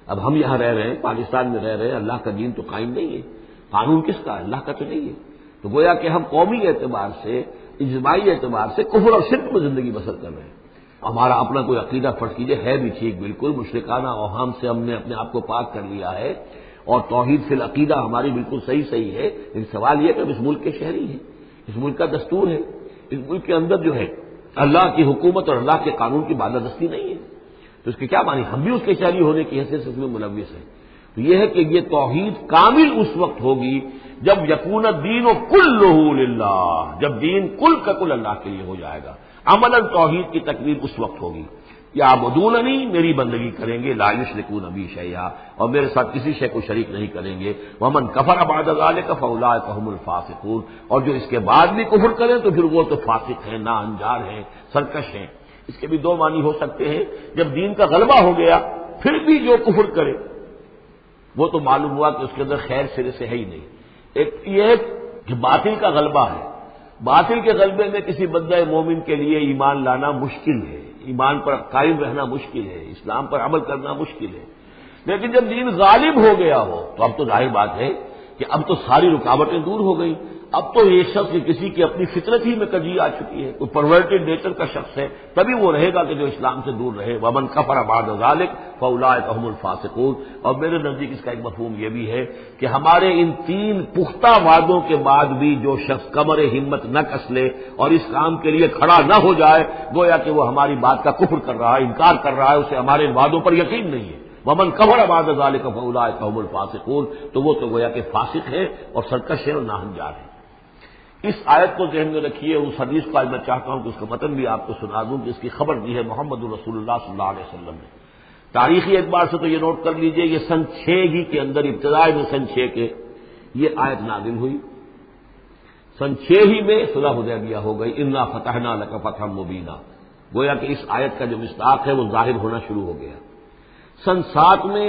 اب ہم یہاں رہ رہے ہیں، پاکستان میں رہ رہے ہیں، اللہ کا دین تو قائم نہیں ہے، قانون کس کا ہے؟ اللہ کا تو نہیں ہے، تو گویا کہ ہم قومی اعتبار سے، اجتماعی اعتبار سے کفر اور شرک میں زندگی بسر کر رہے ہیں۔ ہمارا اپنا کوئی عقیدہ فرض کیجیے ہے بھی ٹھیک، بالکل مشرکانہ اوہام سے ہم نے اپنے آپ کو پاک کر لیا ہے اور توحید فی العقیدہ ہماری بالکل صحیح ہے، لیکن سوال یہ کہ ہم اس ملک کے شہری ہیں، اس ملک کا دستور ہے، اس ملک کے اندر جو ہے اللہ کی حکومت اور اللہ کے قانون کی بالادستی نہیں ہے، تو اس کے کیا معنی؟ ہم بھی اس کے شہری ہونے کی حیثیت سے اس میں ملوث ہیں۔ تو یہ ہے کہ یہ توحید کامل اس وقت ہوگی جب یکون الدین کلہ للہ، جب دین کل کا کل اللہ کے لیے ہو جائے گا، عملاً توحید کی تکمیل اس وقت ہوگی۔ یعبدوننی، میری بندگی کریں گے، لا یشرکون بی شیئا، اور میرے ساتھ کسی شے کو شریک نہیں کریں گے، ومن کفر بعد ذلک فاولئک هم الفاسقون، اور جو اس کے بعد بھی کفر کریں تو پھر وہ تو فاسق ہیں، ناانجار ہیں، سرکش ہیں۔ اس کے بھی دو معنی ہو سکتے ہیں، جب دین کا غلبہ ہو گیا پھر بھی جو کفر کرے وہ تو معلوم ہوا کہ اس کے اندر خیر سرے سے ہے ہی نہیں۔ ایک یہ کہ باطل کا غلبہ ہے، باطل کے غلبے میں کسی بندہ مومن کے لیے ایمان لانا مشکل ہے، ایمان پر قائم رہنا مشکل ہے، اسلام پر عمل کرنا مشکل ہے، لیکن جب دین غالب ہو گیا ہو تو اب تو ظاہر بات ہے کہ اب تو ساری رکاوٹیں دور ہو گئی، اب تو یہ شخص کسی کی اپنی فطرت ہی میں کجی آ چکی ہے، کوئی پرورٹڈ نیچر کا شخص ہے، تبھی وہ رہے گا کہ جو اسلام سے دور رہے۔ ومن کفر بعد ذلک فاولئک هم الفاسقون، اور میرے نزدیک اس کا ایک مفہوم یہ بھی ہے کہ ہمارے ان تین پختہ وعدوں کے بعد بھی جو شخص کمر ہمت نہ کس لے اور اس کام کے لیے کھڑا نہ ہو جائے، گویا کہ وہ ہماری بات کا کفر کر رہا ہے، انکار کر رہا ہے، اسے ہمارے ان وعدوں پر یقین نہیں ہے۔ ومن کفر بعد ذلک فاولئک هم الفاسقون، تو وہ تو گویا کہ فاسق ہے اور سرکش ہے اور ناہنجار ہے۔ اس آیت کو ذہن میں رکھیے، اس حدیث کو آج میں چاہتا ہوں کہ اس کا متن بھی آپ کو سنا دوں کہ اس کی خبر دی ہے محمد رسول اللہ صلی اللہ علیہ وسلم نے۔ تاریخی اعتبار سے تو یہ نوٹ کر لیجئے، یہ سن 6 ہی کے اندر، ابتدائی میں سن 6 کے یہ آیت نازل ہوئی، سن 6 ہی میں صلح حدیبیہ ہو گئی، انا فتحنا لک فتحا مبینا، گویا کہ اس آیت کا جو مصداق ہے وہ ظاہر ہونا شروع ہو گیا۔ سن 7 میں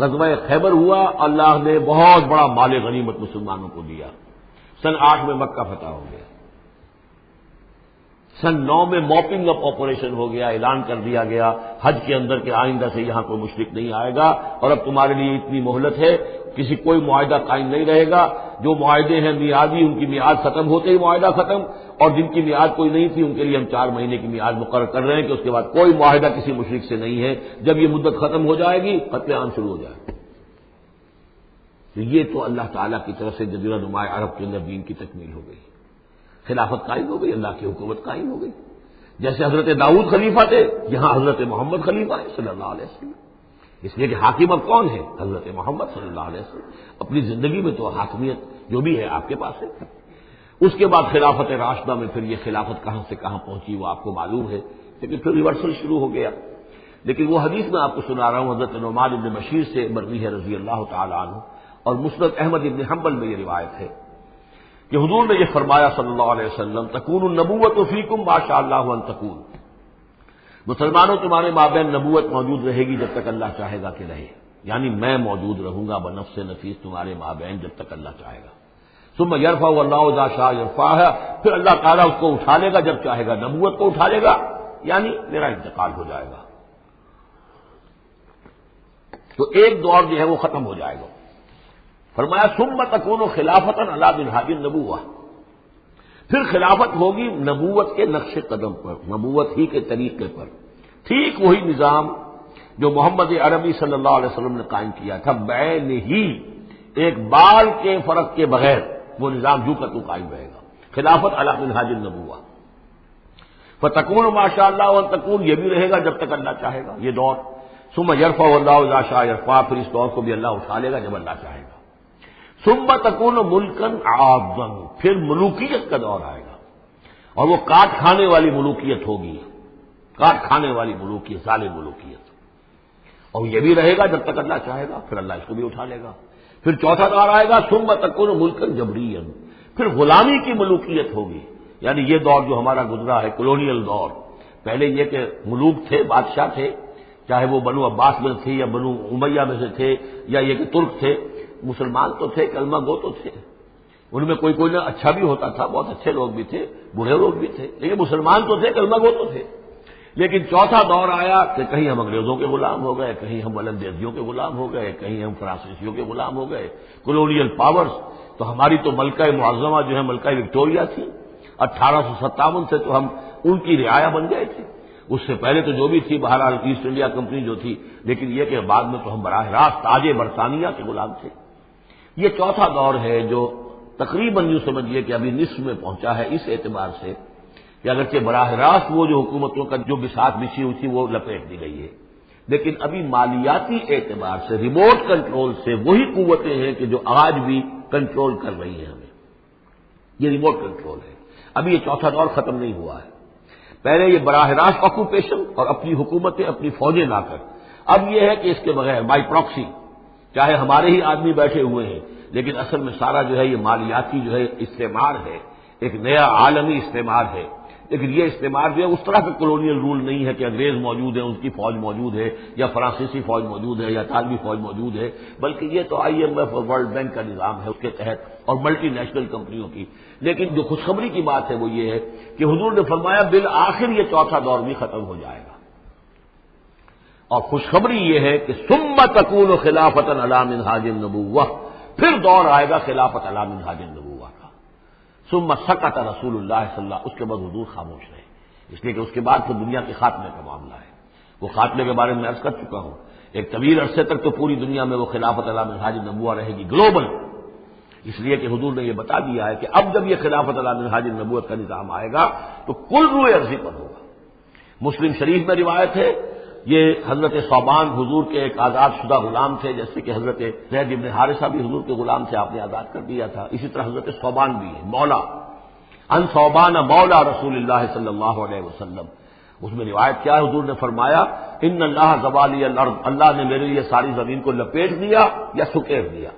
غزوہ خیبر ہوا، اللہ نے بہت بڑا مال غنیمت مسلمانوں کو دیا۔ سن 8 میں مکہ فتح ہو گیا۔ سن 9 میں موپنگ اپ آپریشن ہو گیا، اعلان کر دیا گیا حج کے اندر کہ آئندہ سے یہاں کوئی مشرک نہیں آئے گا، اور اب تمہارے لیے اتنی مہلت ہے، کسی کوئی معاہدہ قائم نہیں رہے گا، جو معاہدے ہیں میعادی ان کی میعاد ختم ہوتے ہی معاہدہ ختم، اور جن کی میعاد کوئی نہیں تھی ان کے لیے ہم 4 مہینے کی میعاد مقرر کر رہے ہیں کہ اس کے بعد کوئی معاہدہ کسی مشرک سے نہیں ہے، جب یہ مدت ختم ہو جائے گی قتل عام شروع ہو جائے گا۔ تو یہ تو اللہ تعالیٰ کی طرف سے جزیرہ نما عرب کے اندر دین کی تکمیل ہو گئی، خلافت قائم ہو گئی، اللہ کی حکومت قائم ہو گئی۔ جیسے حضرت داؤد خلیفہ تھے، یہاں حضرت محمد خلیفہ ہے صلی اللہ علیہ وسلم، اس لیے کہ حاکم اب کون ہے؟ حضرت محمد صلی اللہ علیہ وسلم۔ اپنی زندگی میں تو حاکمیت جو بھی ہے آپ کے پاس ہے۔ اس کے بعد خلافت راشدہ میں پھر یہ خلافت کہاں سے کہاں پہنچی وہ آپ کو معلوم ہے، لیکن پھر ریورسل شروع ہو گیا۔ لیکن وہ حدیث میں آپ کو سنا رہا ہوں، حضرت نعمان بن بشیر سے مروی ہے رضی اللہ تعالی عنہ، اور مسند احمد بن حنبل میں یہ روایت ہے کہ حضور نے یہ فرمایا صلی اللہ علیہ وسلم، تکون النبوۃ فیکم ما شاء اللہ ان تکون، مسلمانوں تمہارے مابین نبوت موجود رہے گی جب تک اللہ چاہے گا کہ رہے، یعنی میں موجود رہوں گا بنفس نفیس تمہارے مابین جب تک اللہ چاہے گا۔ ثم یرفع اللہ اذا شاء یرفعها، پھر اللہ تعالیٰ اس کو اٹھا لے گا جب چاہے گا، نبوت کو اٹھا لے گا، یعنی میرا انتقال ہو جائے گا، تو ایک دور جو ہے وہ ختم ہو جائے گا۔ فرمایا ثم تکون خلافتا علی منہاج النبوہ، پھر خلافت ہوگی نبوت کے نقش قدم پر، نبوت ہی کے طریقے پر، ٹھیک وہی نظام جو محمد عربی صلی اللہ علیہ وسلم نے قائم کیا تھا، بعین ہی ایک بال کے فرق کے بغیر وہ نظام جو کا تو قائم رہے گا، خلافت علی منہاج النبوہ۔ فتکون ما شاء اللہ وان تکون، یہ بھی رہے گا جب تک اللہ چاہے گا یہ دور۔ ثم یرفع اللہ اذا شاء یرفع، پھر اس دور کو بھی اللہ اٹھا لے گا جب اللہ چاہے گا۔ ثم تکون ملکن عاضا، پھر ملوکیت کا دور آئے گا، اور وہ کاٹ کھانے والی ملوکیت ہوگی، کاٹ کھانے والی ملوکیت، ظالم ملوکیت، اور یہ بھی رہے گا جب تک اللہ چاہے گا، پھر اللہ اس کو بھی اٹھا لے گا۔ پھر چوتھا دور آئے گا ثم تکون ملکن جبریا، پھر غلامی کی ملوکیت ہوگی، یعنی یہ دور جو ہمارا گزرا ہے کولونیل دور، پہلے یہ کہ ملوک تھے، بادشاہ تھے، چاہے وہ بنو عباس میں تھے یا بنو امیہ میں سے تھے یا یہ کہ ترک تھے، مسلمان تو تھے، کلمہ گو تو تھے، ان میں کوئی کوئی نہ اچھا بھی ہوتا تھا، بہت اچھے لوگ بھی تھے، بوڑھے لوگ بھی تھے، لیکن مسلمان تو تھے، کلمہ گو تو تھے۔ لیکن چوتھا دور آیا کہ کہیں ہم انگریزوں کے غلام ہو گئے، کہیں ہم ولندیزیوں کے غلام ہو گئے، کہیں ہم فرانسیسیوں کے غلام ہو گئے، کولونیل پاورز۔ تو ہماری تو ملکہ معظمہ جو ہے ملکہ وکٹوریہ تھی، 1857 سے تو ہم ان کی رعایا بن گئے تھے، اس سے پہلے تو جو بھی تھی بہرحال ایسٹ انڈیا کمپنی جو تھی، لیکن یہ کہ بعد میں تو ہم براہ راست تاج برطانیہ کے غلام تھے۔ یہ چوتھا دور ہے جو تقریباً یوں سمجھیے کہ ابھی نصف میں پہنچا ہے، اس اعتبار سے کہ اگرچہ براہ راست وہ جو حکومتوں کا جو بساط بچھی ہوئی تھی وہ لپیٹ دی گئی ہے، لیکن ابھی مالیاتی اعتبار سے ریموٹ کنٹرول سے وہی قوتیں ہیں کہ جو آج بھی کنٹرول کر رہی ہیں ہمیں. یہ ریموٹ کنٹرول ہے. ابھی یہ چوتھا دور ختم نہیں ہوا ہے. پہلے یہ براہ راست آکوپیشن اور اپنی حکومتیں اپنی فوجیں لا کر، اب یہ ہے کہ اس کے بغیر بائی پراکسی، چاہے ہمارے ہی آدمی بیٹھے ہوئے ہیں، لیکن اصل میں سارا جو ہے یہ مالیاتی جو ہے استعمار ہے، ایک نیا عالمی استعمار ہے. لیکن یہ استعمار جو ہے اس طرح کا کولونیل رول نہیں ہے کہ انگریز موجود ہے، ان کی فوج موجود ہے، یا فرانسیسی فوج موجود ہے، یا اطالوی فوج موجود ہے، بلکہ یہ تو IMF اور ورلڈ بینک کا نظام ہے اس کے تحت، اور ملٹی نیشنل کمپنیوں کی. لیکن جو خوشخبری کی بات ہے وہ یہ ہے کہ حضور نے فرمایا بالآخر یہ چوتھا دور بھی ختم ہو جائے گا. اور خوشخبری یہ ہے کہ ثم تکون خلافۃ علی منہاج النبوہ، پھر دور آئے گا خلافت علی منہاج النبوہ کا. ثم سکت رسول اللہ صلی اللہ، اس کے بعد حضور خاموش رہے، اس لیے کہ اس کے بعد تو دنیا کے خاتمے کا معاملہ ہے. وہ خاتمے کے بارے میں عرض کر چکا ہوں، ایک طویل عرصے تک تو پوری دنیا میں وہ خلافت علی منہاج النبوہ رہے گی گلوبل، اس لیے کہ حضور نے یہ بتا دیا ہے کہ اب جب یہ خلافت علی منہاج النبوت کا نظام آئے گا تو کل روئے ارضی پر ہوگا. مسلم شریف میں روایت ہے، یہ حضرت ثوبان حضور کے ایک آزاد شدہ غلام تھے، جیسے کہ حضرت زید بن حارثہ بھی حضور کے غلام تھے، آپ نے آزاد کر دیا تھا. اسی طرح حضرت ثوبان بھی ہے مولا، ان ثوبان مولا رسول اللہ صلی اللہ علیہ وسلم. اس میں روایت کیا ہے، حضور نے فرمایا ان اللہ زوالی الارض، اللہ نے میرے لیے ساری زمین کو لپیٹ دیا یا سکیڑ دیا.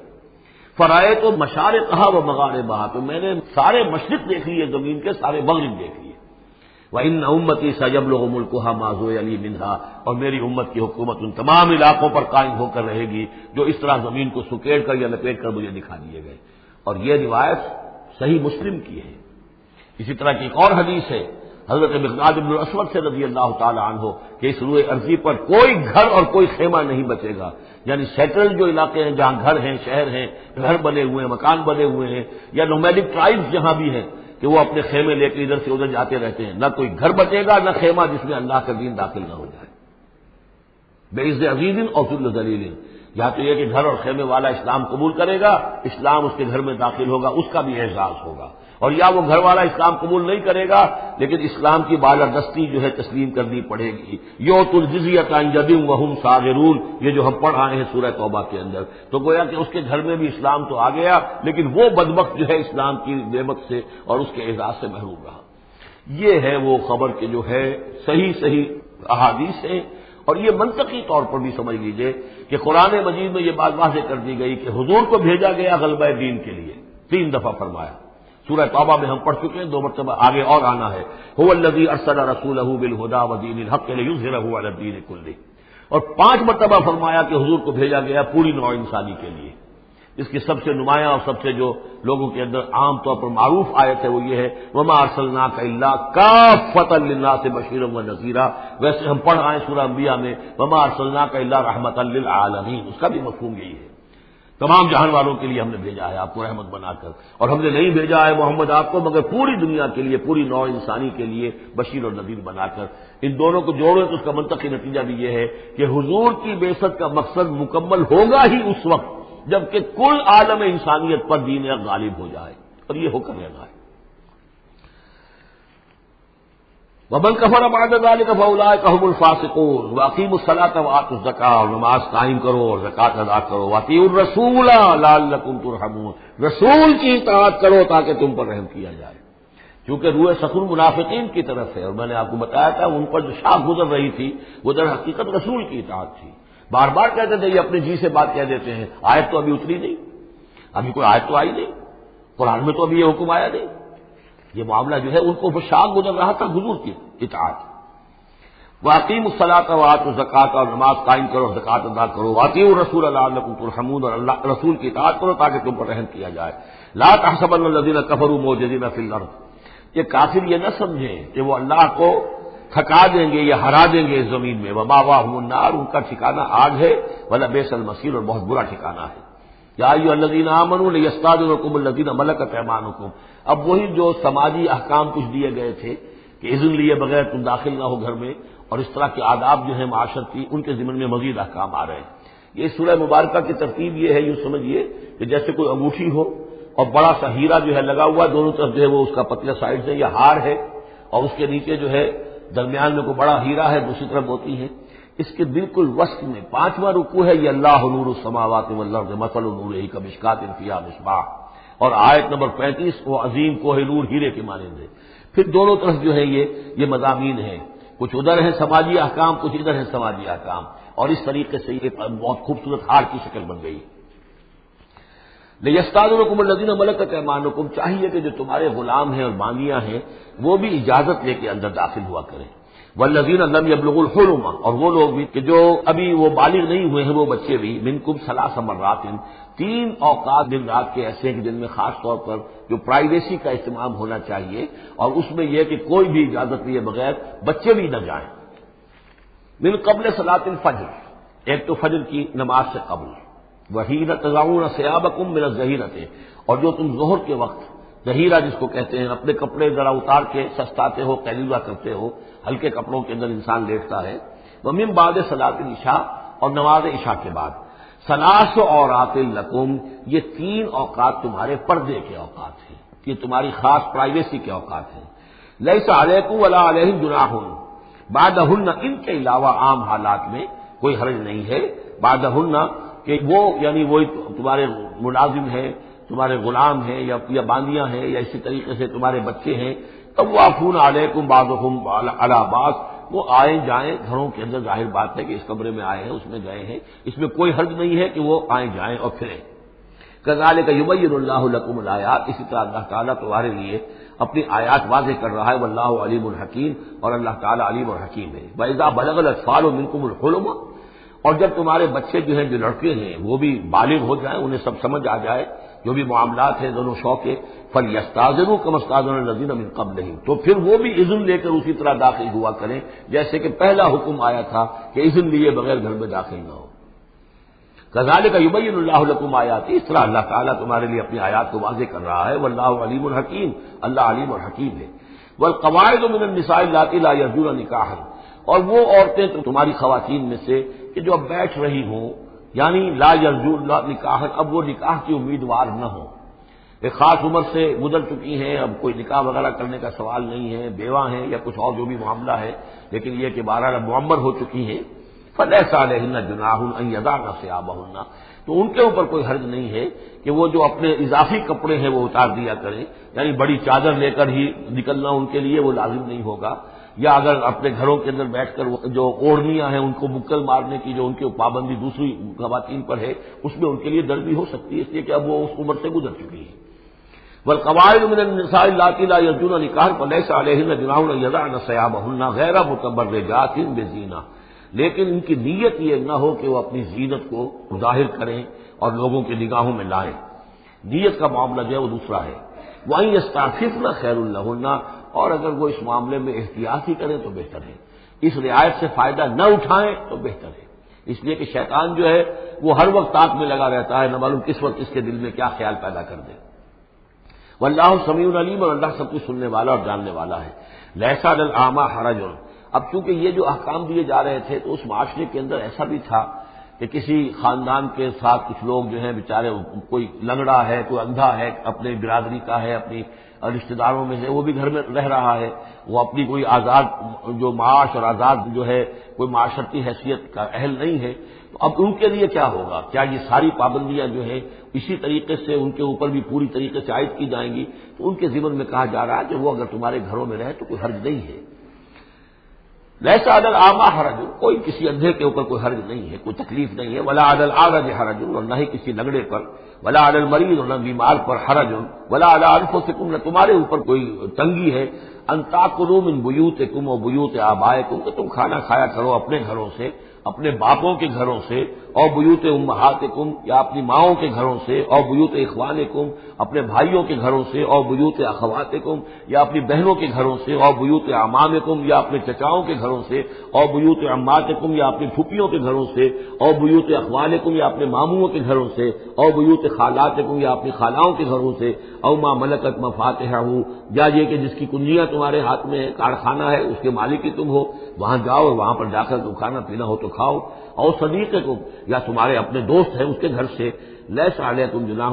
فرائے تو مشارقہا و مغاربہا، تو میں نے سارے مشرق دیکھ لیے زمین کے، سارے مغرب دیکھ لیے. وَإِنَّ أُمَّتِي سَيَبْلُغُ مُلْكُهَا مَا زُوِيَ لِي مِنْهَا، اور میری امت کی حکومت ان تمام علاقوں پر قائم ہو کر رہے گی جو اس طرح زمین کو سکیڑ کر یا لپیٹ کر مجھے دکھا دیے گئے. اور یہ روایت صحیح مسلم کی ہے. اسی طرح کی ایک اور حدیث ہے حضرت مقداد بن الاسود سے رضی اللہ تعالی عنہ کہ اس روئے ارضی پر کوئی گھر اور کوئی خیمہ نہیں بچے گا، یعنی سیٹل جو علاقے ہیں جہاں گھر ہیں، شہر ہیں، گھر بنے ہوئے ہیں، مکان بنے ہوئے ہیں، یا نومیڈک ٹرائبز جہاں بھی ہیں کہ وہ اپنے خیمے لے کے ادھر سے ادھر جاتے رہتے ہیں، نہ کوئی گھر بچے گا نہ خیمہ جس میں اللہ کا دین داخل نہ ہو جائے. بعز عزیز اور ذل ذلیل، یا تو یہ کہ گھر اور خیمے والا اسلام قبول کرے گا، اسلام اس کے گھر میں داخل ہوگا، اس کا بھی اعزاز ہوگا. اور یا وہ گھر والا اسلام قبول نہیں کرے گا لیکن اسلام کی بالادستی جو ہے تسلیم کرنی پڑے گی. یؤتوا الجزیۃ عن ید وہم صاغرون، یہ جو ہم پڑھ رہے ہیں سورہ توبہ کے اندر، تو گویا کہ اس کے گھر میں بھی اسلام تو آ گیا لیکن وہ بدبخت جو ہے اسلام کی نعمت سے اور اس کے اعزاز سے محروم رہا. یہ ہے وہ خبر کہ جو ہے صحیح احادیث ہیں. اور یہ منطقی طور پر بھی سمجھ لیجئے کہ قرآن مجید میں یہ بات واضح کر دی گئی کہ حضور کو بھیجا گیا غلبہ دین کے لیے، 3 دفعہ فرمایا. سورہ توبہ میں ہم پڑھ چکے ہیں، 2 مرتبہ آگے اور آنا ہے. هو الذی ارسل رسولہ بالہدی ودین الحق لیظہرہ علی الدین کلہ، اور 5 مرتبہ فرمایا کہ حضور کو بھیجا گیا پوری نوع انسانی کے لیے. اس کی سب سے نمایاں اور سب سے جو لوگوں کے اندر عام طور پر معروف آیت ہے وہ یہ ہے وما ارسلناک الا کافۃ للناس بشیرا ونذیرا. ویسے ہم پڑھ رہے ہیں سورہ انبیاء میں وما ارسلناک الا رحمۃ للعالمین، اس کا بھی مفہوم یہی ہے، تمام جہان والوں کے لیے ہم نے بھیجا ہے آپ کو رحمت بنا کر. اور ہم نے نہیں بھیجا ہے محمد آپ کو مگر پوری دنیا کے لیے، پوری نوع انسانی کے لیے بشیر اور نذیر بنا کر. ان دونوں کو جوڑیں تو اس کا منطقی نتیجہ بھی یہ ہے کہ حضور کی بعثت کا مقصد مکمل ہوگا ہی اس وقت جبکہ کل عالم انسانیت پر دین حق غالب ہو جائے، اور یہ ہو کر رہنا ہے. ومن کفر بعد ذلک فاولئک هم الفاسقون واقیموا الصلاۃ وآتوا الزکاۃ، اور نماز قائم کرو اور زکوٰۃ ادا کرو. واطیعوا الرسول لعلکم ترحمون، رسول کی اطاعت کرو تاکہ تم پر رحم کیا جائے. چونکہ روح سخن منافقین کی طرف ہے، اور میں نے آپ کو بتایا تھا ان پر جو شاخ گزر رہی تھی وہ در حقیقت رسول کی اطاعت تھی. بار بار کہتے تھے یہ اپنے جی سے بات کہہ دیتے ہیں، آیت تو ابھی اتری نہیں، ابھی کوئی آیت تو آئی نہیں، قرآن میں تو ابھی یہ حکم آیا نہیں. یہ معاملہ جو ہے ان کو وہ شاخ گزر رہا تھا حضور کی اطاعت. واقیموا الصلاۃ وآتوا الزکاۃ، اور نماز قائم کرو اور زکوٰۃ ادا کرو. واطیعوا الرسول لعلکم ترحمون، اور اللہ رسول کی اطاعت کرو تاکہ تم پر رحم کیا جائے. لا تحسبن الذین کفروا معجزین فی الارض، یہ کافر یہ نہ سمجھیں کہ وہ اللہ کو تھکا دیں گے یا ہرا دیں گے اس زمین میں. ومأواہم النار، ان کا ٹھکانہ آگ ہے. ولبئس المصیر، اور بہت برا ٹھکانہ ہے. یا ایھا الذین آمنوا لیستأذنکم الذین ملکت ایمانکم، اب وہی جو سماجی احکام کچھ دیے گئے تھے کہ اذن لیے بغیر تم داخل نہ ہو گھر میں، اور اس طرح کے آداب جو ہیں معاشرتی ان کے ضمن میں مزید احکام آ رہے ہیں. یہ سورہ مبارکہ کی ترتیب یہ ہے، یوں سمجھیے کہ جیسے کوئی انگوٹھی ہو اور بڑا سا ہیرا جو ہے لگا ہوا، دونوں طرف جو ہے وہ اس کا پتلے سائڈ سے یہ ہار ہے، اور اس کے نیچے جو ہے درمیان میں کوئی بڑا ہیرا ہے دوسری طرف ہوتی ہے. اس کے بالکل وسط میں 5واں رکوع ہے، یہ اللہ نور السماوات والارض مثل نورہ کمشکات فیہا مصباح، اور آیت نمبر 35 وہ عظیم کوہ نور ہیرے کے مانند ہے۔ پھر دونوں طرف جو ہے یہ مضامین ہیں، کچھ ادھر ہیں سماجی احکام، کچھ ادھر ہیں سماجی احکام، اور اس طریقے سے یہ بہت خوبصورت ہار کی شکل بن گئی۔ لِیَسْتَأْذِنَكُمُ الَّذِينَ مَلَكَتْ أَيْمَانُكُمْ، چاہیے کہ جو تمہارے غلام ہیں اور باندیاں ہیں وہ بھی اجازت لے کے اندر داخل ہوا کریں۔ وَالَّذِينَ لَمْ يَبْلُغُوا الْحُلُمَ، اور وہ لوگ بھی کہ جو ابھی وہ بالغ نہیں ہوئے ہیں وہ بچے بھی، مِنْكُمْ ثَلَاثَ مَرَّاتٍ، 3 اوقات دن رات کے ایسے ہیں کہ جن میں خاص طور پر جو پرائیویسی کا اہتمام ہونا چاہیے، اور اس میں یہ کہ کوئی بھی اجازت لیے بغیر بچے بھی نہ جائیں۔ من قبل صلاۃ الفجر، ایک تو فجر کی نماز سے قبل، وحین تضعون ثیابکم من الظہیرۃ، اور جو تم ظہر کے وقت ظہیرہ جس کو کہتے ہیں اپنے کپڑے ذرا اتار کے سستاتے ہو، قیلولہ کرتے ہو، ہلکے کپڑوں کے اندر انسان لیٹتا ہے۔ ومن بعد صلاۃ العشاء، اور نماز عشاء کے بعد۔ ثلاث عورات لکم، یہ 3 اوقات تمہارے پردے کے اوقات ہیں، یہ تمہاری خاص پرائیویسی کے اوقات ہیں۔ لیس علیکم ولا علیہم جناح بعدہن، ان کے علاوہ عام حالات میں کوئی حرج نہیں ہے، بعدہن کہ وہ یعنی وہی تمہارے ملازم ہیں، تمہارے غلام ہیں یا باندیاں ہیں، یا اسی طریقے سے تمہارے بچے ہیں، طوافون علیکم بعضہم علی بعض، وہ آئیں جائیں گھروں کے اندر، ظاہر بات ہے کہ اس کمرے میں آئے ہیں اس میں گئے ہیں، اس میں کوئی حرج نہیں ہے کہ وہ آئیں جائیں اور پھریں۔ کذالک یبین اللہ لکم الآیات، اسی طرح اللہ تعالیٰ تمہارے لیے اپنی آیات واضح کر رہا ہے، واللہ علیم الحکیم، اور اللہ تعالیٰ علیم اور حکیم ہے۔ وَإِذَا بَلَغَ الْأَطْفَالُ مِنْكُمُ الْحُلُمَ، اور جب تمہارے بچے جو ہیں جو لڑکے ہیں وہ بھی بالغ ہو جائیں، انہیں سب سمجھ آ جائے جو بھی معاملات ہیں دونوں شو کے، فَلْيَسْتَأْذِنُوا كَمَا اسْتَأْذَنَ الَّذِينَ مِن قَبْلِهِمْ، تو پھر وہ بھی اذن لے کر اسی طرح داخل ہوا کریں جیسے کہ پہلا حکم آیا تھا کہ اذن لیے بغیر گھر میں داخل نہ ہو۔ کذالک یبین اللہ لکم آیاتہ، اس طرح اللہ تعالیٰ تمہارے لیے اپنی آیات کو واضح کر رہا ہے، واللہ علیم الحکیم، اللہ علیم اور حکیم ہے۔ والقواعد من النساء اللاتي لا يرجون نکاحا، اور وہ عورتیں تمہاری خواتین میں سے کہ جو اب بیٹھ رہی ہوں، یعنی لا یرجون نکاحا، اب وہ نکاح کی امیدوار نہ ہوں، ایک خاص عمر سے گزر چکی ہیں، اب کوئی نکاح وغیرہ کرنے کا سوال نہیں ہے، بیوہ ہیں یا کچھ اور جو بھی معاملہ ہے، لیکن یہ کہ بہرحال اب معمر ہو چکی ہیں، فَلَيْسَ عَلَيْهِنَّ جُنَاحٌ أَن يَضَعْنَ ثِيَابَهُنَّ، تو ان کے اوپر کوئی حرج نہیں ہے کہ وہ جو اپنے اضافی کپڑے ہیں وہ اتار دیا کریں، یعنی بڑی چادر لے کر ہی نکلنا ان کے لیے وہ لازم نہیں ہوگا، یا اگر اپنے گھروں کے اندر بیٹھ کر جو اوڑھنیاں ہیں ان کو مکل مارنے کی جو ان کی پابندی دوسری خواتین پر ہے، اس میں ان کے لیے درد بھی ہو سکتی ہے، اس لیے کہ اب وہ اس عمر سے گزر چکی ہے۔ والقواعد من النساء اللاتي لا يرجون نکاحا فليس عليهن جناح أن يضعن ثيابهن غير متبرجات بزينة، لیکن ان کی نیت یہ نہ ہو کہ وہ اپنی زینت کو ظاہر کریں اور لوگوں کی نگاہوں میں لائیں، نیت کا معاملہ جو ہے وہ دوسرا ہے۔ وَأَن يَسْتَعْفِفْنَ خَيْرٌ لَهُنَّ، اور اگر وہ اس معاملے میں احتیاط ہی کریں تو بہتر ہے، اس رعایت سے فائدہ نہ اٹھائیں تو بہتر ہے، اس لیے کہ شیطان جو ہے وہ ہر وقت طاق میں لگا رہتا ہے، نہ معلوم کس وقت اس کے دل میں کیا خیال پیدا کر دے۔ واللہ سمیع علیم، اور اللہ سب کچھ سننے والا اور جاننے والا ہے۔ لیس علی الاعمى حرج، اب چونکہ یہ جو احکام دیے جا رہے تھے تو اس معاشرے کے اندر ایسا بھی تھا کہ کسی خاندان کے ساتھ کچھ لوگ جو ہیں بیچارے، کوئی لنگڑا ہے، کوئی اندھا ہے، اپنے برادری کا ہے، اپنی رشتہ داروں میں سے، وہ بھی گھر میں رہ رہا ہے، وہ اپنی کوئی آزاد جو معاش اور آزاد جو ہے کوئی معاشرتی حیثیت کا اہل نہیں ہے، تو اب ان کے لیے کیا ہوگا؟ کیا یہ ساری پابندیاں جو ہیں اسی طریقے سے ان کے اوپر بھی پوری طریقے سے عائد کی جائیں گی؟ تو ان کے ذمن میں کہا جا رہا ہے کہ وہ اگر تمہارے گھروں میں رہے تو کوئی حرج نہیں ہے۔ لیس علی الاعمى حرج، کوئی کسی اندھے کے اوپر کوئی حرج نہیں ہے، کوئی تکلیف نہیں ہے، ولا علی الاعرج حرج، اور نہ ہی کسی لنگڑے پر، ولا علی المریض، اور نہ بیمار پر حرج، ولا علی انفسکم، نہ تمہارے اوپر کوئی تنگی ہے، ان تاکلوا من بیوتکم و بیوت آبائکم، کہ تم کھانا کھایا کرو اپنے گھروں سے، اپنے باپوں کے گھروں سے، اور بیوت امہاتکم، یا اپنی ماؤں کے گھروں سے، اور بیوت اخوانکم، اپنے بھائیوں کے گھروں سے، اور بیوت اخواتکم، یا اپنی بہنوں کے گھروں سے، اور بیوت اعمامکم، یا اپنے چچاؤں کے گھروں سے، اور بیوت عماتکم، یا اپنی پھوپھیوں کے گھروں سے، اور بیوت اخوالکم، یا اپنے ماموں کے گھروں سے، اور بیوت خالاتکم، یا اپنی خالاؤں کے گھروں سے، او ما ملکت مفاتحہ، یا یہ کہ جس کی کنجیاں تمہارے ہاتھ میں ہے، کارخانہ ہے، اس کے مالک ہی تم ہو، وہاں جاؤ اور وہاں پر جا کر تم کھانا پینا ہو تو کھاؤ، اور صدیقکم، یا تمہارے اپنے دوست ہیں اس کے گھر سے، لیس علیکم جناح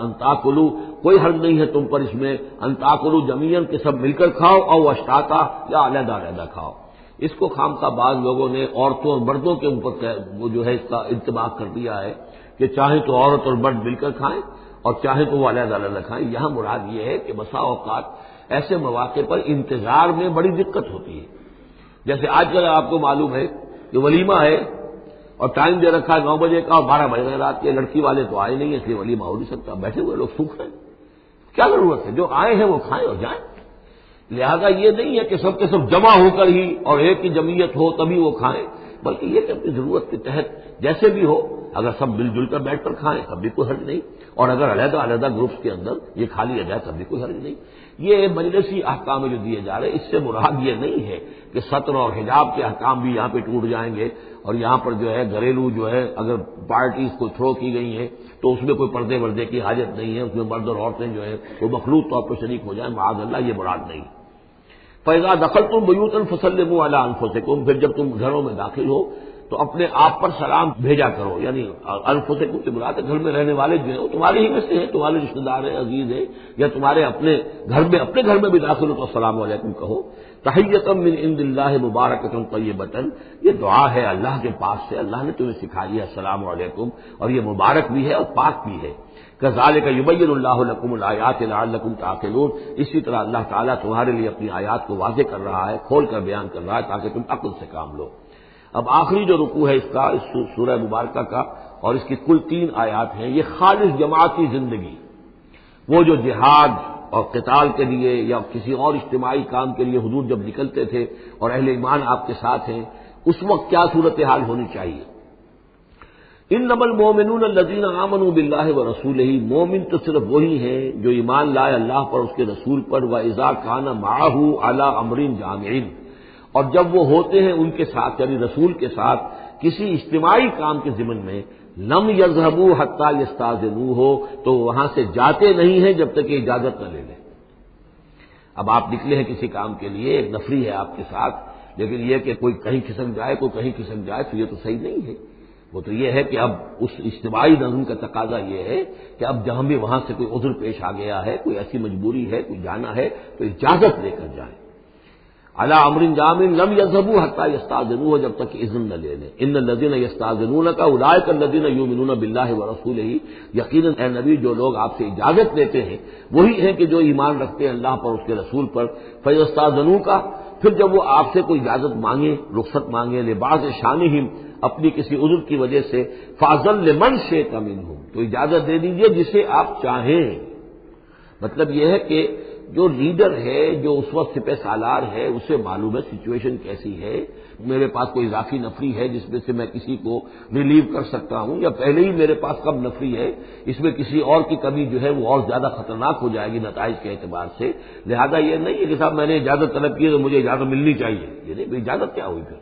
ان تاکلوا، کوئی حرج نہیں ہے تم پر اس میں، ان تاکلوا جمیعا، کہ سب مل کر کھاؤ، او اشتاتا، یا علیحدہ علیحدہ کھاؤ۔ اس کو خامخواہ بعض لوگوں نے عورتوں اور مردوں کے اوپر وہ جو ہے اس کا انتباہ کر دیا ہے کہ چاہے تو عورت اور مرد مل کر کھائیں اور چاہے تو وہ علیحدہ علیحدہ کھائیں. یہاں مراد یہ ہے کہ بسا اوقات ایسے مواقع پر انتظار میں بڑی دقت ہوتی ہے. جیسے آج کل آپ کو معلوم ہے کہ ولیمہ ہے اور ٹائم دے رکھا ہے 9 بجے کا اور 12 بجے رات کے. لڑکی والے تو آئے نہیں، اس لیے ولیمہ ہو نہیں سکتا. بیٹھے ہوئے لوگ سوکھ رہے ہیں، کیا ضرورت ہے؟ جو آئے ہیں وہ کھائیں اور جائیں. لہذا یہ نہیں ہے کہ سب کے سب جمع ہو کر ہی اور ایک کی جمعیت ہو تبھی وہ کھائیں، بلکہ یہ کہ اپنی ضرورت کے تحت جیسے بھی ہو اگر سب مل جل کر بیٹھ کر کھائیں تب بھی کوئی حرج نہیں، اور اگر علیحدہ علیحدہ گروپس کے اندر یہ کھا لیا جائے تب بھی کوئی حرج نہیں. یہ مجلسی احکام جو دیے جا رہے ہیں اس سے مراد یہ نہیں ہے کہ ستر اور حجاب کے احکام بھی یہاں پہ ٹوٹ جائیں گے اور یہاں پر جو ہے گھریلو جو ہے اگر پارٹیز کو تھرو کی گئی ہیں تو اس میں کوئی پردے وردے کی حاجت نہیں ہے، اس میں مرد اور عورتیں جو ہے وہ مخلوط طور پر شریک ہو جائیں، معاذ اللہ یہ مراد نہیں. فَإِذَا دَخَلْتُمْ بُيُوتًا فَسَلِّمُوا عَلَىٰ أَنفُسِكُمْ، پھر جب تم گھروں میں داخل ہو تو اپنے آپ پر سلام بھیجا کرو. یعنی انفسکم سے مراد ہے گھر میں رہنے والے جو ہیں وہ تمہارے ہی میں سے ہیں، تمہارے رشتے دار ہیں، عزیز ہیں، یا تمہارے اپنے گھر میں بھی داخل ہو تو السلام علیکم کہو. تحیۃ من عند اللہ مبارکۃ طیبۃ، یہ دعا ہے اللہ کے پاس سے، اللہ نے تمہیں سکھائی ہے السلام علیکم، اور یہ مبارک بھی ہے اور پاک بھی ہے. کذالک یبین اللہ لکم الآیات لعلکم تعقلون، اسی طرح اللہ تعالیٰ تمہارے لیے اپنی آیات کو واضح کر رہا ہے، کھول کر بیان کر رہا ہے تاکہ تم عقل سے کام لو. اب آخری جو رکوع ہے اس کا، اس سورہ مبارکہ کا، اور اس کی کل 3 آیات ہیں، یہ خالص جماعتی زندگی، وہ جو جہاد اور قتال کے لیے یا کسی اور اجتماعی کام کے لیے حضور جب نکلتے تھے اور اہل ایمان آپ کے ساتھ ہیں، اس وقت کیا صورتحال ہونی چاہیے. انما المؤمنون الذین آمنوا باللہ ورسولہ، مومن تو صرف وہی ہیں جو ایمان لائے اللہ پر، اس کے رسول پر. واذا کان معہ علی امر جامع، اور جب وہ ہوتے ہیں ان کے ساتھ یعنی رسول کے ساتھ کسی اجتماعی کام کے ضمن میں، لم یذهبوا حتی یستاذنوہ، تو وہاں سے جاتے نہیں ہیں جب تک کہ اجازت نہ لے لیں. اب آپ نکلے ہیں کسی کام کے لیے، ایک نفری ہے آپ کے ساتھ، لیکن یہ کہ کوئی کہیں کھسک جائے کوئی کہیں کھسک جائے تو یہ تو صحیح نہیں ہے. وہ تو یہ ہے کہ اب اس اجتماعی نظم کا تقاضا یہ ہے کہ اب جہاں بھی وہاں سے کوئی عذر پیش آ گیا ہے، کوئی ایسی مجبوری ہے، کوئی جانا ہے تو اجازت لے کر جائیں. علی امر جامع لم یذهبوا حتی یستاذنوہ، جب تک اذن نہ لے لیں. ان الذین یستاذنونک اولئک الذین یؤمنون باللہ ورسولہ، یقیناً اے نبی جو لوگ آپ سے اجازت لیتے ہیں وہی ہیں کہ جو ایمان رکھتے ہیں اللہ پر، اس کے رسول پر. فیستاذنوک، پھر جب وہ آپ سے کوئی اجازت مانگے، رخصت مانگے، لبعض شانہم، اپنی کسی عذر کی وجہ سے، فاذن لمن شئت منہم، تو اجازت دے دیجئے جسے آپ چاہیں. مطلب یہ ہے کہ جو لیڈر ہے، جو اس وقت سپہ سالار ہے، اسے معلوم ہے سچویشن کیسی ہے، میرے پاس کوئی اضافی نفری ہے جس میں سے میں کسی کو ریلیو کر سکتا ہوں، یا پہلے ہی میرے پاس کم نفری ہے، اس میں کسی اور کی کمی جو ہے وہ اور زیادہ خطرناک ہو جائے گی نتائج کے اعتبار سے. لہذا یہ نہیں ہے کہ صاحب میں نے اجازت طلب کی تو مجھے اجازت ملنی چاہیے. یہ نہیں، اجازت کیا ہوئی پھر؟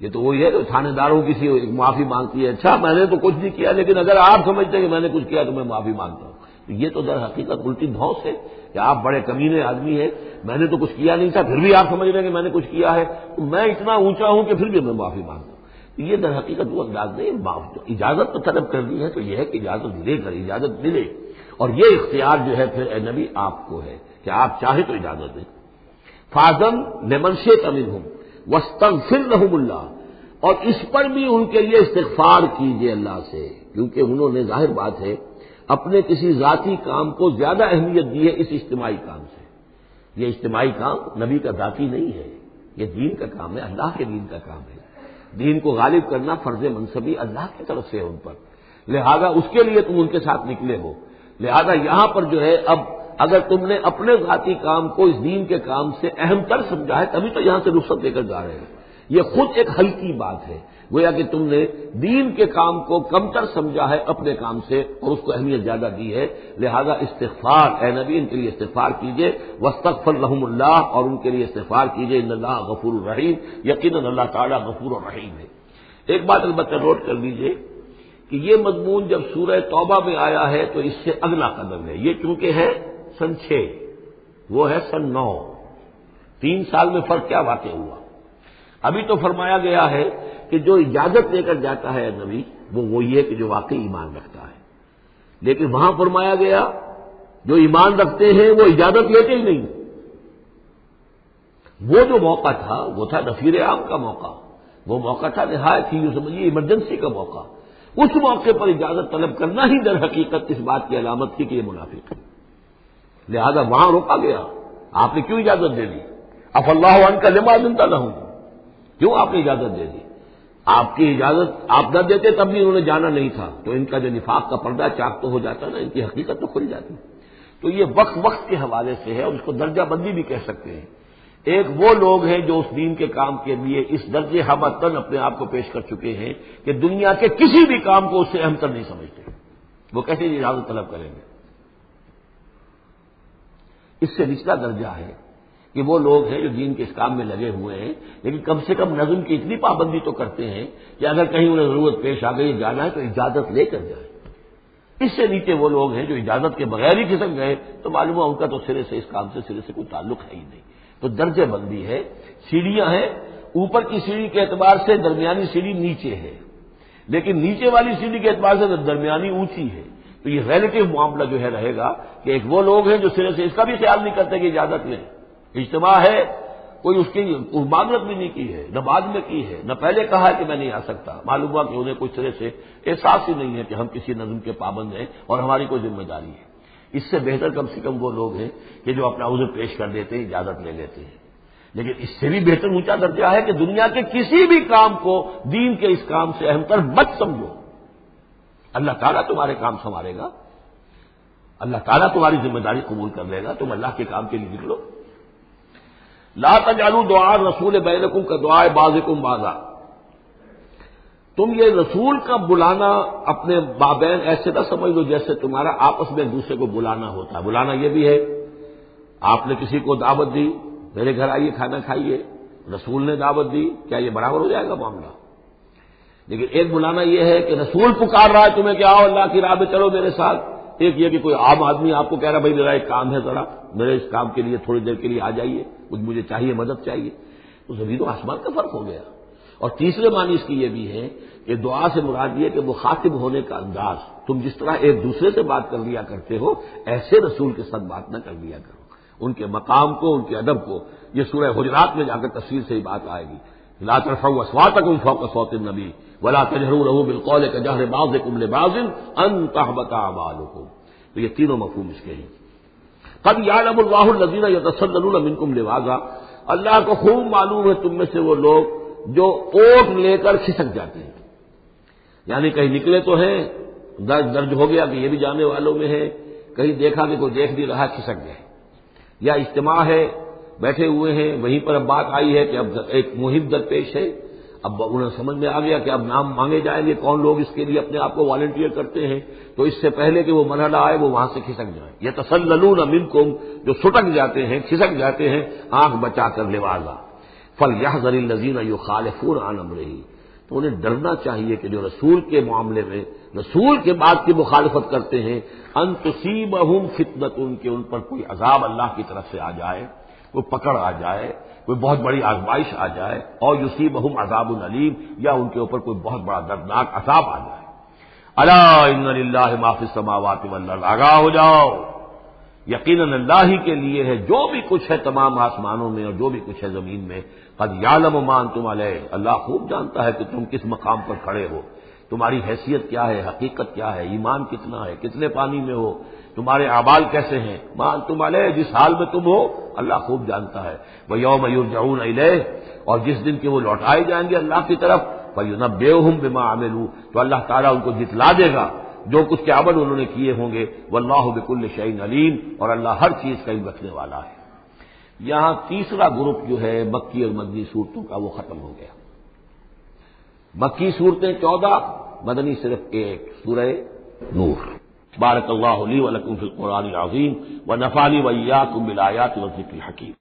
یہ تو وہی ہے کہ تھانے داروں کسی معافی مانگتی ہے، اچھا میں نے تو کچھ نہیں کیا لیکن اگر آپ سمجھتے ہیں کہ میں نے کچھ کیا تو میں معافی مانگتا ہوں. یہ تو در حقیقت الٹی دھوس ہے کہ آپ بڑے کمینے آدمی ہیں، میں نے تو کچھ کیا نہیں تھا پھر بھی آپ سمجھ رہے ہیں کہ میں نے کچھ کیا ہے، تو میں اتنا اونچا ہوں کہ پھر بھی میں معافی مانگتا ہوں. یہ در حقیقت وہ انداز نہیں. اجازت تو طلب کرنی ہے تو یہ ہے کہ اجازت لے کر اجازت ملے، اور یہ اختیار جو ہے پھر اے نبی آپ کو ہے کہ آپ چاہیں تو اجازت دیں. فاذن لمن شئت منہم واستغفر لہم اللہ، اور اس پر بھی ان کے لیے استغفار کیجیے اللہ سے، کیونکہ انہوں نے ظاہر بات ہے اپنے کسی ذاتی کام کو زیادہ اہمیت دی ہے اس اجتماعی کام سے. یہ اجتماعی کام نبی کا ذاتی نہیں ہے، یہ دین کا کام ہے، اللہ کے دین کا کام ہے. دین کو غالب کرنا فرض منصبی اللہ کی طرف سے ہے ان پر، لہذا اس کے لیے تم ان کے ساتھ نکلے ہو. لہذا یہاں پر جو ہے اب اگر تم نے اپنے ذاتی کام کو اس دین کے کام سے اہم تر سمجھا ہے تبھی تو یہاں سے رخصت لے کر جا رہے ہیں. یہ خود ایک ہلکی بات ہے، گویا کہ تم نے دین کے کام کو کمتر سمجھا ہے اپنے کام سے اور اس کو اہمیت زیادہ دی ہے. لہذا استغفار، اے نبی ان کے لیے استغفار کیجئے. واستغفر لہم اللہ، اور ان کے لیے استغفار کیجئے. ان اللہ غفور الرحیم، یقیناً اللہ تعالیٰ غفور الرحیم ہے. ایک بات البتہ نوٹ کر لیجئے کہ یہ مضمون جب سورہ توبہ میں آیا ہے تو اس سے اگلا قدم ہے. یہ چونکہ ہے سن 6، وہ ہے سن 9، 3 سال میں فرق کیا واقع ہوا. ابھی تو فرمایا گیا ہے کہ جو اجازت لے کر جاتا ہے نبی وہ وہی ہے کہ جو واقعی ایمان رکھتا ہے، لیکن وہاں فرمایا گیا جو ایمان رکھتے ہیں وہ اجازت لیتے ہی نہیں. وہ جو موقع تھا وہ تھا نفیر عام کا موقع، وہ موقع تھا نہایت ہی یوں سمجھیے ایمرجنسی کا موقع. اس موقع پر اجازت طلب کرنا ہی در حقیقت اس بات کی علامت تھی کہ یہ منافق ہے. لہذا وہاں روکا گیا. آپ نے کیوں اجازت دے دی؟ اف اللہ عنک لما اذنت لہم، کیوں آپ نے اجازت دے دی؟ آپ کی اجازت آپ نہ دیتے تب بھی انہوں نے جانا نہیں تھا، تو ان کا جو نفاق کا پردہ چاک تو ہو جاتا نا، ان کی حقیقت تو کھل جاتی. تو یہ وقت کے حوالے سے ہے، اور اس کو درجہ بندی بھی کہہ سکتے ہیں. ایک وہ لوگ ہیں جو اس دین کے کام کے لیے اس درجے حمتن اپنے آپ کو پیش کر چکے ہیں کہ دنیا کے کسی بھی کام کو اس سے اہم تر نہیں سمجھتے. وہ کیسے اجازت طلب کریں گے؟ اس سے نچلا درجہ ہے کہ وہ لوگ ہیں جو دین کے اس کام میں لگے ہوئے ہیں، لیکن کم سے کم نظم کی اتنی پابندی تو کرتے ہیں کہ اگر کہیں انہیں ضرورت پیش آ گئی جانا ہے تو اجازت لے کر جائیں. اس سے نیچے وہ لوگ ہیں جو اجازت کے بغیر ہی کھسک گئے تو معلوم ہے ان کا تو سرے سے اس کام سے سرے سے کوئی تعلق ہے ہی نہیں. تو درجہ بندی ہے. سیڑھیاں ہیں، اوپر کی سیڑھی کے اعتبار سے درمیانی سیڑھی نیچے ہے، لیکن نیچے والی سیڑھی کے اعتبار سے درمیانی اونچی ہے. تو یہ ریلیٹو معاملہ جو ہے رہے گا کہ ایک وہ لوگ ہیں جو سرے سے اس کا بھی خیال نہیں کرتے کہ اجازت لیں. اجتماع ہے، کوئی اس کی معذرت بھی نہیں کی ہے، نہ بعد میں کی ہے، نہ پہلے کہا ہے کہ میں نہیں آ سکتا. معلوم ہوا کہ انہیں کوئی سرے سے احساس ہی نہیں ہے کہ ہم کسی نظم کے پابند ہیں اور ہماری کوئی ذمہ داری ہے. اس سے بہتر کم سے کم وہ لوگ ہیں کہ جو اپنا عذر پیش کر دیتے ہیں، اجازت لے لیتے ہیں. لیکن اس سے بھی بہتر اونچا درجہ ہے کہ دنیا کے کسی بھی کام کو دین کے اس کام سے اہم تر مت سمجھو. اللہ تعالیٰ تمہارے کام سنوارے گا، اللہ تعالیٰ تمہاری ذمہ داری قبول کر لے گا. تم اللہ کے کام کے لیے نکلو. لا تجعلوا دعاء الرسول بینکم کدعاء بعضکم بعضا. تم یہ رسول کا بلانا اپنے مابین ایسے نہ سمجھ لو جیسے تمہارا آپس میں ایک دوسرے کو بلانا ہوتا ہے. بلانا یہ بھی ہے، آپ نے کسی کو دعوت دی، میرے گھر آئیے کھانا کھائیے، رسول نے دعوت دی، کیا یہ برابر ہو جائے گا معاملہ؟ لیکن ایک بلانا یہ ہے کہ رسول پکار رہا ہے تمہیں کہ آؤ اللہ کی راہ میں چلو میرے ساتھ. ایک یہ کہ کوئی عام آدمی آپ کو کہہ رہا ہے بھائی میرا ایک کام ہے، ذرا میرے اس کام کے لیے تھوڑی دیر کے لیے آ جائیے، کچھ مجھے چاہیے، مدد چاہیے. تو زمین و آسمان کا فرق ہو گیا. اور تیسرے معنی اس کی یہ بھی ہے کہ دعا سے مراد یہ کہ مخاطب ہونے کا انداز، تم جس طرح ایک دوسرے سے بات کر لیا کرتے ہو ایسے رسول کے ساتھ بات نہ کر لیا کرو. ان کے مقام کو، ان کے ادب کو، یہ سورہ حجرات میں جا کر تفصیل سے ہی بات آئے گی. لا ترفعوا اصواتکم فوق صوت النبی ولا تجهروا له بالقول كجهر بعضكم لبعض ان تحبط اعمالكم. تو یہ تینوں مفہوم اس کے ہیں. قد يعلم الله الذين يتسللون منكم لواذا. اللہ کو خوب معلوم ہے تم میں سے وہ لوگ جو اوٹ لے کر کھسک جاتے ہیں، یعنی کہیں نکلے تو ہیں، درج ہو گیا کہ یہ بھی جانے والوں میں ہے، کہیں دیکھا کہ کوئی دیکھ نہیں رہا کھسک گئے، یا اجتماع ہے بیٹھے ہوئے ہیں وہیں پر اب بات آئی ہے کہ اب ایک مہم درپیش ہے، اب انہیں سمجھ میں آ گیا کہ اب نام مانگے جائیں گے کون لوگ اس کے لیے اپنے آپ کو والنٹیئر کرتے ہیں، تو اس سے پہلے کہ وہ مرحلہ آئے وہ وہاں سے کھسک جائیں. یتسللون منکم، جو سٹک جاتے ہیں، کھسک جاتے ہیں آنکھ بچا کر لواذا. فلیحذر الذین یخالفون عن امرہ. تو انہیں ڈرنا چاہیے کہ جو رسول کے معاملے میں رسول کے بات کی مخالفت کرتے ہیں، ان تصیبہم فتنۃ، کہ ان پر کوئی عذاب اللہ کی طرف سے آ جائے، کوئی پکڑ آ جائے، کوئی بہت بڑی آزمائش آ جائے، اور یصیبہم عذاب علیم، یا ان کے اوپر کوئی بہت بڑا دردناک عذاب آ جائے. الا ان للہ ما فی السماوات والارض. آگاہ ہو جاؤ، یقیناً اللہ ہی کے لیے ہے جو بھی کچھ ہے تمام آسمانوں میں اور جو بھی کچھ ہے زمین میں. قد یعلم ما انتم علیہ. اللہ خوب جانتا ہے کہ تم کس مقام پر کھڑے ہو، تمہاری حیثیت کیا ہے، حقیقت کیا ہے، ایمان کتنا ہے، کتنے پانی میں ہو، تمہارے اعمال کیسے ہیں. ما انتم علیہ، جس حال میں تم ہو اللہ خوب جانتا ہے. ویوم یرجعون الیہ، اور جس دن کے وہ لوٹائے جائیں گے اللہ کی طرف، فینبئہم بما عملوا، تو اللہ تعالیٰ ان کو جتلا دے گا جو کچھ کے عمل انہوں نے کیے ہوں گے. واللہ بکل شیء علیم، اور اللہ ہر چیز کا علم رکھنے والا ہے. یہاں تیسرا گروپ جو ہے مکی اور مدنی صورتوں کا وہ ختم ہو گیا. مکی صورتیں 14، مدنی صرف 1، سورہ نور. بارک اللہ لی ولکم فی القرآن العظیم ونفعنی وإیاکم بالآیات والذکر الحکیم.